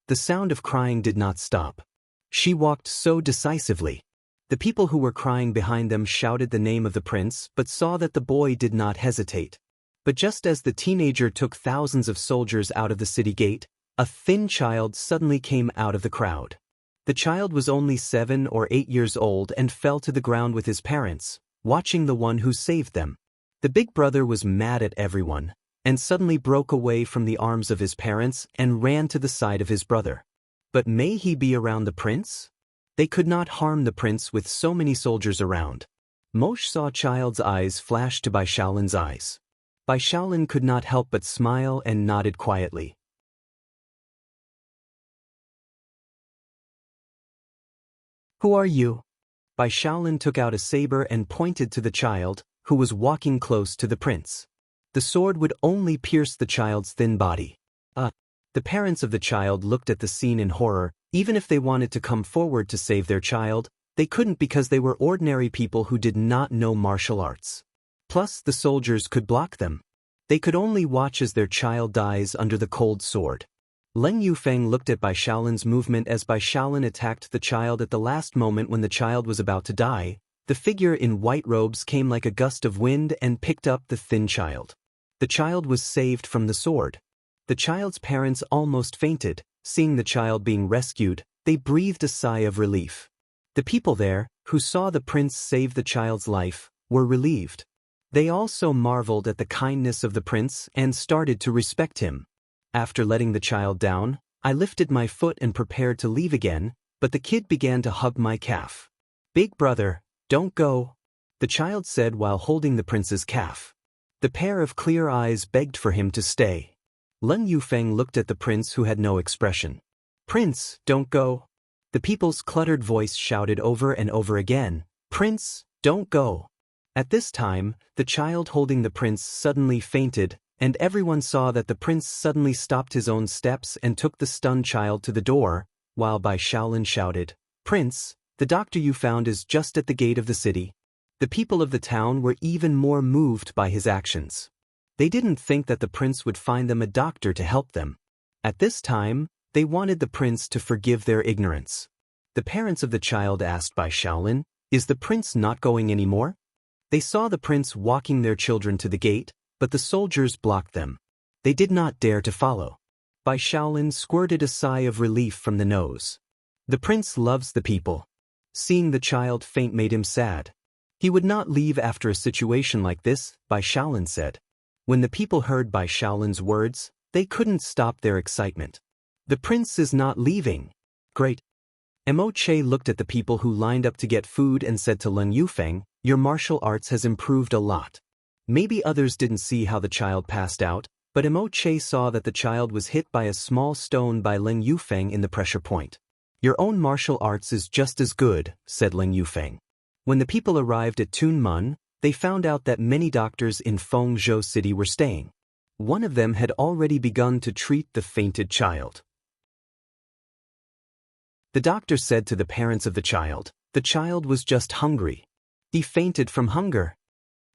The sound of crying did not stop. She walked so decisively. The people who were crying behind them shouted the name of the prince but saw that the boy did not hesitate. But just as the teenager took thousands of soldiers out of the city gate, a thin child suddenly came out of the crowd. The child was only 7 or 8 years old and fell to the ground with his parents, watching the one who saved them. The big brother was mad at everyone, and suddenly broke away from the arms of his parents and ran to the side of his brother. But may he be around the prince? They could not harm the prince with so many soldiers around. Mosh saw child's eyes flash to Bai Shaolin's eyes. Bai Shaolin could not help but smile and nodded quietly. Who are you? Bai Shaolin took out a saber and pointed to the child, who was walking close to the prince. The sword would only pierce the child's thin body. The parents of the child looked at the scene in horror. Even if they wanted to come forward to save their child, they couldn't because they were ordinary people who did not know martial arts. Plus, the soldiers could block them. They could only watch as their child dies under the cold sword. Leng Yufeng looked at Bai Shaolin's movement as Bai Shaolin attacked the child at the last moment when the child was about to die. The figure in white robes came like a gust of wind and picked up the thin child. The child was saved from the sword. The child's parents almost fainted. Seeing the child being rescued, they breathed a sigh of relief. The people there, who saw the prince save the child's life, were relieved. They also marveled at the kindness of the prince and started to respect him. After letting the child down, I lifted my foot and prepared to leave again, but the kid began to hug my calf. "Big brother, don't go," the child said while holding the prince's calf. The pair of clear eyes begged for him to stay. Leng Yufeng looked at the prince who had no expression. "Prince, don't go." The people's cluttered voice shouted over and over again, "Prince, don't go." At this time, the child holding the prince suddenly fainted, and everyone saw that the prince suddenly stopped his own steps and took the stunned child to the door, while Bai Shaolin shouted, "Prince, the doctor you found is just at the gate of the city." The people of the town were even more moved by his actions. They didn't think that the prince would find them a doctor to help them. At this time, they wanted the prince to forgive their ignorance. The parents of the child asked Bai Shaolin, "Is the prince not going anymore?" They saw the prince walking their children to the gate, but the soldiers blocked them. They did not dare to follow. Bai Shaolin squirted a sigh of relief from the nose. The prince loves the people. Seeing the child faint made him sad. He would not leave after a situation like this, Bai Shaolin said. When the people heard Bai Shaolin's words, they couldn't stop their excitement. "The prince is not leaving." "Great." Mo Che looked at the people who lined up to get food and said to Leng Yufeng, "Your martial arts has improved a lot." Maybe others didn't see how the child passed out, but Mo Che saw that the child was hit by a small stone by Leng Yufeng in the pressure point. "Your own martial arts is just as good," said Leng Yufeng. When the people arrived at Tunmun, they found out that many doctors in Fengzhou City were staying. One of them had already begun to treat the fainted child. The doctor said to the parents of the child was just hungry. He fainted from hunger.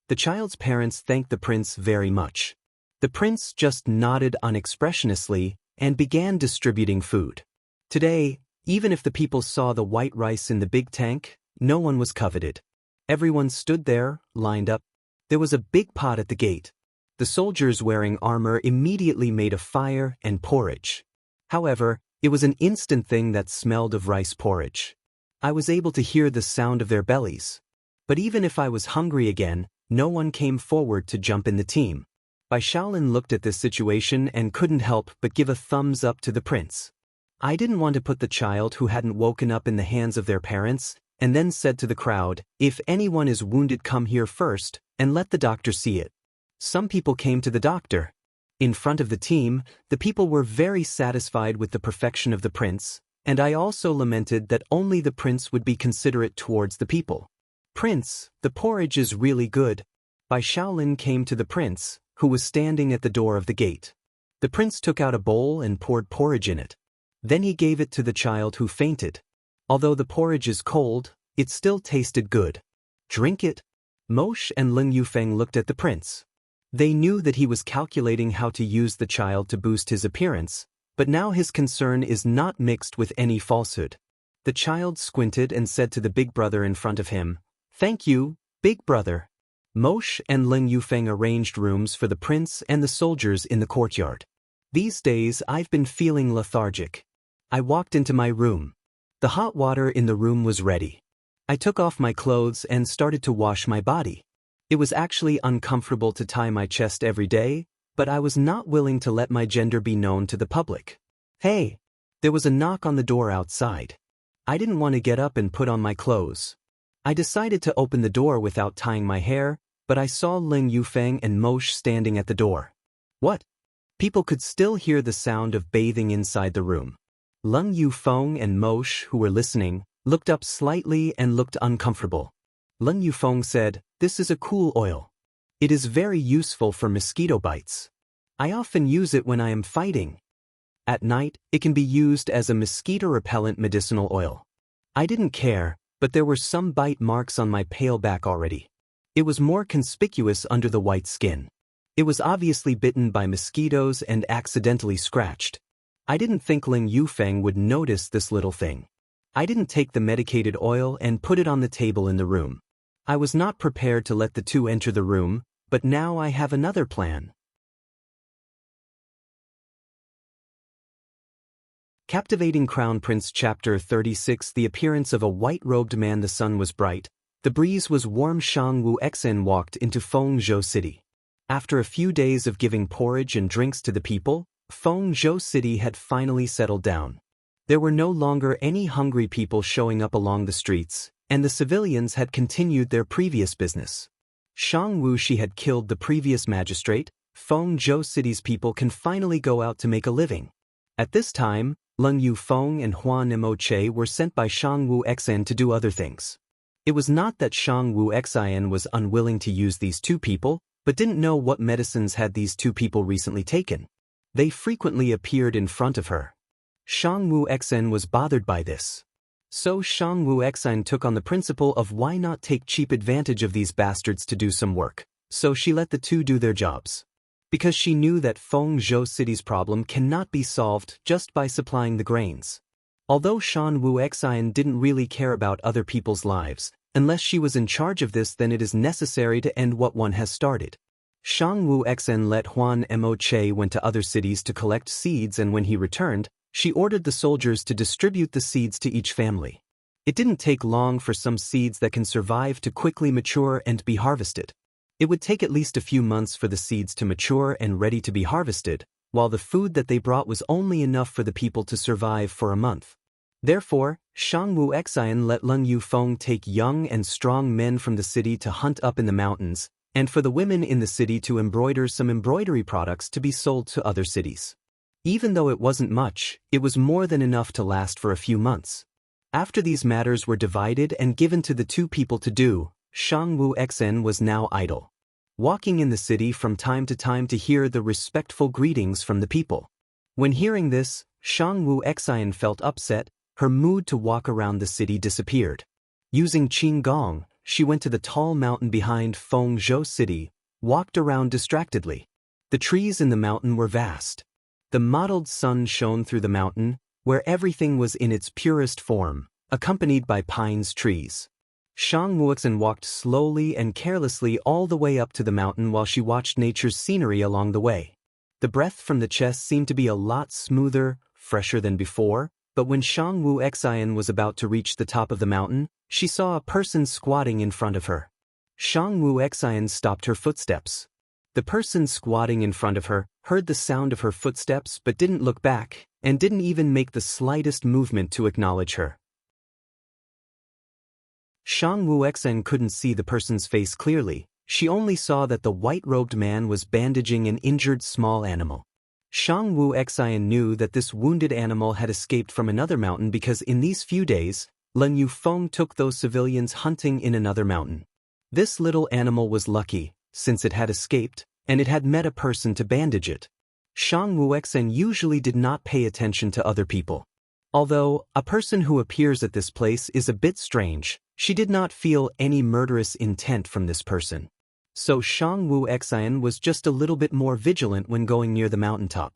The child's parents thanked the prince very much. The prince just nodded unexpressionlessly and began distributing food. Today, even if the people saw the white rice in the big tank, no one was coveted. Everyone stood there, lined up. There was a big pot at the gate. The soldiers wearing armor immediately made a fire and porridge. However, it was an instant thing that smelled of rice porridge. I was able to hear the sound of their bellies. But even if I was hungry again, no one came forward to jump in the team. Bai Shaolin looked at this situation and couldn't help but give a thumbs up to the prince. I didn't want to put the child who hadn't woken up in the hands of their parents, and then said to the crowd, "If anyone is wounded, come here first, and let the doctor see it." Some people came to the doctor. In front of the team, the people were very satisfied with the perfection of the prince, and I also lamented that only the prince would be considerate towards the people. "Prince, the porridge is really good." Bai Shaolin came to the prince, who was standing at the door of the gate. The prince took out a bowl and poured porridge in it. Then he gave it to the child who fainted. Although the porridge is cold, it still tasted good. "Drink it." Moshe and Leng Yufeng looked at the prince. They knew that he was calculating how to use the child to boost his appearance, but now his concern is not mixed with any falsehood. The child squinted and said to the big brother in front of him, "Thank you, big brother." Moshe and Leng Yufeng arranged rooms for the prince and the soldiers in the courtyard. These days I've been feeling lethargic. I walked into my room. The hot water in the room was ready. I took off my clothes and started to wash my body. It was actually uncomfortable to tie my chest every day, but I was not willing to let my gender be known to the public. "Hey!" There was a knock on the door outside. I didn't want to get up and put on my clothes. I decided to open the door without tying my hair, but I saw Leng Yufeng and Moshe standing at the door. "What?" People could still hear the sound of bathing inside the room. Leng Yufeng and Moshe, who were listening, looked up slightly and looked uncomfortable. Leng Yufeng said, "This is a cool oil. It is very useful for mosquito bites. I often use it when I am fighting. At night, it can be used as a mosquito-repellent medicinal oil." I didn't care, but there were some bite marks on my pale back already. It was more conspicuous under the white skin. It was obviously bitten by mosquitoes and accidentally scratched. I didn't think Leng Yufeng would notice this little thing. I didn't take the medicated oil and put it on the table in the room. I was not prepared to let the two enter the room, but now I have another plan. Captivating Crown Prince Chapter 36. The appearance of a white-robed man. The sun was bright. The breeze was warm. Shang Wu Xen walked into Fengzhou City. After a few days of giving porridge and drinks to the people, Fengzhou City had finally settled down. There were no longer any hungry people showing up along the streets, and the civilians had continued their previous business. Shang Wuxi had killed the previous magistrate. Fengzhou City's people can finally go out to make a living. At this time, Leng Yufeng and Huan Mo Che were sent by Shang Wu Xen to do other things. It was not that Shang Wu Xen was unwilling to use these two people, but didn't know what medicines had these two people recently taken. They frequently appeared in front of her. Shang Wu Xen was bothered by this. So Shang Wu Xen took on the principle of why not take cheap advantage of these bastards to do some work, so she let the two do their jobs. Because she knew that Fengzhou City's problem cannot be solved just by supplying the grains. Although Shang Wu Xen didn't really care about other people's lives, unless she was in charge of this, then it is necessary to end what one has started. Shang Wu Xen let Huan Mo Che went to other cities to collect seeds, and when he returned, she ordered the soldiers to distribute the seeds to each family. It didn't take long for some seeds that can survive to quickly mature and be harvested. It would take at least a few months for the seeds to mature and ready to be harvested, while the food that they brought was only enough for the people to survive for a month. Therefore, Shang Wu Xian let Leng Yufeng take young and strong men from the city to hunt up in the mountains, and for the women in the city to embroider some embroidery products to be sold to other cities. Even though it wasn't much, it was more than enough to last for a few months. After these matters were divided and given to the two people to do, Shang Wu Xian was now idle, walking in the city from time to time to hear the respectful greetings from the people. When hearing this, Shang Wu Xian felt upset. Her mood to walk around the city disappeared. Using Qing Gong, she went to the tall mountain behind Fengzhou City, walked around distractedly. The trees in the mountain were vast. The mottled sun shone through the mountain, where everything was in its purest form, accompanied by pines trees. Shang Wuxin walked slowly and carelessly all the way up to the mountain while she watched nature's scenery along the way. The breath from the chest seemed to be a lot smoother, fresher than before, but when Shang Wu Xian was about to reach the top of the mountain, she saw a person squatting in front of her. Shang Wu Xian stopped her footsteps. The person squatting in front of her heard the sound of her footsteps but didn't look back, and didn't even make the slightest movement to acknowledge her. Shang Wu Xian couldn't see the person's face clearly. She only saw that the white-robed man was bandaging an injured small animal. Shang Wu Xian knew that this wounded animal had escaped from another mountain because in these few days, Leng Yufeng took those civilians hunting in another mountain. This little animal was lucky, since it had escaped, and it had met a person to bandage it. Shang Wu Xian usually did not pay attention to other people. Although, a person who appears at this place is a bit strange, she did not feel any murderous intent from this person. So Shang Wu Xian was just a little bit more vigilant when going near the mountaintop.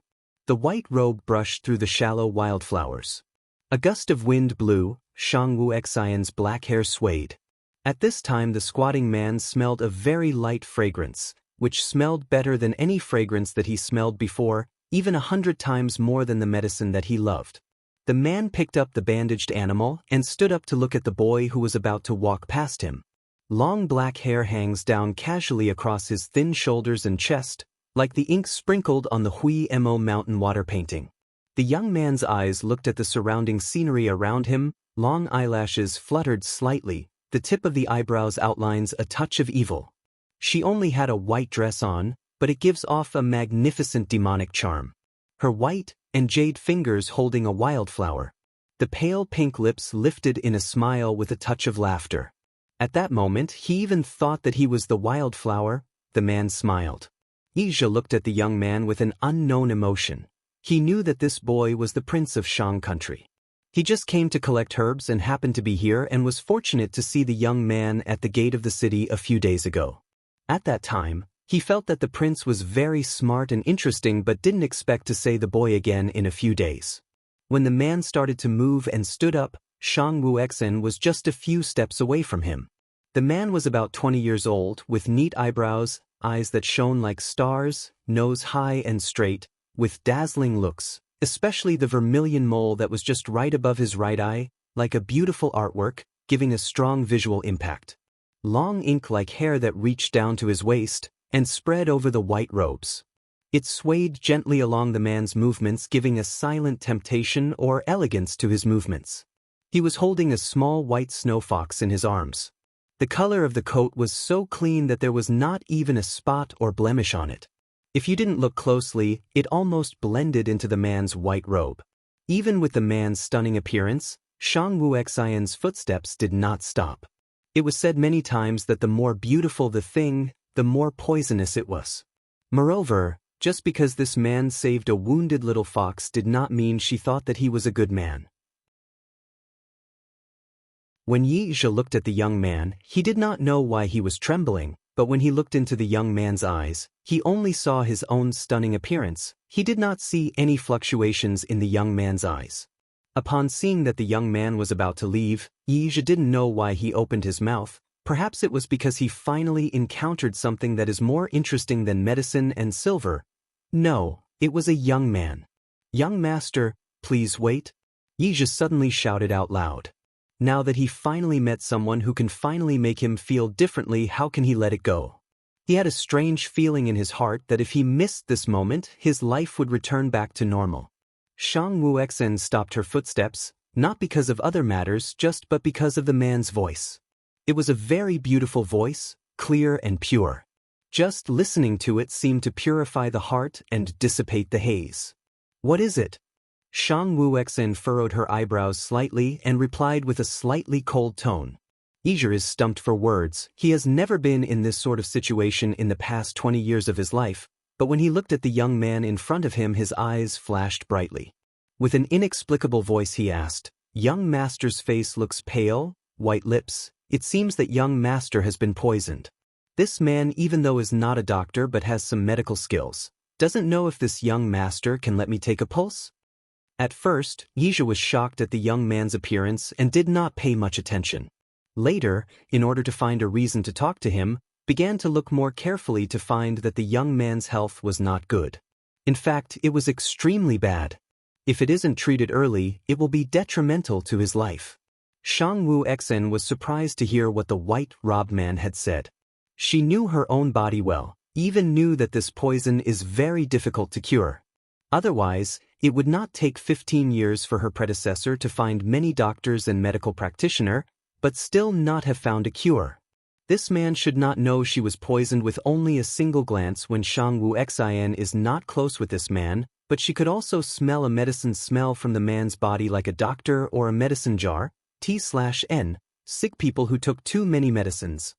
The white robe brushed through the shallow wildflowers. A gust of wind blew, Shang Wu Xian's black hair swayed. At this time the squatting man smelled a very light fragrance, which smelled better than any fragrance that he smelled before, even 100 times more than the medicine that he loved. The man picked up the bandaged animal and stood up to look at the boy who was about to walk past him. Long black hair hangs down casually across his thin shoulders and chest, like the ink sprinkled on the Hui Mo mountain water painting. The young man's eyes looked at the surrounding scenery around him, long eyelashes fluttered slightly, the tip of the eyebrows outlines a touch of evil. She only had a white dress on, but it gives off a magnificent demonic charm. Her white and jade fingers holding a wildflower. The pale pink lips lifted in a smile with a touch of laughter. At that moment, he even thought that he was the wildflower. The man smiled. Yizhe looked at the young man with an unknown emotion. He knew that this boy was the prince of Shang country. He just came to collect herbs and happened to be here and was fortunate to see the young man at the gate of the city a few days ago. At that time, he felt that the prince was very smart and interesting but didn't expect to see the boy again in a few days. When the man started to move and stood up, Shang Wu Xian was just a few steps away from him. The man was about 20 years old, with neat eyebrows, eyes that shone like stars, nose high and straight, with dazzling looks, especially the vermilion mole that was just right above his right eye, like a beautiful artwork, giving a strong visual impact. Long ink-like hair that reached down to his waist and spread over the white robes. It swayed gently along the man's movements, giving a silent temptation or elegance to his movements. He was holding a small white snow fox in his arms. The color of the coat was so clean that there was not even a spot or blemish on it. If you didn't look closely, it almost blended into the man's white robe. Even with the man's stunning appearance, Shang Wu Xian's footsteps did not stop. It was said many times that the more beautiful the thing, the more poisonous it was. Moreover, just because this man saved a wounded little fox did not mean she thought that he was a good man. When Yizhe looked at the young man, he did not know why he was trembling, but when he looked into the young man's eyes, he only saw his own stunning appearance. He did not see any fluctuations in the young man's eyes. Upon seeing that the young man was about to leave, Yizhe didn't know why he opened his mouth. Perhaps it was because he finally encountered something that is more interesting than medicine and silver. No, it was a young man. "Young master, please wait," Yizhe suddenly shouted out loud. Now that he finally met someone who can finally make him feel differently, how can he let it go? He had a strange feeling in his heart that if he missed this moment, his life would return back to normal. Shang Wu Xian stopped her footsteps, Not because of other matters, just but because of the man's voice. It was a very beautiful voice, clear and pure. Just listening to it seemed to purify the heart and dissipate the haze. What is it? Shang Wuxen furrowed her eyebrows slightly and replied with a slightly cold tone. Yi is stumped for words. He has never been in this sort of situation in the past 20 years of his life, but when he looked at the young man in front of him, his eyes flashed brightly. With an inexplicable voice he asked, "Young master's face looks pale, white lips. It seems that young master has been poisoned." This man, even though is not a doctor but has some medical skills, doesn't know if this young master can let me take a pulse? At first, Yi was shocked at the young man's appearance and did not pay much attention. Later, in order to find a reason to talk to him, began to look more carefully to find that the young man's health was not good. In fact, it was extremely bad. If it isn't treated early, it will be detrimental to his life. Shang Wuxen was surprised to hear what the white-robed man had said. She knew her own body well, even knew that this poison is very difficult to cure. Otherwise, it would not take 15 years for her predecessor to find many doctors and medical practitioners, but still not have found a cure. This man should not know she was poisoned with only a single glance when Shang Wuxen is not close with this man, but she could also smell a medicine smell from the man's body like a doctor or a medicine jar, T/N, sick people who took too many medicines.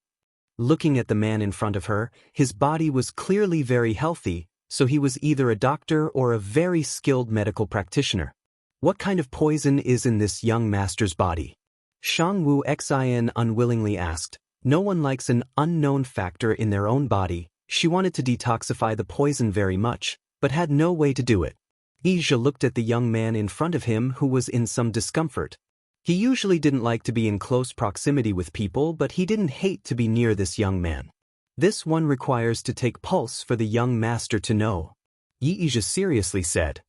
Looking at the man in front of her, his body was clearly very healthy, so he was either a doctor or a very skilled medical practitioner. What kind of poison is in this young master's body? Shang Wuxen unwillingly asked. No one likes an unknown factor in their own body. She wanted to detoxify the poison very much, but had no way to do it. Yi looked at the young man in front of him who was in some discomfort. He usually didn't like to be in close proximity with people, but he didn't hate to be near this young man. This one requires to take pulse for the young master to know. Yi seriously said.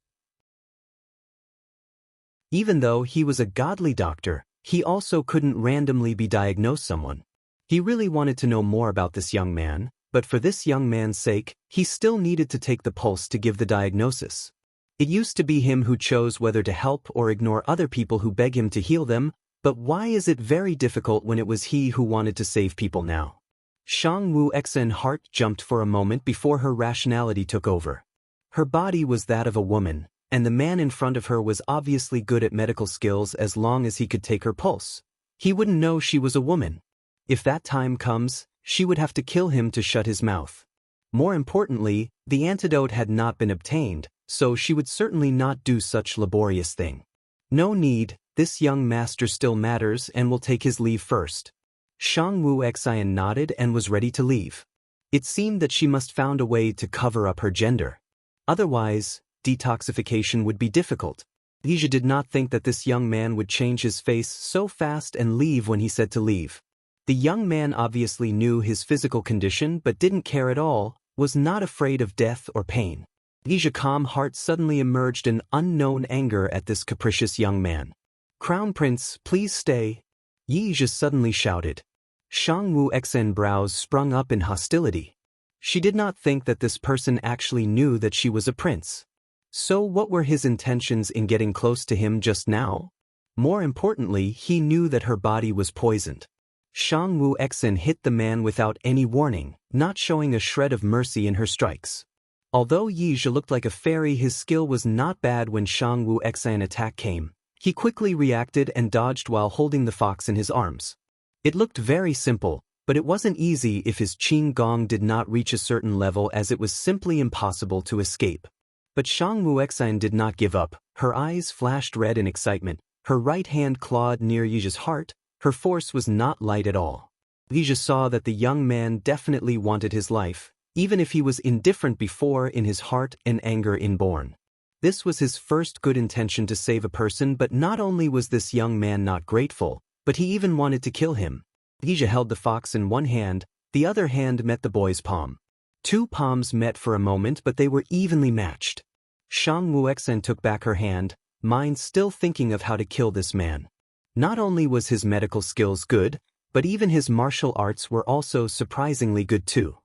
Even though he was a godly doctor, he also couldn't randomly be diagnosed someone. He really wanted to know more about this young man, but for this young man's sake, he still needed to take the pulse to give the diagnosis. It used to be him who chose whether to help or ignore other people who beg him to heal them, but why is it very difficult when it was he who wanted to save people now? Shang Wuxen's heart jumped for a moment before her rationality took over. Her body was that of a woman, and the man in front of her was obviously good at medical skills as long as he could take her pulse. He wouldn't know she was a woman. If that time comes, she would have to kill him to shut his mouth. More importantly, the antidote had not been obtained, so she would certainly not do such laborious thing. No need, this young master still matters and will take his leave first. Shang Wuxen nodded and was ready to leave. It seemed that she must found a way to cover up her gender. Otherwise, detoxification would be difficult. Yi did not think that this young man would change his face so fast and leave when he said to leave. The young man obviously knew his physical condition but didn't care at all, was not afraid of death or pain. Yi's calm heart suddenly emerged in unknown anger at this capricious young man. "Crown Prince, please stay," Yi suddenly shouted. Shang Wuxen's brows sprung up in hostility. She did not think that this person actually knew that she was a prince. So what were his intentions in getting close to him just now? More importantly, he knew that her body was poisoned. Shang Wuxen hit the man without any warning, not showing a shred of mercy in her strikes. Although Yi looked like a fairy, his skill was not bad when Shang Wuxen's attack came. He quickly reacted and dodged while holding the fox in his arms. It looked very simple, but it wasn't easy if his qing gong did not reach a certain level, as it was simply impossible to escape. But Shang Wuxen did not give up. Her eyes flashed red in excitement. Her right hand clawed near Yi's heart. Her force was not light at all. Yi saw that the young man definitely wanted his life, even if he was indifferent before, in his heart and anger inborn. This was his first good intention to save a person, but not only was this young man not grateful, but he even wanted to kill him. Yi held the fox in one hand, the other hand met the boy's palm. Two palms met for a moment, but they were evenly matched. Shang Wuxen took back her hand, mind still thinking of how to kill this man. Not only was his medical skills good, but even his martial arts were also surprisingly good too.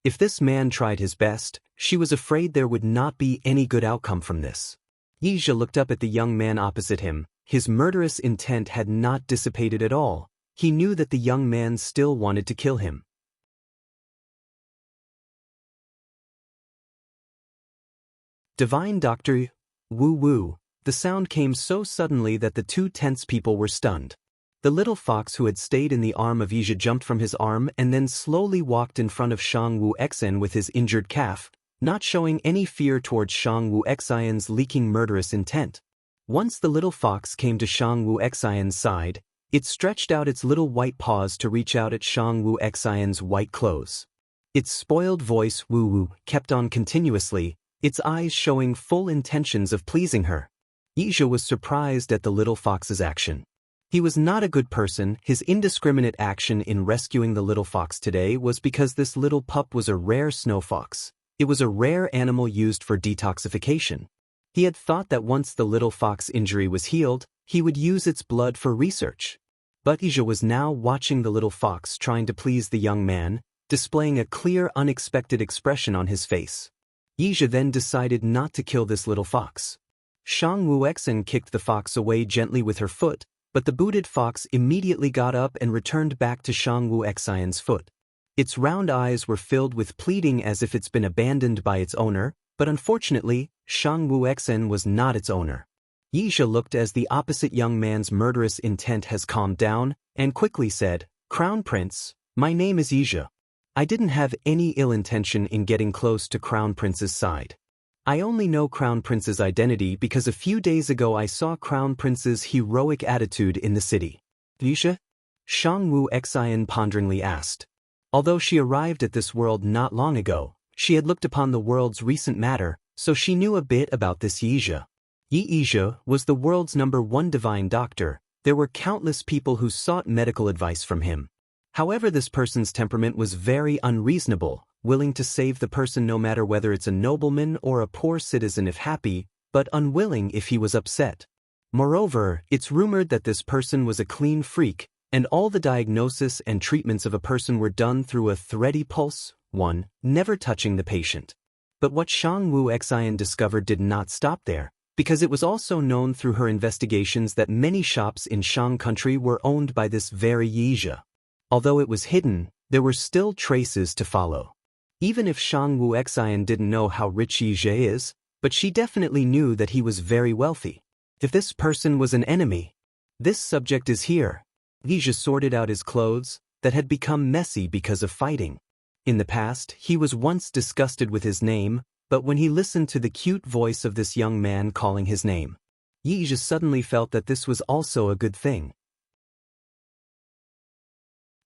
If this man tried his best, she was afraid there would not be any good outcome from this. Yi looked up at the young man opposite him. his murderous intent had not dissipated at all. He knew that the young man still wanted to kill him. Divine Doctor, woo-woo. The sound came so suddenly that the two tense people were stunned. The little fox who had stayed in the arm of Ija jumped from his arm and then slowly walked in front of Shang Wu Xen with his injured calf, not showing any fear towards Shang Wu Xian's leaking murderous intent. Once the little fox came to Shang Wu Xian's side, it stretched out its little white paws to reach out at Shang Wu Xian's white clothes. Its spoiled voice, woo-woo, kept on continuously, its eyes showing full intentions of pleasing her. Ija was surprised at the little fox's action. He was not a good person. His indiscriminate action in rescuing the little fox today was because this little pup was a rare snow fox. It was a rare animal used for detoxification. He had thought that once the little fox injury was healed, he would use its blood for research. But Ija was now watching the little fox trying to please the young man, displaying a clear, unexpected expression on his face. Ija then decided not to kill this little fox. Shang Wu Xen kicked the fox away gently with her foot, but the booted fox immediately got up and returned back to Shang Wu Xian's foot. Its round eyes were filled with pleading as if it's been abandoned by its owner, but unfortunately, Shang Wu Xen was not its owner. Ija looked as the opposite young man's murderous intent has calmed down, and quickly said, "Crown Prince, my name is Ija. I didn't have any ill intention in getting close to Crown Prince's side. I only know Crown Prince's identity because a few days ago I saw Crown Prince's heroic attitude in the city." "Ija?" Shang Wu Xian ponderingly asked. Although she arrived at this world not long ago, she had looked upon the world's recent matter, so she knew a bit about this Ija. Ija was the world's #1 divine doctor. There were countless people who sought medical advice from him. However, this person's temperament was very unreasonable, willing to save the person no matter whether it's a nobleman or a poor citizen if happy, but unwilling if he was upset. Moreover, it's rumored that this person was a clean freak, and all the diagnosis and treatments of a person were done through a thready pulse, never touching the patient. But what Shang Wu Xian discovered did not stop there, because it was also known through her investigations that many shops in Shang country were owned by this very Ija. Although it was hidden, there were still traces to follow. Even if Shang Wu Xian didn't know how rich Ija is, but she definitely knew that he was very wealthy. If this person was an enemy, this subject is here. Ija sorted out his clothes, that had become messy because of fighting. In the past, he was once disgusted with his name, but when he listened to the cute voice of this young man calling his name, Ija suddenly felt that this was also a good thing.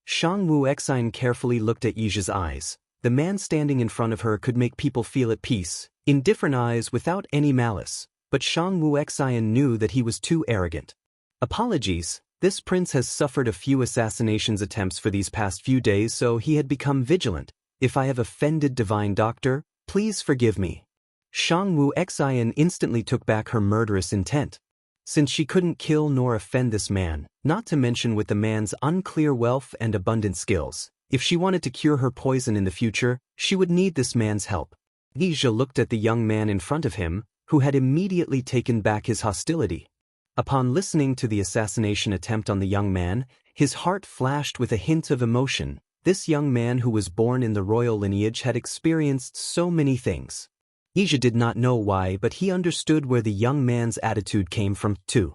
Shang Wu Xian carefully looked at Ija's eyes. The man standing in front of her could make people feel at peace, in different eyes without any malice, but Shang Wu Xian knew that he was too arrogant. "Apologies, this prince has suffered a few assassination attempts for these past few days, so he had become vigilant. If I have offended Divine Doctor, please forgive me." Shang Wu Xian instantly took back her murderous intent. Since she couldn't kill nor offend this man, not to mention with the man's unclear wealth and abundant skills, if she wanted to cure her poison in the future, she would need this man's help. Ija looked at the young man in front of him, who had immediately taken back his hostility. Upon listening to the assassination attempt on the young man, his heart flashed with a hint of emotion. This young man who was born in the royal lineage had experienced so many things. Ija did not know why, but he understood where the young man's attitude came from, too.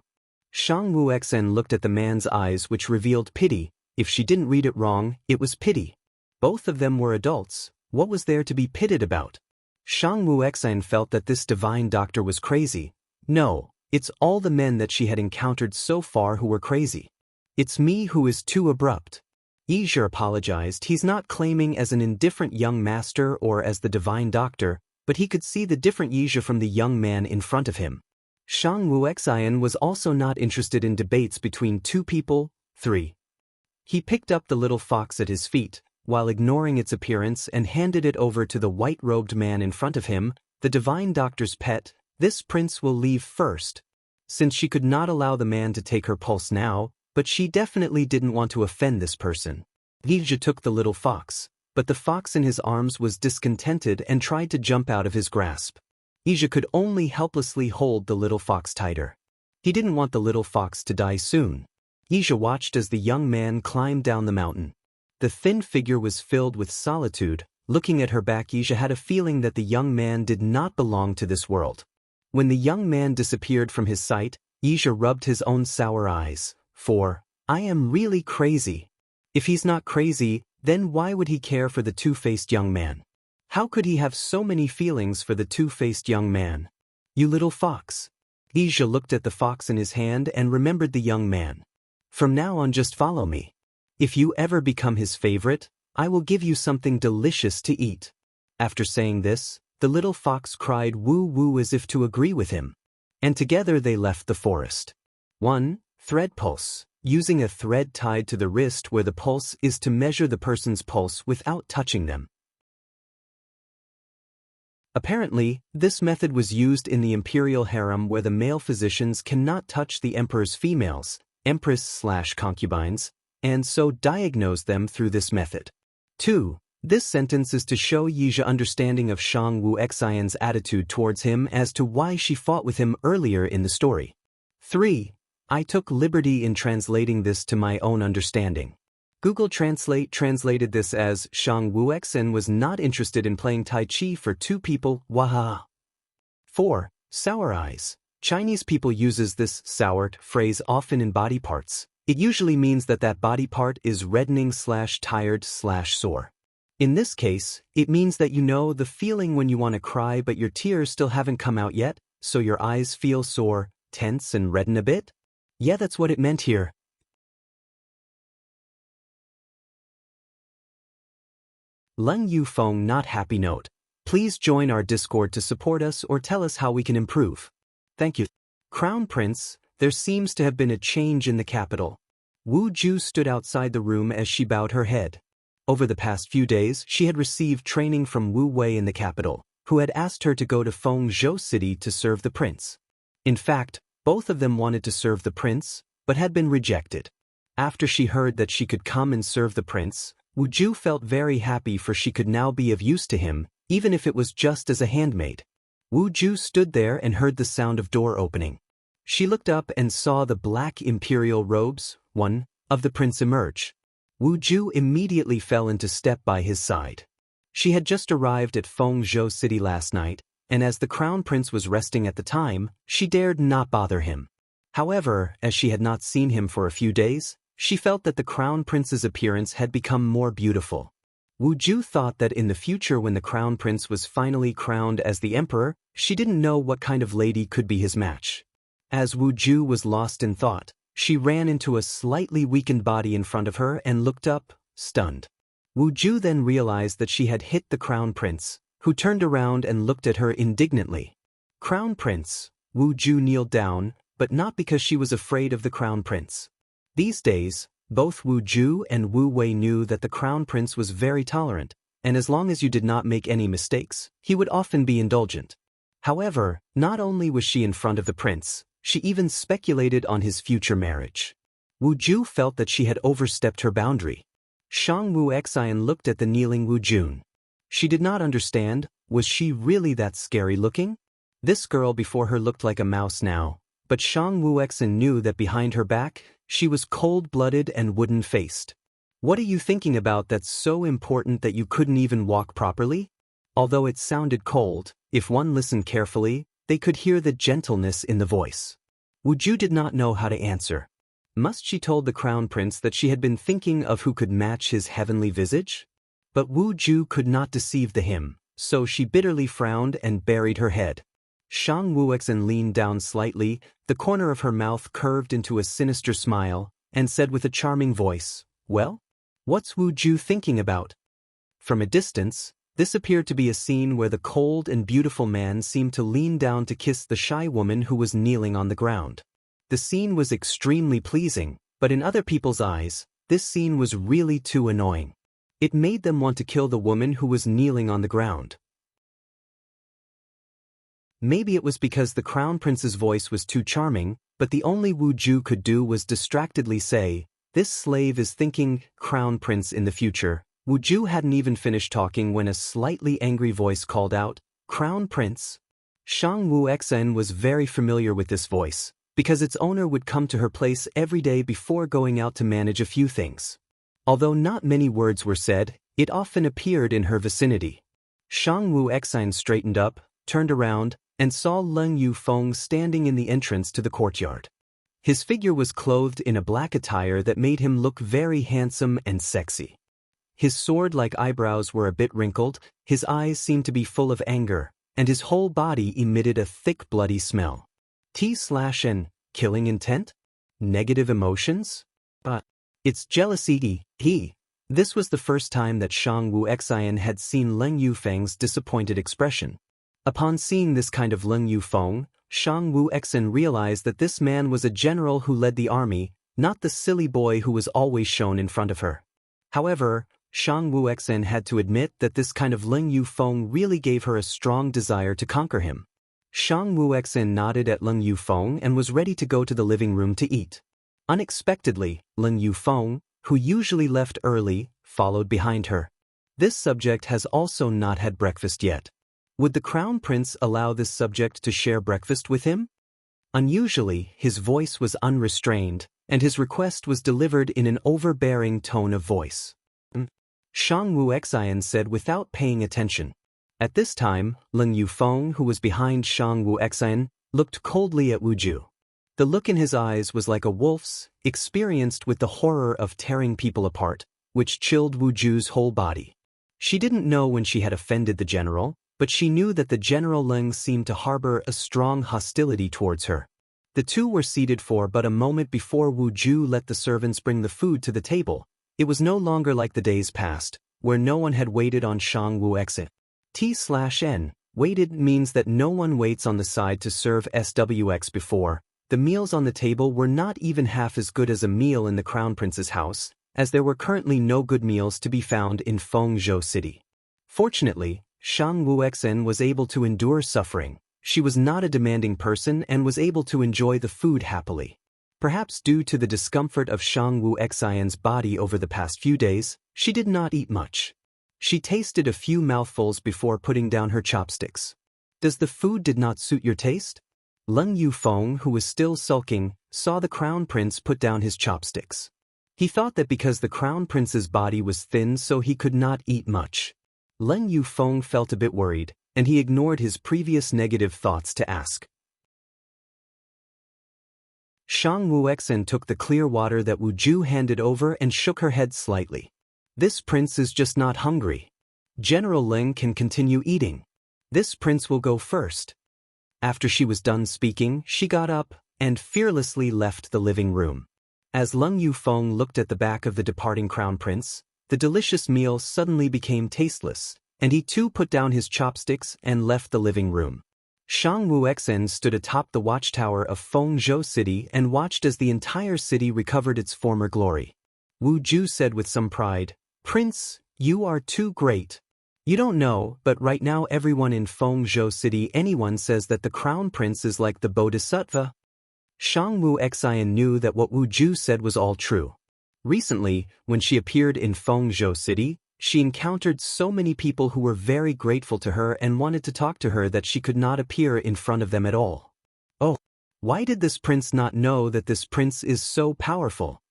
Shang Wu Xen looked at the man's eyes, which revealed pity. If she didn't read it wrong, it was pity. Both of them were adults. What was there to be pitied about? Shang Wu Xen felt that this divine doctor was crazy. No, it's all the men that she had encountered so far who were crazy. It's me who is too abrupt. Ija apologized. He's not claiming as an indifferent young master or as the divine doctor, but he could see the different Ija from the young man in front of him. Shang Wu Xian was also not interested in debates between two people. 3. He picked up the little fox at his feet, while ignoring its appearance, and handed it over to the white-robed man in front of him, the divine doctor's pet. "This prince will leave first." Since she could not allow the man to take her pulse now, but she definitely didn't want to offend this person. Ija took the little fox, but the fox in his arms was discontented and tried to jump out of his grasp. Ija could only helplessly hold the little fox tighter. He didn't want the little fox to die soon. Ija watched as the young man climbed down the mountain. The thin figure was filled with solitude. Looking at her back, Ija had a feeling that the young man did not belong to this world. When the young man disappeared from his sight, Ija rubbed his own sour eyes. I am really crazy. If he's not crazy, then why would he care for the two-faced young man? How could he have so many feelings for the two-faced young man? You little fox. Ija looked at the fox in his hand and remembered the young man. From now on, just follow me. If you ever become his favorite, I will give you something delicious to eat. After saying this, the little fox cried woo-woo as if to agree with him. And together they left the forest. 1. Thread pulse. Using a thread tied to the wrist where the pulse is to measure the person's pulse without touching them. Apparently, this method was used in the imperial harem where the male physicians cannot touch the emperor's females, empress/concubines, and so diagnose them through this method. 2. This sentence is to show Yija's understanding of Shang Wu Xian's attitude towards him as to why she fought with him earlier in the story. 3. I took liberty in translating this to my own understanding. Google Translate translated this as Shang Wu Xian was not interested in playing Tai Chi for two people, waha. 4. Sour eyes. Chinese people uses this soured phrase often in body parts. It usually means that body part is reddening/tired/sore. In this case, it means that you know the feeling when you want to cry but your tears still haven't come out yet, so your eyes feel sore, tense and redden a bit? Yeah, that's what it meant here. Leng Yufeng not happy note. Please join our Discord to support us or tell us how we can improve. Thank you. Crown Prince, there seems to have been a change in the capital. Wu Ju stood outside the room as she bowed her head. Over the past few days, she had received training from Wu Wei in the capital, who had asked her to go to Fengzhou City to serve the prince. In fact, both of them wanted to serve the prince, but had been rejected. After she heard that she could come and serve the prince, Wu Ju felt very happy for she could now be of use to him, even if it was just as a handmaid. Wu Ju stood there and heard the sound of door opening. She looked up and saw the black imperial robes, of the prince emerge. Wu Ju immediately fell into step by his side. She had just arrived at Fengzhou City last night, and as the crown prince was resting at the time, she dared not bother him. However, as she had not seen him for a few days, she felt that the crown prince's appearance had become more beautiful. Wu Ju thought that in the future when the crown prince was finally crowned as the emperor, she didn't know what kind of lady could be his match. As Wu Ju was lost in thought, she ran into a slightly weakened body in front of her and looked up, stunned. Wu Ju then realized that she had hit the crown prince, who turned around and looked at her indignantly. Crown Prince, Wu Ju kneeled down, but not because she was afraid of the crown prince. These days, both Wu Ju and Wu Wei knew that the crown prince was very tolerant, and as long as you did not make any mistakes, he would often be indulgent. However, not only was she in front of the prince, she even speculated on his future marriage. Wu Ju felt that she had overstepped her boundary. Shang Wu Xian looked at the kneeling Wu Jun. She did not understand, was she really that scary looking? This girl before her looked like a mouse now, but Shang Wu Xian knew that behind her back, she was cold-blooded and wooden-faced. What are you thinking about that's so important that you couldn't even walk properly? Although it sounded cold, if one listened carefully, they could hear the gentleness in the voice. Wu Ju did not know how to answer. Must she told the crown prince that she had been thinking of who could match his heavenly visage? But Wu Ju could not deceive the him, so she bitterly frowned and buried her head. Shang Wu Xian leaned down slightly, the corner of her mouth curved into a sinister smile, and said with a charming voice, "Well? What's Wu Ju thinking about?" From a distance, this appeared to be a scene where the cold and beautiful man seemed to lean down to kiss the shy woman who was kneeling on the ground. The scene was extremely pleasing, but in other people's eyes, this scene was really too annoying. It made them want to kill the woman who was kneeling on the ground. Maybe it was because the crown prince's voice was too charming, but the only Wu Ju could do was distractedly say, "This slave is thinking, crown prince in the future." Wu Ju hadn't even finished talking when a slightly angry voice called out, "Crown Prince?" Shang Wu Xian was very familiar with this voice, because its owner would come to her place every day before going out to manage a few things. Although not many words were said, it often appeared in her vicinity. Shang Wu Exine straightened up, turned around, and saw Leng Yufeng standing in the entrance to the courtyard. His figure was clothed in a black attire that made him look very handsome and sexy. His sword-like eyebrows were a bit wrinkled, his eyes seemed to be full of anger, and his whole body emitted a thick bloody smell. T/N, killing intent? Negative emotions? It's jealousy. This was the first time that Shang Wu Exine had seen Leng Yufeng's disappointed expression. Upon seeing this kind of Leng Yufeng, Shang Wu Exine realized that this man was a general who led the army, not the silly boy who was always shown in front of her. However, Shang Wu Exine had to admit that this kind of Leng Yufeng really gave her a strong desire to conquer him. Shang Wu Exine nodded at Leng Yufeng and was ready to go to the living room to eat. Unexpectedly, Leng Yufeng, who usually left early, followed behind her. This subject has also not had breakfast yet. Would the Crown Prince allow this subject to share breakfast with him? Unusually, his voice was unrestrained, and his request was delivered in an overbearing tone of voice. Shang Wu Exine said without paying attention. At this time, Leng Yufeng, who was behind Shang Wu Exine, looked coldly at Wu Ju. The look in his eyes was like a wolf's, experienced with the horror of tearing people apart, which chilled Wu Ju's whole body. She didn't know when she had offended the general, but she knew that the General Leng seemed to harbor a strong hostility towards her. The two were seated for but a moment before Wu Ju let the servants bring the food to the table. It was no longer like the days past, where no one had waited on Shang Wu Exine. T/N, waited means that no one waits on the side to serve SWX before. The meals on the table were not even half as good as a meal in the Crown Prince's house, as there were currently no good meals to be found in Fengzhou City. Fortunately, Shang Wu Exine was able to endure suffering. She was not a demanding person and was able to enjoy the food happily. Perhaps due to the discomfort of Shang Wu Exine's body over the past few days, she did not eat much. She tasted a few mouthfuls before putting down her chopsticks. Does the food did not suit your taste? Leng Yufeng, who was still sulking, saw the Crown Prince put down his chopsticks. He thought that because the Crown Prince's body was thin so he could not eat much. Leng Yufeng felt a bit worried, and he ignored his previous negative thoughts to ask. Shang Wu Exine took the clear water that Wu Ju handed over and shook her head slightly. This prince is just not hungry. General Leng can continue eating. This prince will go first. After she was done speaking, she got up and fearlessly left the living room. As Leng Yufeng looked at the back of the departing Crown Prince, the delicious meal suddenly became tasteless, and he too put down his chopsticks and left the living room. Shang Wu Exine stood atop the watchtower of Fengzhou City and watched as the entire city recovered its former glory. Wu Ju said with some pride, "Prince, you are too great. You don't know, but right now everyone in Fengzhou City anyone says that the Crown Prince is like the Bodhisattva." Shang Wu Exine knew that what Wu Ju said was all true. Recently, when she appeared in Fengzhou City, she encountered so many people who were very grateful to her and wanted to talk to her that she could not appear in front of them at all. Oh, why did this prince not know that this prince is so powerful?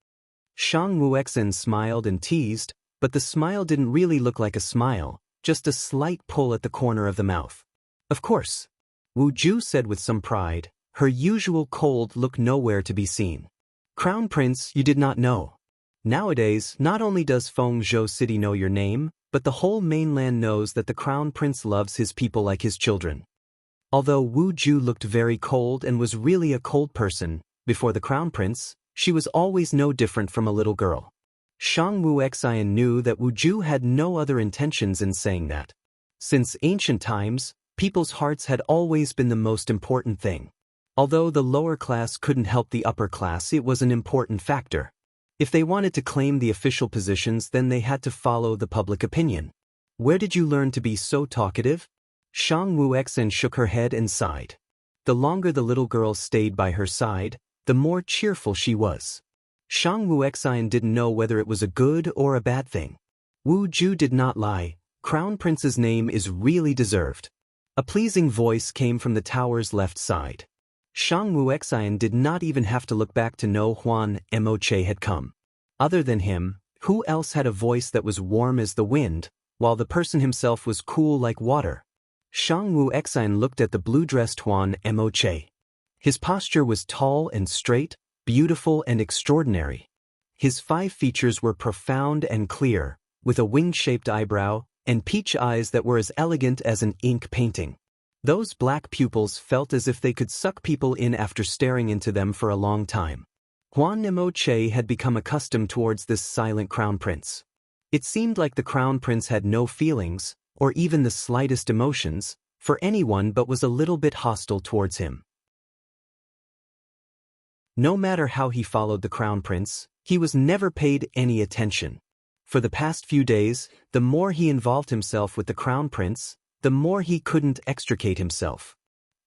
Shang Wu Exine smiled and teased, but the smile didn't really look like a smile, just a slight pull at the corner of the mouth. Of course. Wu Ju said with some pride, her usual cold look nowhere to be seen. Crown Prince, you did not know. Nowadays, not only does Fengzhou City know your name, but the whole mainland knows that the Crown Prince loves his people like his children. Although Wu Ju looked very cold and was really a cold person, before the Crown Prince, she was always no different from a little girl. Shang Wu Exine knew that Wu Ju had no other intentions in saying that. Since ancient times, people's hearts had always been the most important thing. Although the lower class couldn't help the upper class, it was an important factor. If they wanted to claim the official positions, then they had to follow the public opinion. Where did you learn to be so talkative? Shang Wu Exine shook her head and sighed. The longer the little girl stayed by her side, the more cheerful she was. Shang Wu Exine didn't know whether it was a good or a bad thing. Wu Ju did not lie. Crown Prince's name is really deserved. A pleasing voice came from the tower's left side. Shang Wuxian did not even have to look back to know Huan Moche had come. Other than him, who else had a voice that was warm as the wind, while the person himself was cool like water? Shang Wuxian looked at the blue-dressed Huan Moche. His posture was tall and straight, beautiful and extraordinary. His 5 features were profound and clear, with a wing-shaped eyebrow and peach eyes that were as elegant as an ink painting. Those black pupils felt as if they could suck people in after staring into them for a long time. Huan Moche had become accustomed towards this silent crown prince. It seemed like the crown prince had no feelings, or even the slightest emotions, for anyone but was a little bit hostile towards him. No matter how he followed the crown prince, he was never paid any attention. For the past few days, the more he involved himself with the crown prince, the more he couldn't extricate himself.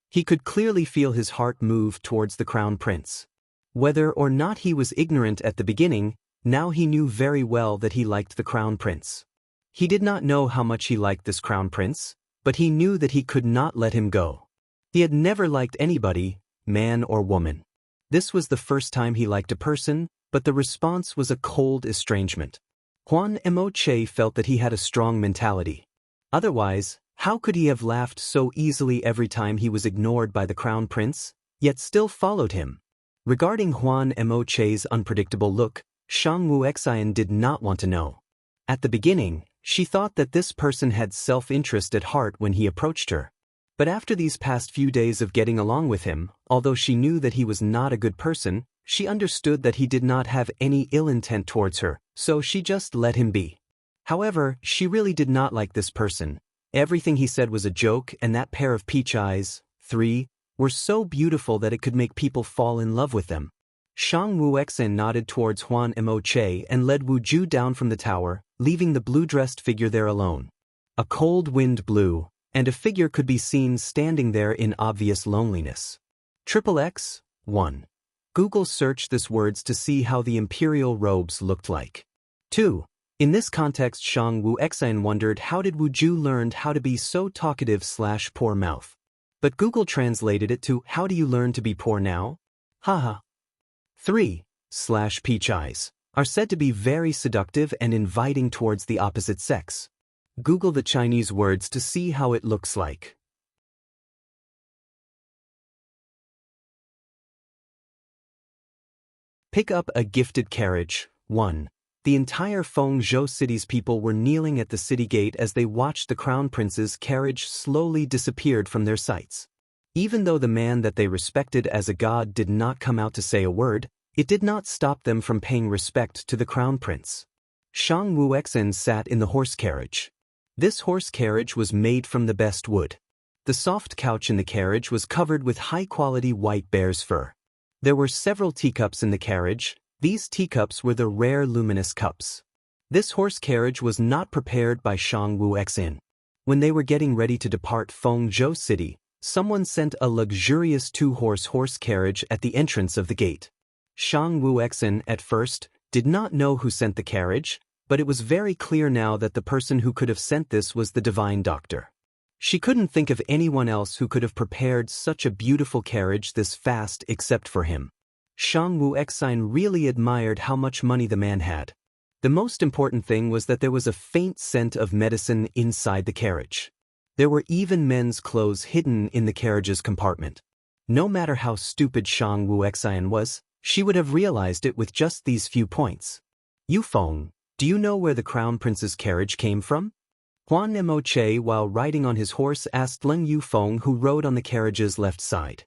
He could clearly feel his heart move towards the crown prince. Whether or not he was ignorant at the beginning, now he knew very well that he liked the crown prince. He did not know how much he liked this crown prince, but he knew that he could not let him go. He had never liked anybody, man or woman. This was the first time he liked a person, but the response was a cold estrangement. Huan Moche felt that he had a strong mentality. Otherwise, how could he have laughed so easily every time he was ignored by the crown prince, yet still followed him? Regarding Huan Moche's unpredictable look, Shang Wuxian did not want to know. At the beginning, she thought that this person had self-interest at heart when he approached her. But after these past few days of getting along with him, although she knew that he was not a good person, she understood that he did not have any ill intent towards her, so she just let him be. However, she really did not like this person. Everything he said was a joke, and that pair of peach eyes, 3, were so beautiful that it could make people fall in love with them. Shang Wuxian nodded towards Huan Moche and led Wu Ju down from the tower, leaving the blue-dressed figure there alone. A cold wind blew, and a figure could be seen standing there in obvious loneliness. XXX, 1. Google searched this words to see how the imperial robes looked like. 2. In this context, Shang Wuxian wondered how did Wu Ju learn how to be so talkative/poor mouth. But Google translated it to how do you learn to be poor now? Haha. 3/peach eyes are said to be very seductive and inviting towards the opposite sex. Google the Chinese words to see how it looks like. Pick up a gifted carriage. 1. The entire Fengzhou city's people were kneeling at the city gate as they watched the crown prince's carriage slowly disappeared from their sights. Even though the man that they respected as a god did not come out to say a word, it did not stop them from paying respect to the crown prince. Shang Wuxian sat in the horse carriage. This horse carriage was made from the best wood. The soft couch in the carriage was covered with high-quality white bear's fur. There were several teacups in the carriage. These teacups were the rare luminous cups. This horse carriage was not prepared by Shang Wuxian. When they were getting ready to depart Fengzhou City, someone sent a luxurious 2-horse horse carriage at the entrance of the gate. Shang Wuxian, at first, did not know who sent the carriage, but it was very clear now that the person who could have sent this was the divine doctor. She couldn't think of anyone else who could have prepared such a beautiful carriage this fast except for him. Shang Wuxian really admired how much money the man had. The most important thing was that there was a faint scent of medicine inside the carriage. There were even men's clothes hidden in the carriage's compartment. No matter how stupid Shang Wuxian was, she would have realized it with just these few points. Yufeng, do you know where the crown prince's carriage came from? Huan Moche, while riding on his horse, asked Leng Yufeng, who rode on the carriage's left side.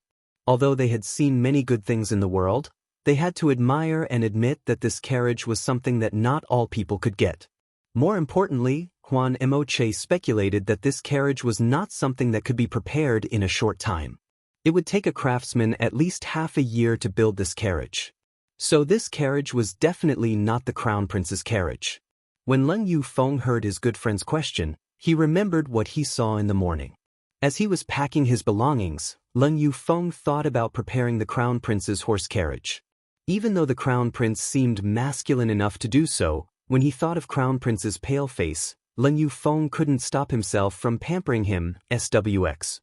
Although they had seen many good things in the world, they had to admire and admit that this carriage was something that not all people could get. More importantly, Huan Moche speculated that this carriage was not something that could be prepared in a short time. It would take a craftsman at least half a year to build this carriage. So this carriage was definitely not the crown prince's carriage. When Leng Yufeng heard his good friend's question, he remembered what he saw in the morning. As he was packing his belongings, Leng Yufeng thought about preparing the crown prince's horse carriage. Even though the crown prince seemed masculine enough to do so, when he thought of crown prince's pale face, Leng Yufeng couldn't stop himself from pampering him, swx.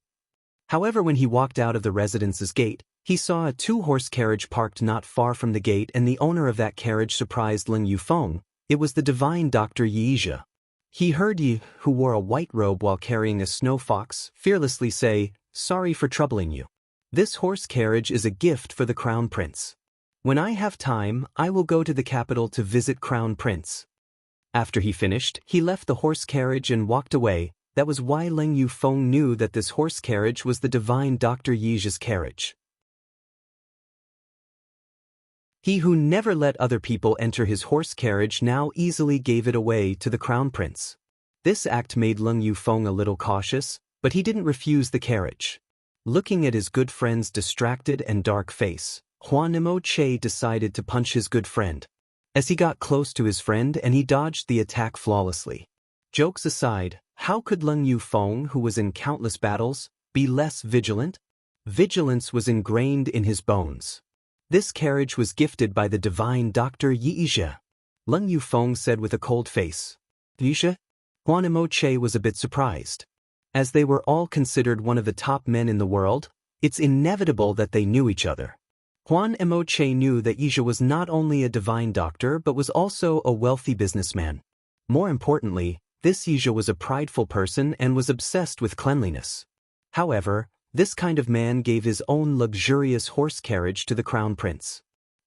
However, when he walked out of the residence's gate, He saw a two-horse carriage parked not far from the gate, and the owner of that carriage surprised Leng Yufeng. It was the divine Dr. Yizhe. He heard Yi, who wore a white robe while carrying a snow fox, fearlessly say, "Sorry for troubling you. This horse carriage is a gift for the Crown Prince. When I have time, I will go to the capital to visit Crown Prince." After he finished, he left the horse carriage and walked away. That was why Leng Yufeng knew that this horse carriage was the divine Dr. Yizhe's carriage. He who never let other people enter his horse carriage now easily gave it away to the Crown Prince. This act made Leng Yufeng a little cautious, but he didn't refuse the carriage. Looking at his good friend's distracted and dark face, Huan Emo-che decided to punch his good friend. As he got close to his friend and he dodged the attack flawlessly. Jokes aside, how could Leng Yufeng, who was in countless battles, be less vigilant? Vigilance was ingrained in his bones. This carriage was gifted by the divine Dr. Yizhe. Leng Yufeng said with a cold face. Yizhe? Huan Emo-che was a bit surprised. As they were all considered one of the top men in the world, it's inevitable that they knew each other. Huan Emo-che knew that Yizhe was not only a divine doctor but was also a wealthy businessman. More importantly, this Yizhe was a prideful person and was obsessed with cleanliness. However, this kind of man gave his own luxurious horse carriage to the Crown Prince.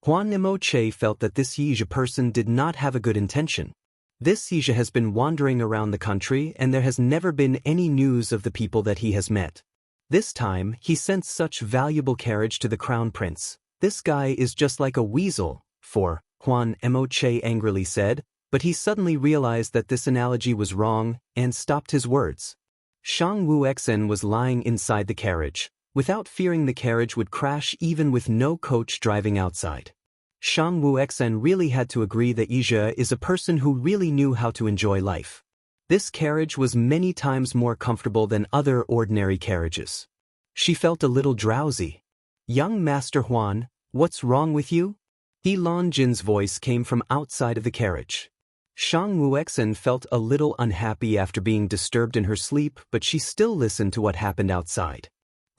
Huan Emo-che felt that this Yizhe person did not have a good intention. This Yizhe has been wandering around the country and there has never been any news of the people that he has met. This time, he sent such valuable carriage to the Crown Prince. This guy is just like a weasel, Huan Emo-che angrily said, but he suddenly realized that this analogy was wrong and stopped his words. Shang Wuexen was lying inside the carriage, without fearing the carriage would crash even with no coach driving outside. Shang Wuexen really had to agree that Yizhe is a person who really knew how to enjoy life. This carriage was many times more comfortable than other ordinary carriages. She felt a little drowsy. "Young Master Huan, what's wrong with you?" He Longjin's voice came from outside of the carriage. Shang Wuexen felt a little unhappy after being disturbed in her sleep, but she still listened to what happened outside.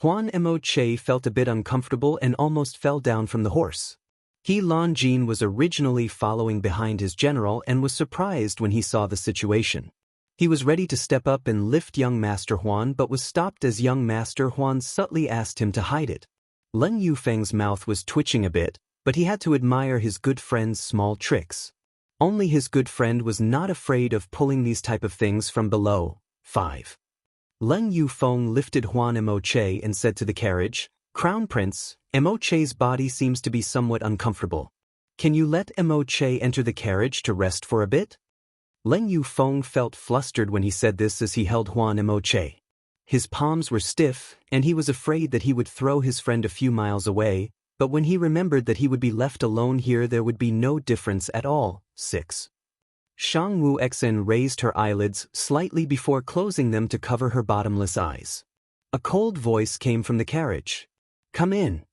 Huan Emo-che felt a bit uncomfortable and almost fell down from the horse. He Longjin was originally following behind his general and was surprised when he saw the situation. He was ready to step up and lift young Master Huan but was stopped as young Master Huan subtly asked him to hide it. Leng Yufeng's mouth was twitching a bit, but he had to admire his good friend's small tricks. Only his good friend was not afraid of pulling these type of things from below. 5. Leng Yufeng lifted Huan Emo-che and said to the carriage, "Crown Prince, Emo-che's body seems to be somewhat uncomfortable. Can you let Emo-che enter the carriage to rest for a bit?" Leng Yufeng felt flustered when he said this as he held Huan Emo-che. His palms were stiff, and he was afraid that he would throw his friend a few miles away, but when he remembered that he would be left alone here there would be no difference at all. 6. Shang Wuexen raised her eyelids slightly before closing them to cover her bottomless eyes. A cold voice came from the carriage. "Come in."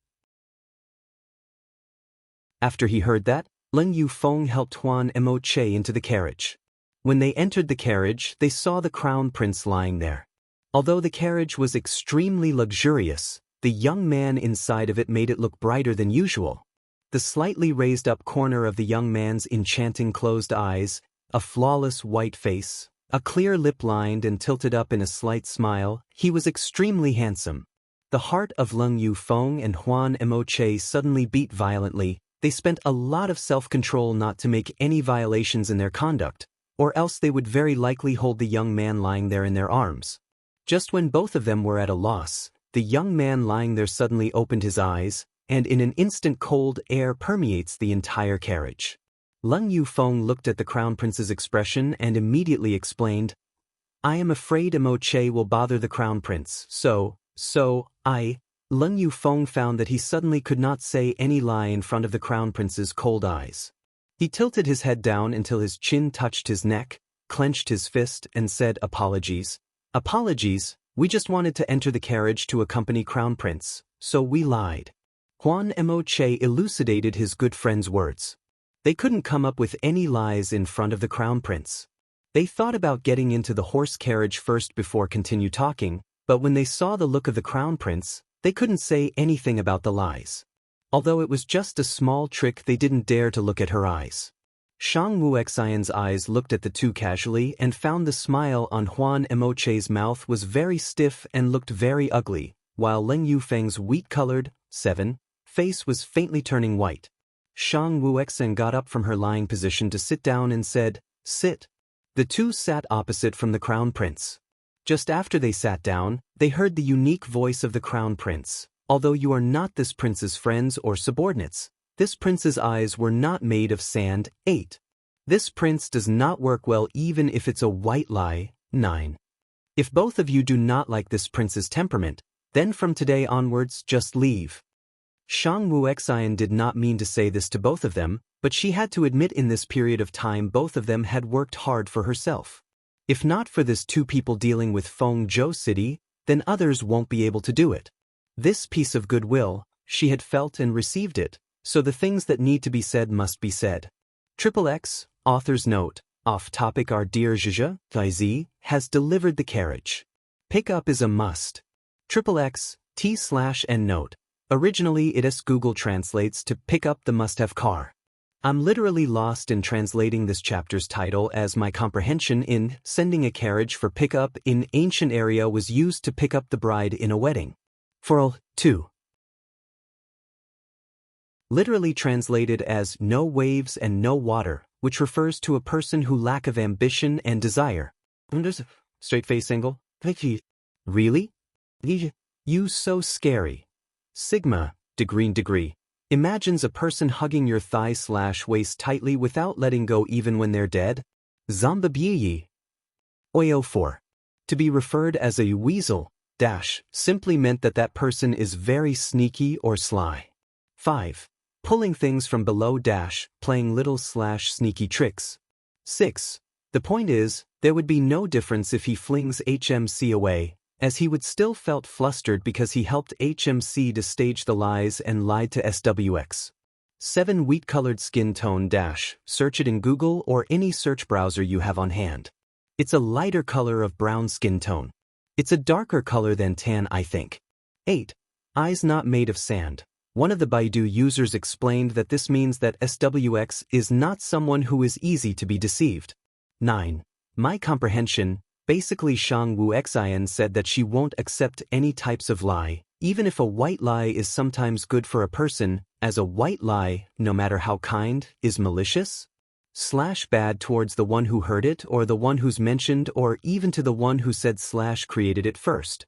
After he heard that, Leng Yufeng helped Huan Emo-che into the carriage. When they entered the carriage, they saw the Crown Prince lying there. Although the carriage was extremely luxurious, the young man inside of it made it look brighter than usual. The slightly raised up corner of the young man's enchanting closed eyes, a flawless white face, a clear lip lined and tilted up in a slight smile, he was extremely handsome. The heart of Leng Yufeng and Huan Emo-che suddenly beat violently. They spent a lot of self-control not to make any violations in their conduct, or else they would very likely hold the young man lying there in their arms. Just when both of them were at a loss, the young man lying there suddenly opened his eyes, and in an instant cold air permeates the entire carriage. Leng Yufeng looked at the Crown Prince's expression and immediately explained, "I am afraid Emo-che will bother the Crown Prince, so Leng Yufeng found that he suddenly could not say any lie in front of the Crown Prince's cold eyes. He tilted his head down until his chin touched his neck, clenched his fist, and said, "Apologies. Apologies, we just wanted to enter the carriage to accompany Crown Prince, so we lied." Huan Emo-che elucidated his good friend's words. They couldn't come up with any lies in front of the Crown Prince. They thought about getting into the horse carriage first before continue talking, but when they saw the look of the Crown Prince, They couldn't say anything about the lies. Although it was just a small trick, they didn't dare to look at her eyes. Shang Wuxian's eyes looked at the two casually and found the smile on Huan Emoche's mouth was very stiff and looked very ugly, while Ling Yufeng's wheat-colored, 7, face was faintly turning white. Shang Wuxian got up from her lying position to sit down and said, "Sit." The two sat opposite from the Crown Prince. Just after they sat down, they heard the unique voice of the Crown Prince. "Although you are not this prince's friends or subordinates, this prince's eyes were not made of sand." 8. This prince does not work well even if it's a white lie. 9. If both of you do not like this prince's temperament, then from today onwards just leave. Shang Wuxian did not mean to say this to both of them, but she had to admit in this period of time both of them had worked hard for herself. If not for this two people dealing with Fengzhou City, then others won't be able to do it. This piece of goodwill, she had felt and received it, so the things that need to be said must be said. XXX, author's note, off topic. Our dear Zhizhe, Thaizi, has delivered the carriage. Pick up is a must. XXX, T/N note. Originally it as Google translates to pick up the must-have car. I'm literally lost in translating this chapter's title as my comprehension in sending a carriage for pickup in ancient area was used to pick up the bride in a wedding. For 2. Literally translated as no waves and no water, which refers to a person who lack of ambition and desire. Straight face angle. Really? You so scary. Sigma, degree, imagines a person hugging your thigh/waist tightly without letting go even when they're dead. Zombabiyi. Oyo 4. To be referred as a weasel, simply meant that that person is very sneaky or sly. 5. Pulling things from below, playing little/sneaky tricks. 6. The point is, there would be no difference if he flings HMC away, as he would still felt flustered because he helped HMC to stage the lies and lied to SWX. 7. Wheat-colored skin tone, search it in Google or any search browser you have on hand. It's a lighter color of brown skin tone. It's a darker color than tan, I think. 8. Eyes not made of sand. One of the Baidu users explained that this means that SWX is not someone who is easy to be deceived. 9. My comprehension, basically Shang Wuxian said that she won't accept any types of lie, even if a white lie is sometimes good for a person, as a white lie, no matter how kind, is malicious / bad towards the one who heard it or the one who's mentioned or even to the one who said / created it first.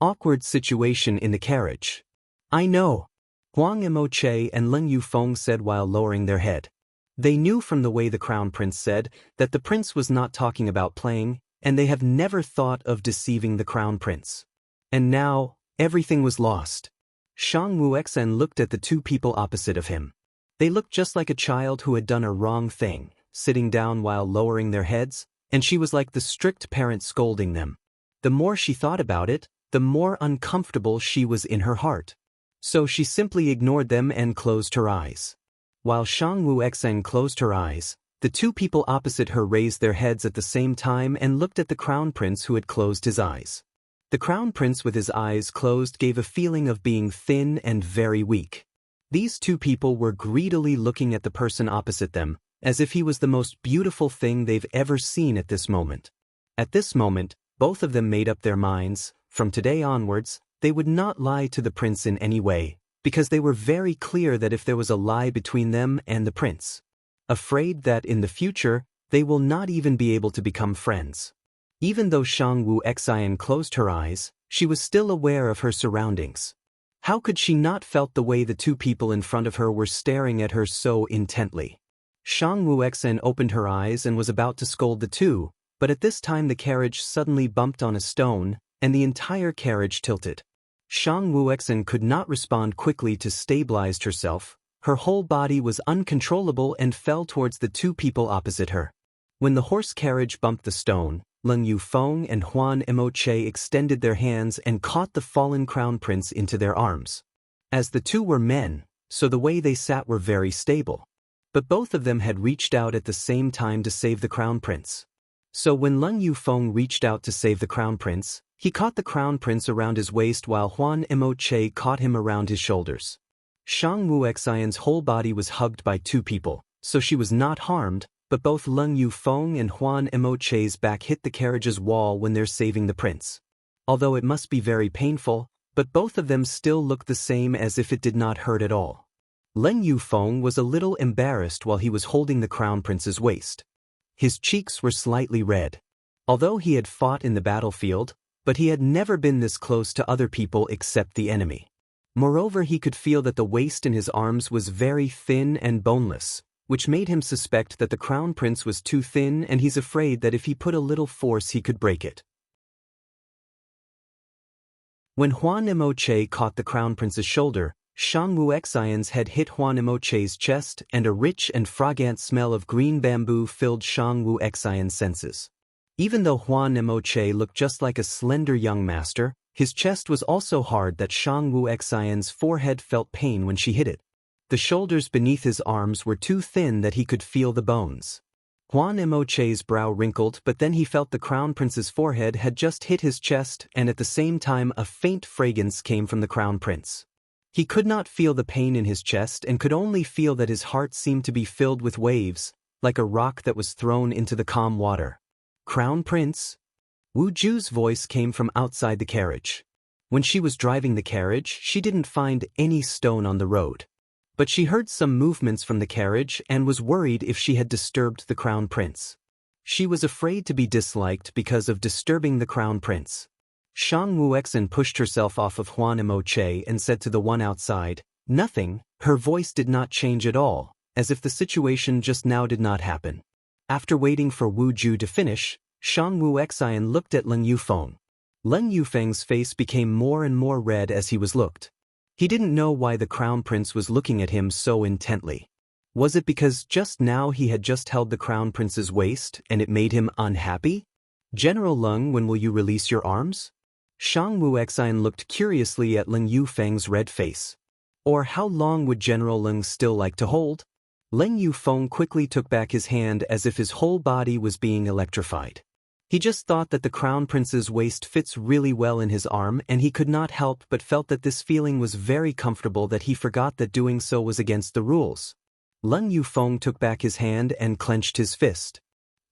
Awkward situation in the carriage. I know. Huang Emoche and Ling Yufeng said while lowering their head. They knew from the way the Crown Prince said that the prince was not talking about playing, and they have never thought of deceiving the Crown Prince. And now, everything was lost. Shang Wuxian looked at the two people opposite of him. They looked just like a child who had done a wrong thing, sitting down while lowering their heads, and she was like the strict parent scolding them. The more she thought about it, the more uncomfortable she was in her heart. So she simply ignored them and closed her eyes. While Shang Wuxian closed her eyes, the two people opposite her raised their heads at the same time and looked at the Crown Prince who had closed his eyes. The Crown Prince with his eyes closed gave a feeling of being thin and very weak. These two people were greedily looking at the person opposite them, as if he was the most beautiful thing they've ever seen at this moment. At this moment, both of them made up their minds, from today onwards, they would not lie to the prince in any way, because they were very clear that if there was a lie between them and the prince, afraid that in the future, they will not even be able to become friends. Even though Shang Wuxian closed her eyes, she was still aware of her surroundings. How could she not felt the way the two people in front of her were staring at her so intently? Shang Wuxian opened her eyes and was about to scold the two, but at this time the carriage suddenly bumped on a stone, and the entire carriage tilted. Shang Wuxian could not respond quickly to stabilize herself. Her whole body was uncontrollable and fell towards the two people opposite her. When the horse carriage bumped the stone, Ling Yufeng and Huan Emoche extended their hands and caught the fallen Crown Prince into their arms. As the two were men, so the way they sat were very stable. But both of them had reached out at the same time to save the Crown Prince. So when Leng Yufeng reached out to save the crown prince, he caught the crown prince around his waist while Huan Emoche caught him around his shoulders. Shang Wuxian's whole body was hugged by two people, so she was not harmed, but both Leng Yufeng and Huan Emoche's back hit the carriage's wall when they're saving the prince. Although it must be very painful, but both of them still looked the same as if it did not hurt at all. Leng Yufeng was a little embarrassed while he was holding the crown prince's waist. His cheeks were slightly red. Although he had fought in the battlefield, but he had never been this close to other people except the enemy. Moreover, he could feel that the waist in his arms was very thin and boneless, which made him suspect that the crown prince was too thin, and he's afraid that if he put a little force he could break it. When Huan Emoche caught the crown prince's shoulder, Shang Wuxian's head hit Huan Emoche's chest, and a rich and fragrant smell of green bamboo filled Shang Wuxian's senses. Even though Huan Emoche looked just like a slender young master, his chest was also hard that Shang Wuxian's forehead felt pain when she hit it. The shoulders beneath his arms were too thin that he could feel the bones. Huan Emoche's brow wrinkled, but then he felt the crown prince's forehead had just hit his chest, and at the same time a faint fragrance came from the crown prince. He could not feel the pain in his chest and could only feel that his heart seemed to be filled with waves, like a rock that was thrown into the calm water. "Crown Prince?" Wu Ju's voice came from outside the carriage. When she was driving the carriage, she didn't find any stone on the road. But she heard some movements from the carriage and was worried if she had disturbed the crown prince. She was afraid to be disliked because of disturbing the crown prince. Shang Wuxian pushed herself off of Huan Emoche and said to the one outside, "Nothing." Her voice did not change at all, as if the situation just now did not happen. After waiting for Wu Ju to finish, Shang Wuxian looked at Leng Yufeng. Leng Yufeng's face became more and more red as he was looked. He didn't know why the crown prince was looking at him so intently. Was it because just now he had just held the crown prince's waist and it made him unhappy? "General Leng, when will you release your arms?" Shang Wuxian looked curiously at Leng Yufeng's red face. Or how long would General Leng still like to hold? Leng Yufeng quickly took back his hand as if his whole body was being electrified. He just thought that the crown prince's waist fits really well in his arm, and he could not help but felt that this feeling was very comfortable that he forgot that doing so was against the rules. Leng Yufeng took back his hand and clenched his fist.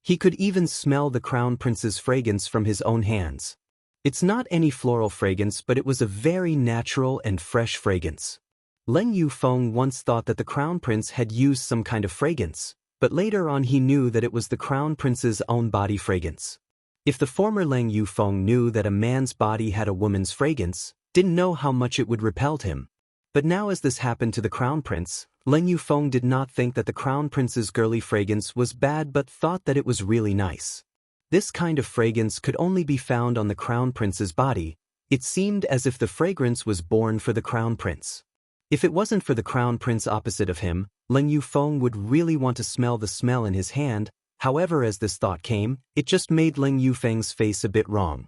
He could even smell the crown prince's fragrance from his own hands. It's not any floral fragrance, but it was a very natural and fresh fragrance. Leng Yufeng once thought that the crown prince had used some kind of fragrance, but later on he knew that it was the crown prince's own body fragrance. If the former Leng Yufeng knew that a man's body had a woman's fragrance, didn't know how much it would repel him. But now as this happened to the crown prince, Leng Yufeng did not think that the crown prince's girly fragrance was bad but thought that it was really nice. This kind of fragrance could only be found on the crown prince's body. It seemed as if the fragrance was born for the crown prince. If it wasn't for the crown prince opposite of him, Leng Yufeng would really want to smell the smell in his hand. However, as this thought came, it just made Leng Yufeng's face a bit wrong.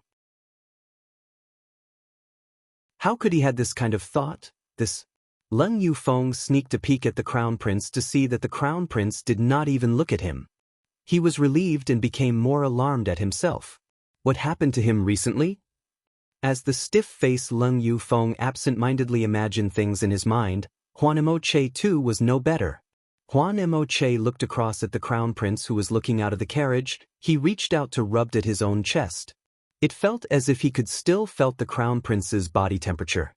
How could he had this kind of thought? Leng Yufeng sneaked a peek at the crown prince to see that the crown prince did not even look at him. He was relieved and became more alarmed at himself. What happened to him recently? As the stiff-faced Leng Yufeng absent-mindedly imagined things in his mind, Huan Emoche too was no better. Huan Emoche looked across at the crown prince who was looking out of the carriage. He reached out to rub at his own chest. It felt as if he could still felt the crown prince's body temperature.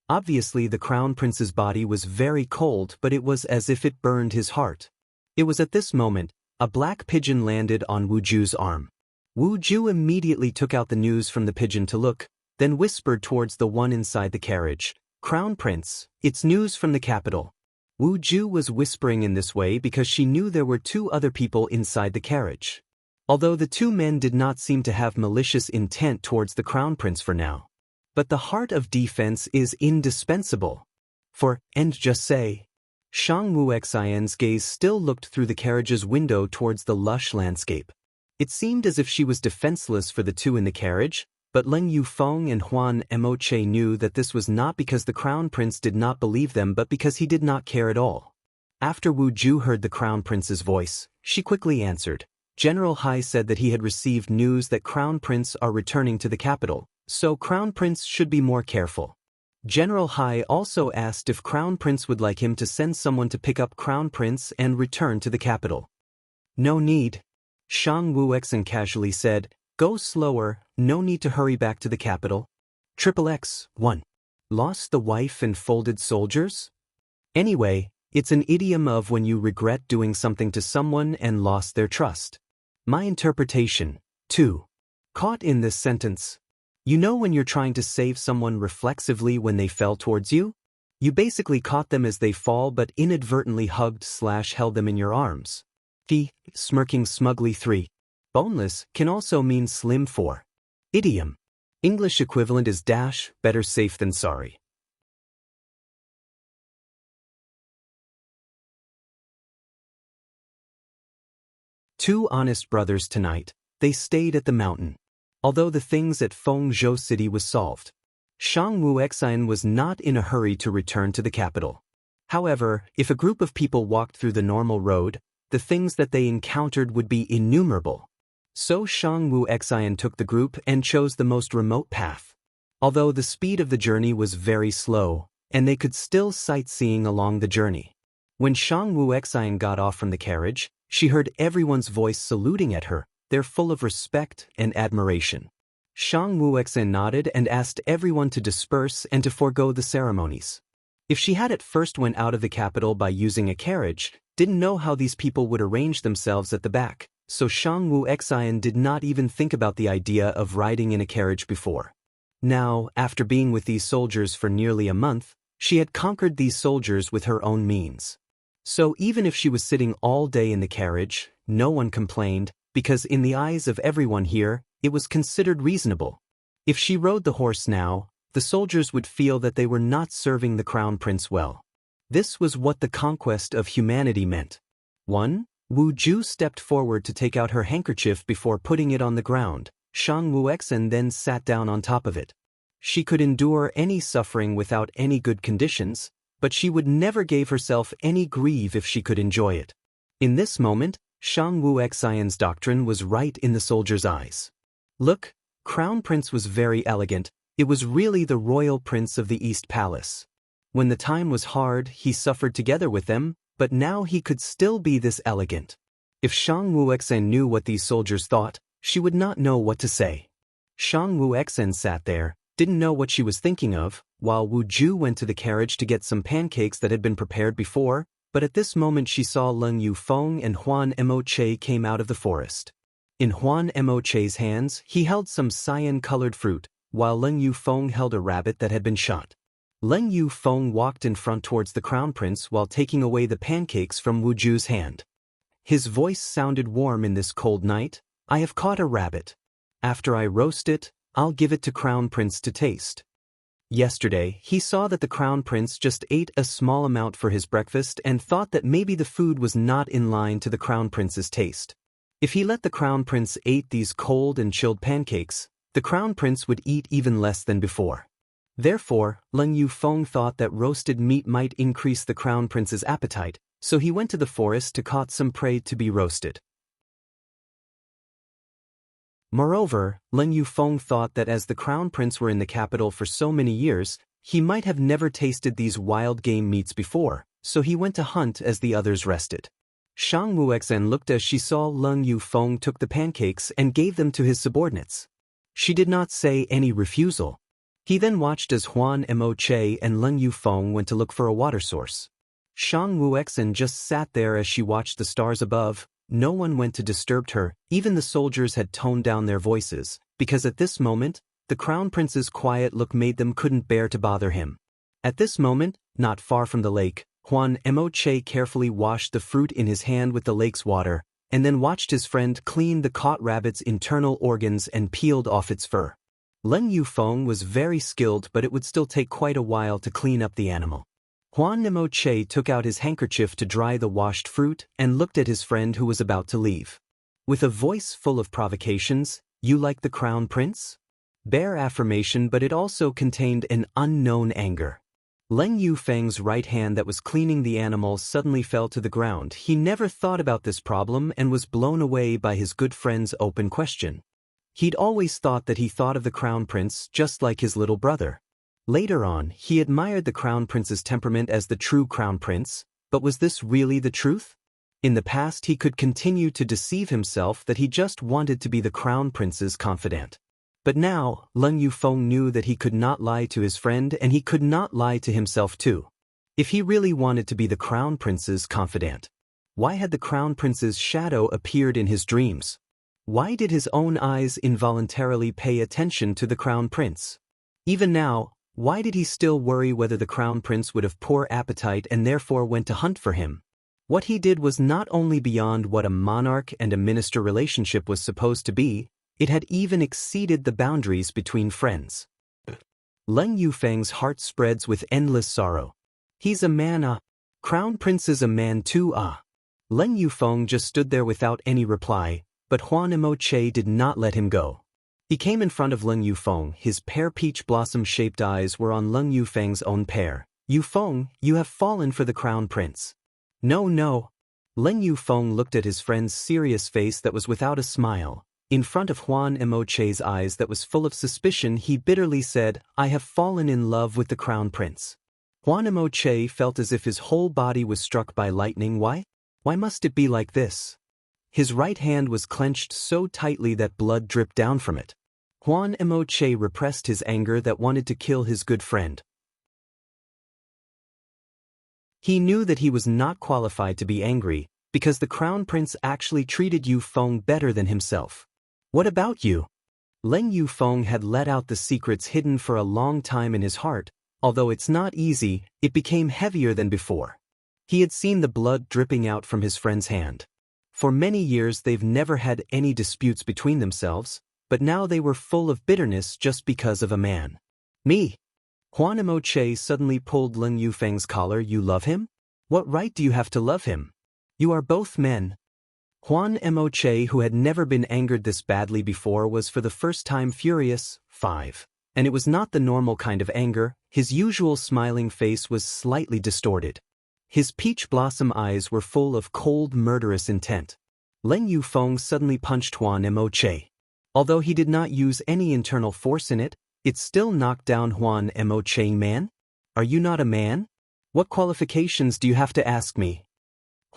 Obviously the crown prince's body was very cold, but it was as if it burned his heart. It was at this moment, a black pigeon landed on Wu Ju's arm. Wu Ju immediately took out the news from the pigeon to look, then whispered towards the one inside the carriage, "Crown Prince, it's news from the capital." Wu Ju was whispering in this way because she knew there were two other people inside the carriage. Although the two men did not seem to have malicious intent towards the crown prince for now. But the heart of defense is indispensable. And just say. Shang Wuxian's gaze still looked through the carriage's window towards the lush landscape. It seemed as if she was defenseless for the two in the carriage, but Leng Yufeng and Huan Emoche knew that this was not because the crown prince did not believe them but because he did not care at all. After Wu Ju heard the crown prince's voice, she quickly answered, General Hai said that he had received news that Crown Prince are returning to the capital, so Crown Prince should be more careful. General Hai also asked if Crown Prince would like him to send someone to pick up Crown Prince and return to the capital. No need. Shang Wuexen casually said, go slower, no need to hurry back to the capital. XXX, 1. Lost the wife and folded soldiers? Anyway, it's an idiom of when you regret doing something to someone and lost their trust. My interpretation, 2. Caught in this sentence. You know when you're trying to save someone reflexively when they fell towards you? You basically caught them as they fall but inadvertently hugged/held them in your arms. Smirking smugly. 3. Boneless can also mean slim. 4. Idiom. English equivalent is better safe than sorry. Two honest brothers tonight, they stayed at the mountain. Although the things at Fengzhou City was solved, Shang Wuexin was not in a hurry to return to the capital. However, if a group of people walked through the normal road, the things that they encountered would be innumerable. So Shang Wuexin took the group and chose the most remote path. Although the speed of the journey was very slow, and they could still sightseeing along the journey. When Shang Wuexin got off from the carriage, she heard everyone's voice saluting at her. They're full of respect and admiration. Shang Wuexin nodded and asked everyone to disperse and to forego the ceremonies. If she had at first went out of the capital by using a carriage, didn't know how these people would arrange themselves at the back, so Shang Wuexin did not even think about the idea of riding in a carriage before. Now, after being with these soldiers for nearly a month, she had conquered these soldiers with her own means. So even if she was sitting all day in the carriage, no one complained, because in the eyes of everyone here, it was considered reasonable. If she rode the horse now, the soldiers would feel that they were not serving the crown prince well. This was what the conquest of humanity meant. 1. Wu Ju stepped forward to take out her handkerchief before putting it on the ground. Shang Wuexin then sat down on top of it. She could endure any suffering without any good conditions, but she would never give herself any grief if she could enjoy it. In this moment, Shang Wuexin's doctrine was right in the soldier's eyes. Look, Crown Prince was very elegant. It was really the royal prince of the East Palace. When the time was hard, he suffered together with them, but now he could still be this elegant. If Shang Wuexin knew what these soldiers thought, she would not know what to say. Shang Wuexin sat there, didn't know what she was thinking of, while Wu Ju went to the carriage to get some pancakes that had been prepared before, but at this moment she saw Leng Yufeng and Huan Emoche came out of the forest. In Huan Emoche's hands, he held some cyan-colored fruit, while Leng Yufeng held a rabbit that had been shot. Leng Yufeng walked in front towards the crown prince while taking away the pancakes from Wu Ju's hand. His voice sounded warm in this cold night. I have caught a rabbit. After I roast it, I'll give it to Crown Prince to taste. Yesterday, he saw that the Crown Prince just ate a small amount for his breakfast and thought that maybe the food was not in line to the Crown Prince's taste. If he let the Crown Prince eat these cold and chilled pancakes, the Crown Prince would eat even less than before. Therefore, Leng Yufeng thought that roasted meat might increase the Crown Prince's appetite, so he went to the forest to caught some prey to be roasted. Moreover, Leng Yufeng thought that as the Crown Prince were in the capital for so many years, he might have never tasted these wild game meats before, so he went to hunt as the others rested. Shang Wuexin looked as she saw Leng Yufeng took the pancakes and gave them to his subordinates. She did not say any refusal. He then watched as Huan Emoche and Leng Yufeng went to look for a water source. Shang Wuexin just sat there as she watched the stars above. No one went to disturb her, even the soldiers had toned down their voices, because at this moment, the Crown Prince's quiet look made them couldn't bear to bother him. At this moment, not far from the lake, Huan Emoche carefully washed the fruit in his hand with the lake's water, and then watched his friend clean the caught rabbit's internal organs and peeled off its fur. Leng Yufeng was very skilled, but it would still take quite a while to clean up the animal. Huan Emoche took out his handkerchief to dry the washed fruit and looked at his friend who was about to leave. With a voice full of provocations, "You like the Crown Prince?" Bare affirmation, but it also contained an unknown anger. Leng Yufeng's right hand that was cleaning the animal suddenly fell to the ground. He never thought about this problem and was blown away by his good friend's open question. He'd always thought that he thought of the Crown Prince just like his little brother. Later on, he admired the Crown Prince's temperament as the true Crown Prince, but was this really the truth? In the past he could continue to deceive himself that he just wanted to be the Crown Prince's confidant. But now, Leng Yufeng knew that he could not lie to his friend and he could not lie to himself too. If he really wanted to be the Crown Prince's confidant, why had the Crown Prince's shadow appeared in his dreams? Why did his own eyes involuntarily pay attention to the Crown Prince? Even now, why did he still worry whether the Crown Prince would have poor appetite and therefore went to hunt for him? What he did was not only beyond what a monarch and a minister relationship was supposed to be, it had even exceeded the boundaries between friends. Leng Yufeng's heart spreads with endless sorrow. He's a man, Crown Prince is a man too, Leng Yufeng just stood there without any reply, but Huan Emoche did not let him go. He came in front of Leng Yufeng. His pear peach blossom-shaped eyes were on Leng Yufeng's own pear. Yufeng, you have fallen for the Crown Prince. No, no. Leng Yufeng looked at his friend's serious face that was without a smile. In front of Huan Emoche's eyes that was full of suspicion, he bitterly said, I have fallen in love with the Crown Prince. Huan Emoche felt as if his whole body was struck by lightning. Why? Why must it be like this? His right hand was clenched so tightly that blood dripped down from it. Huan Emoche repressed his anger that wanted to kill his good friend. He knew that he was not qualified to be angry, because the Crown Prince actually treated Yufeng better than himself. What about you? Leng Yufeng had let out the secrets hidden for a long time in his heart. Although it's not easy, it became heavier than before. He had seen the blood dripping out from his friend's hand. For many years they've never had any disputes between themselves, but now they were full of bitterness just because of a man. Me? Huan Emoche suddenly pulled Leng Yufeng's collar. You love him? What right do you have to love him? You are both men. Huan Emoche, who had never been angered this badly before, was for the first time furious. 5. And it was not the normal kind of anger. His usual smiling face was slightly distorted. His peach blossom eyes were full of cold, murderous intent. Leng Yufeng suddenly punched Huan Emoche. Although he did not use any internal force in it, it still knocked down Huan Emoche. Man? Are you not a man? What qualifications do you have to ask me?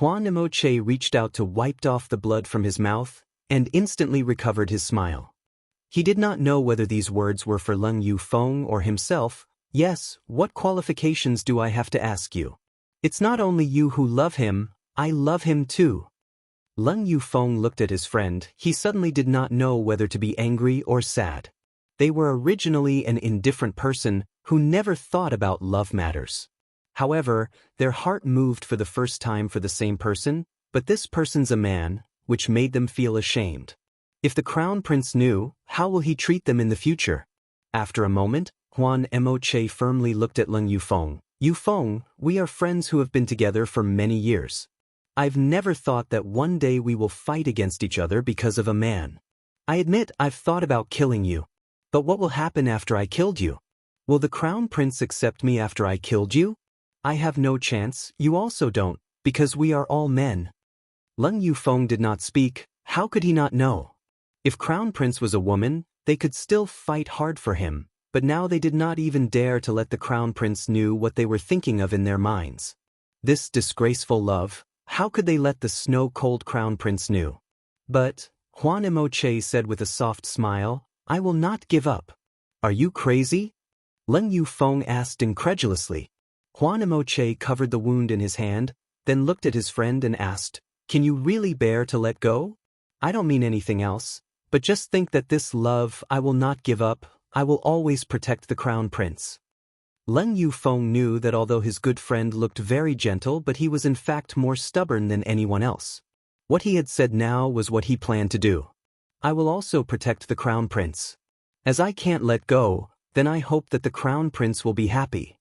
Huan Emoche reached out to wipe off the blood from his mouth, and instantly recovered his smile. He did not know whether these words were for Leng Yufeng or himself. Yes, what qualifications do I have to ask you? It's not only you who love him, I love him too. Leng Yufeng looked at his friend. He suddenly did not know whether to be angry or sad. They were originally an indifferent person who never thought about love matters. However, their heart moved for the first time for the same person, but this person's a man, which made them feel ashamed. If the Crown Prince knew, how will he treat them in the future? After a moment, Huan Emoche firmly looked at Leng Yufeng. Yufeng, we are friends who have been together for many years. I've never thought that one day we will fight against each other because of a man. I admit I've thought about killing you. But what will happen after I killed you? Will the Crown Prince accept me after I killed you? I have no chance, you also don't, because we are all men. Leng Yufeng did not speak. How could he not know? If Crown Prince was a woman, they could still fight hard for him, but now they did not even dare to let the Crown Prince know what they were thinking of in their minds. This disgraceful love, how could they let the snow-cold Crown Prince know? But, Huan Emoche said with a soft smile, I will not give up. Are you crazy? Leng Yufeng asked incredulously. Huan Emoche covered the wound in his hand, then looked at his friend and asked, Can you really bear to let go? I don't mean anything else, but just think that this love I will not give up. I will always protect the Crown Prince. Leng Yufeng knew that although his good friend looked very gentle, but he was in fact more stubborn than anyone else. What he had said now was what he planned to do. I will also protect the Crown Prince. As I can't let go, then I hope that the Crown Prince will be happy.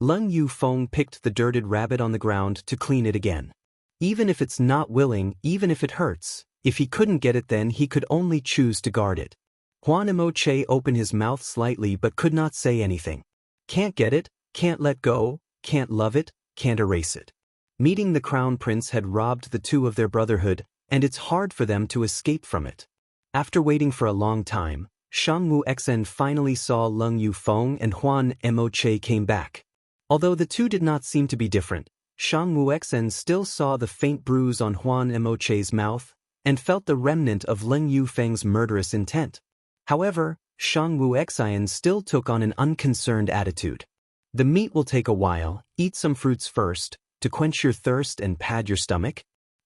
Leng Yufeng picked the dirted rabbit on the ground to clean it again. Even if it's not willing, even if it hurts, if he couldn't get it, then he could only choose to guard it. Huan Mo Che opened his mouth slightly but could not say anything. Can't get it, can't let go, can't love it, can't erase it. Meeting the crown prince had robbed the two of their brotherhood, and it's hard for them to escape from it. After waiting for a long time, Shang Wu Xen finally saw Leng Yufeng and Huan Mo Che came back. Although the two did not seem to be different, Shang Wu Xen still saw the faint bruise on Huan Mo Che's mouth, and felt the remnant of Leng Yufeng's murderous intent. However, Shang Wu Xen still took on an unconcerned attitude. The meat will take a while, eat some fruits first, to quench your thirst and pad your stomach.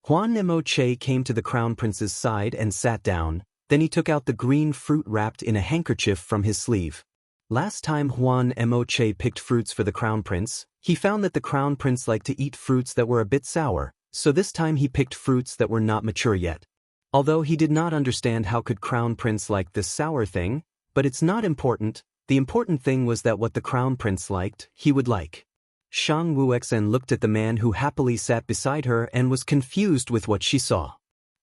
Huan Mo Che came to the crown prince's side and sat down, then he took out the green fruit wrapped in a handkerchief from his sleeve. Last time Huan Mo Che picked fruits for the crown prince, he found that the crown prince liked to eat fruits that were a bit sour, so this time he picked fruits that were not mature yet. Although he did not understand how could crown prince like this sour thing, but it's not important, the important thing was that what the crown prince liked, he would like. Shang Wu Xen looked at the man who happily sat beside her and was confused with what she saw.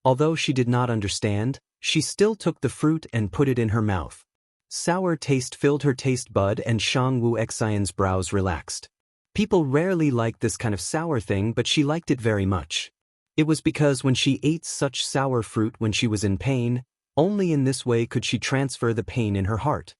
Although she did not understand, she still took the fruit and put it in her mouth. Sour taste filled her taste bud and Shang Wu Xen's brows relaxed. People rarely liked this kind of sour thing, but she liked it very much. It was because when she ate such sour fruit when she was in pain, only in this way could she transfer the pain in her heart.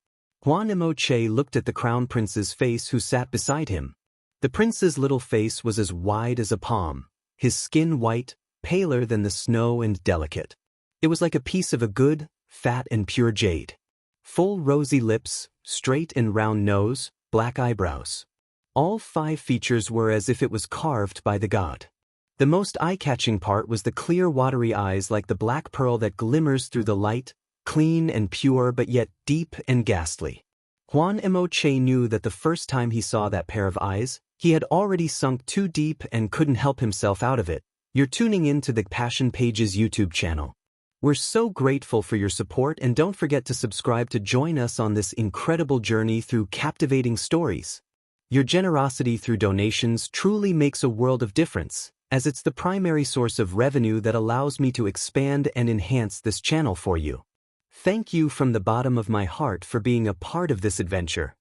Huan Mo Che looked at the crown prince's face who sat beside him. The prince's little face was as wide as a palm, his skin white, paler than the snow and delicate. It was like a piece of a good, fat and pure jade. Full rosy lips, straight and round nose, black eyebrows. All 5 features were as if it was carved by the god. The most eye-catching part was the clear watery eyes like the black pearl that glimmers through the light, clean and pure but yet deep and ghastly. Huan Mo Che knew that the first time he saw that pair of eyes, he had already sunk too deep and couldn't help himself out of it. You're tuning in to the Passion Pages YouTube channel. We're so grateful for your support, and don't forget to subscribe to join us on this incredible journey through captivating stories. Your generosity through donations truly makes a world of difference, as it's the primary source of revenue that allows me to expand and enhance this channel for you. Thank you from the bottom of my heart for being a part of this adventure.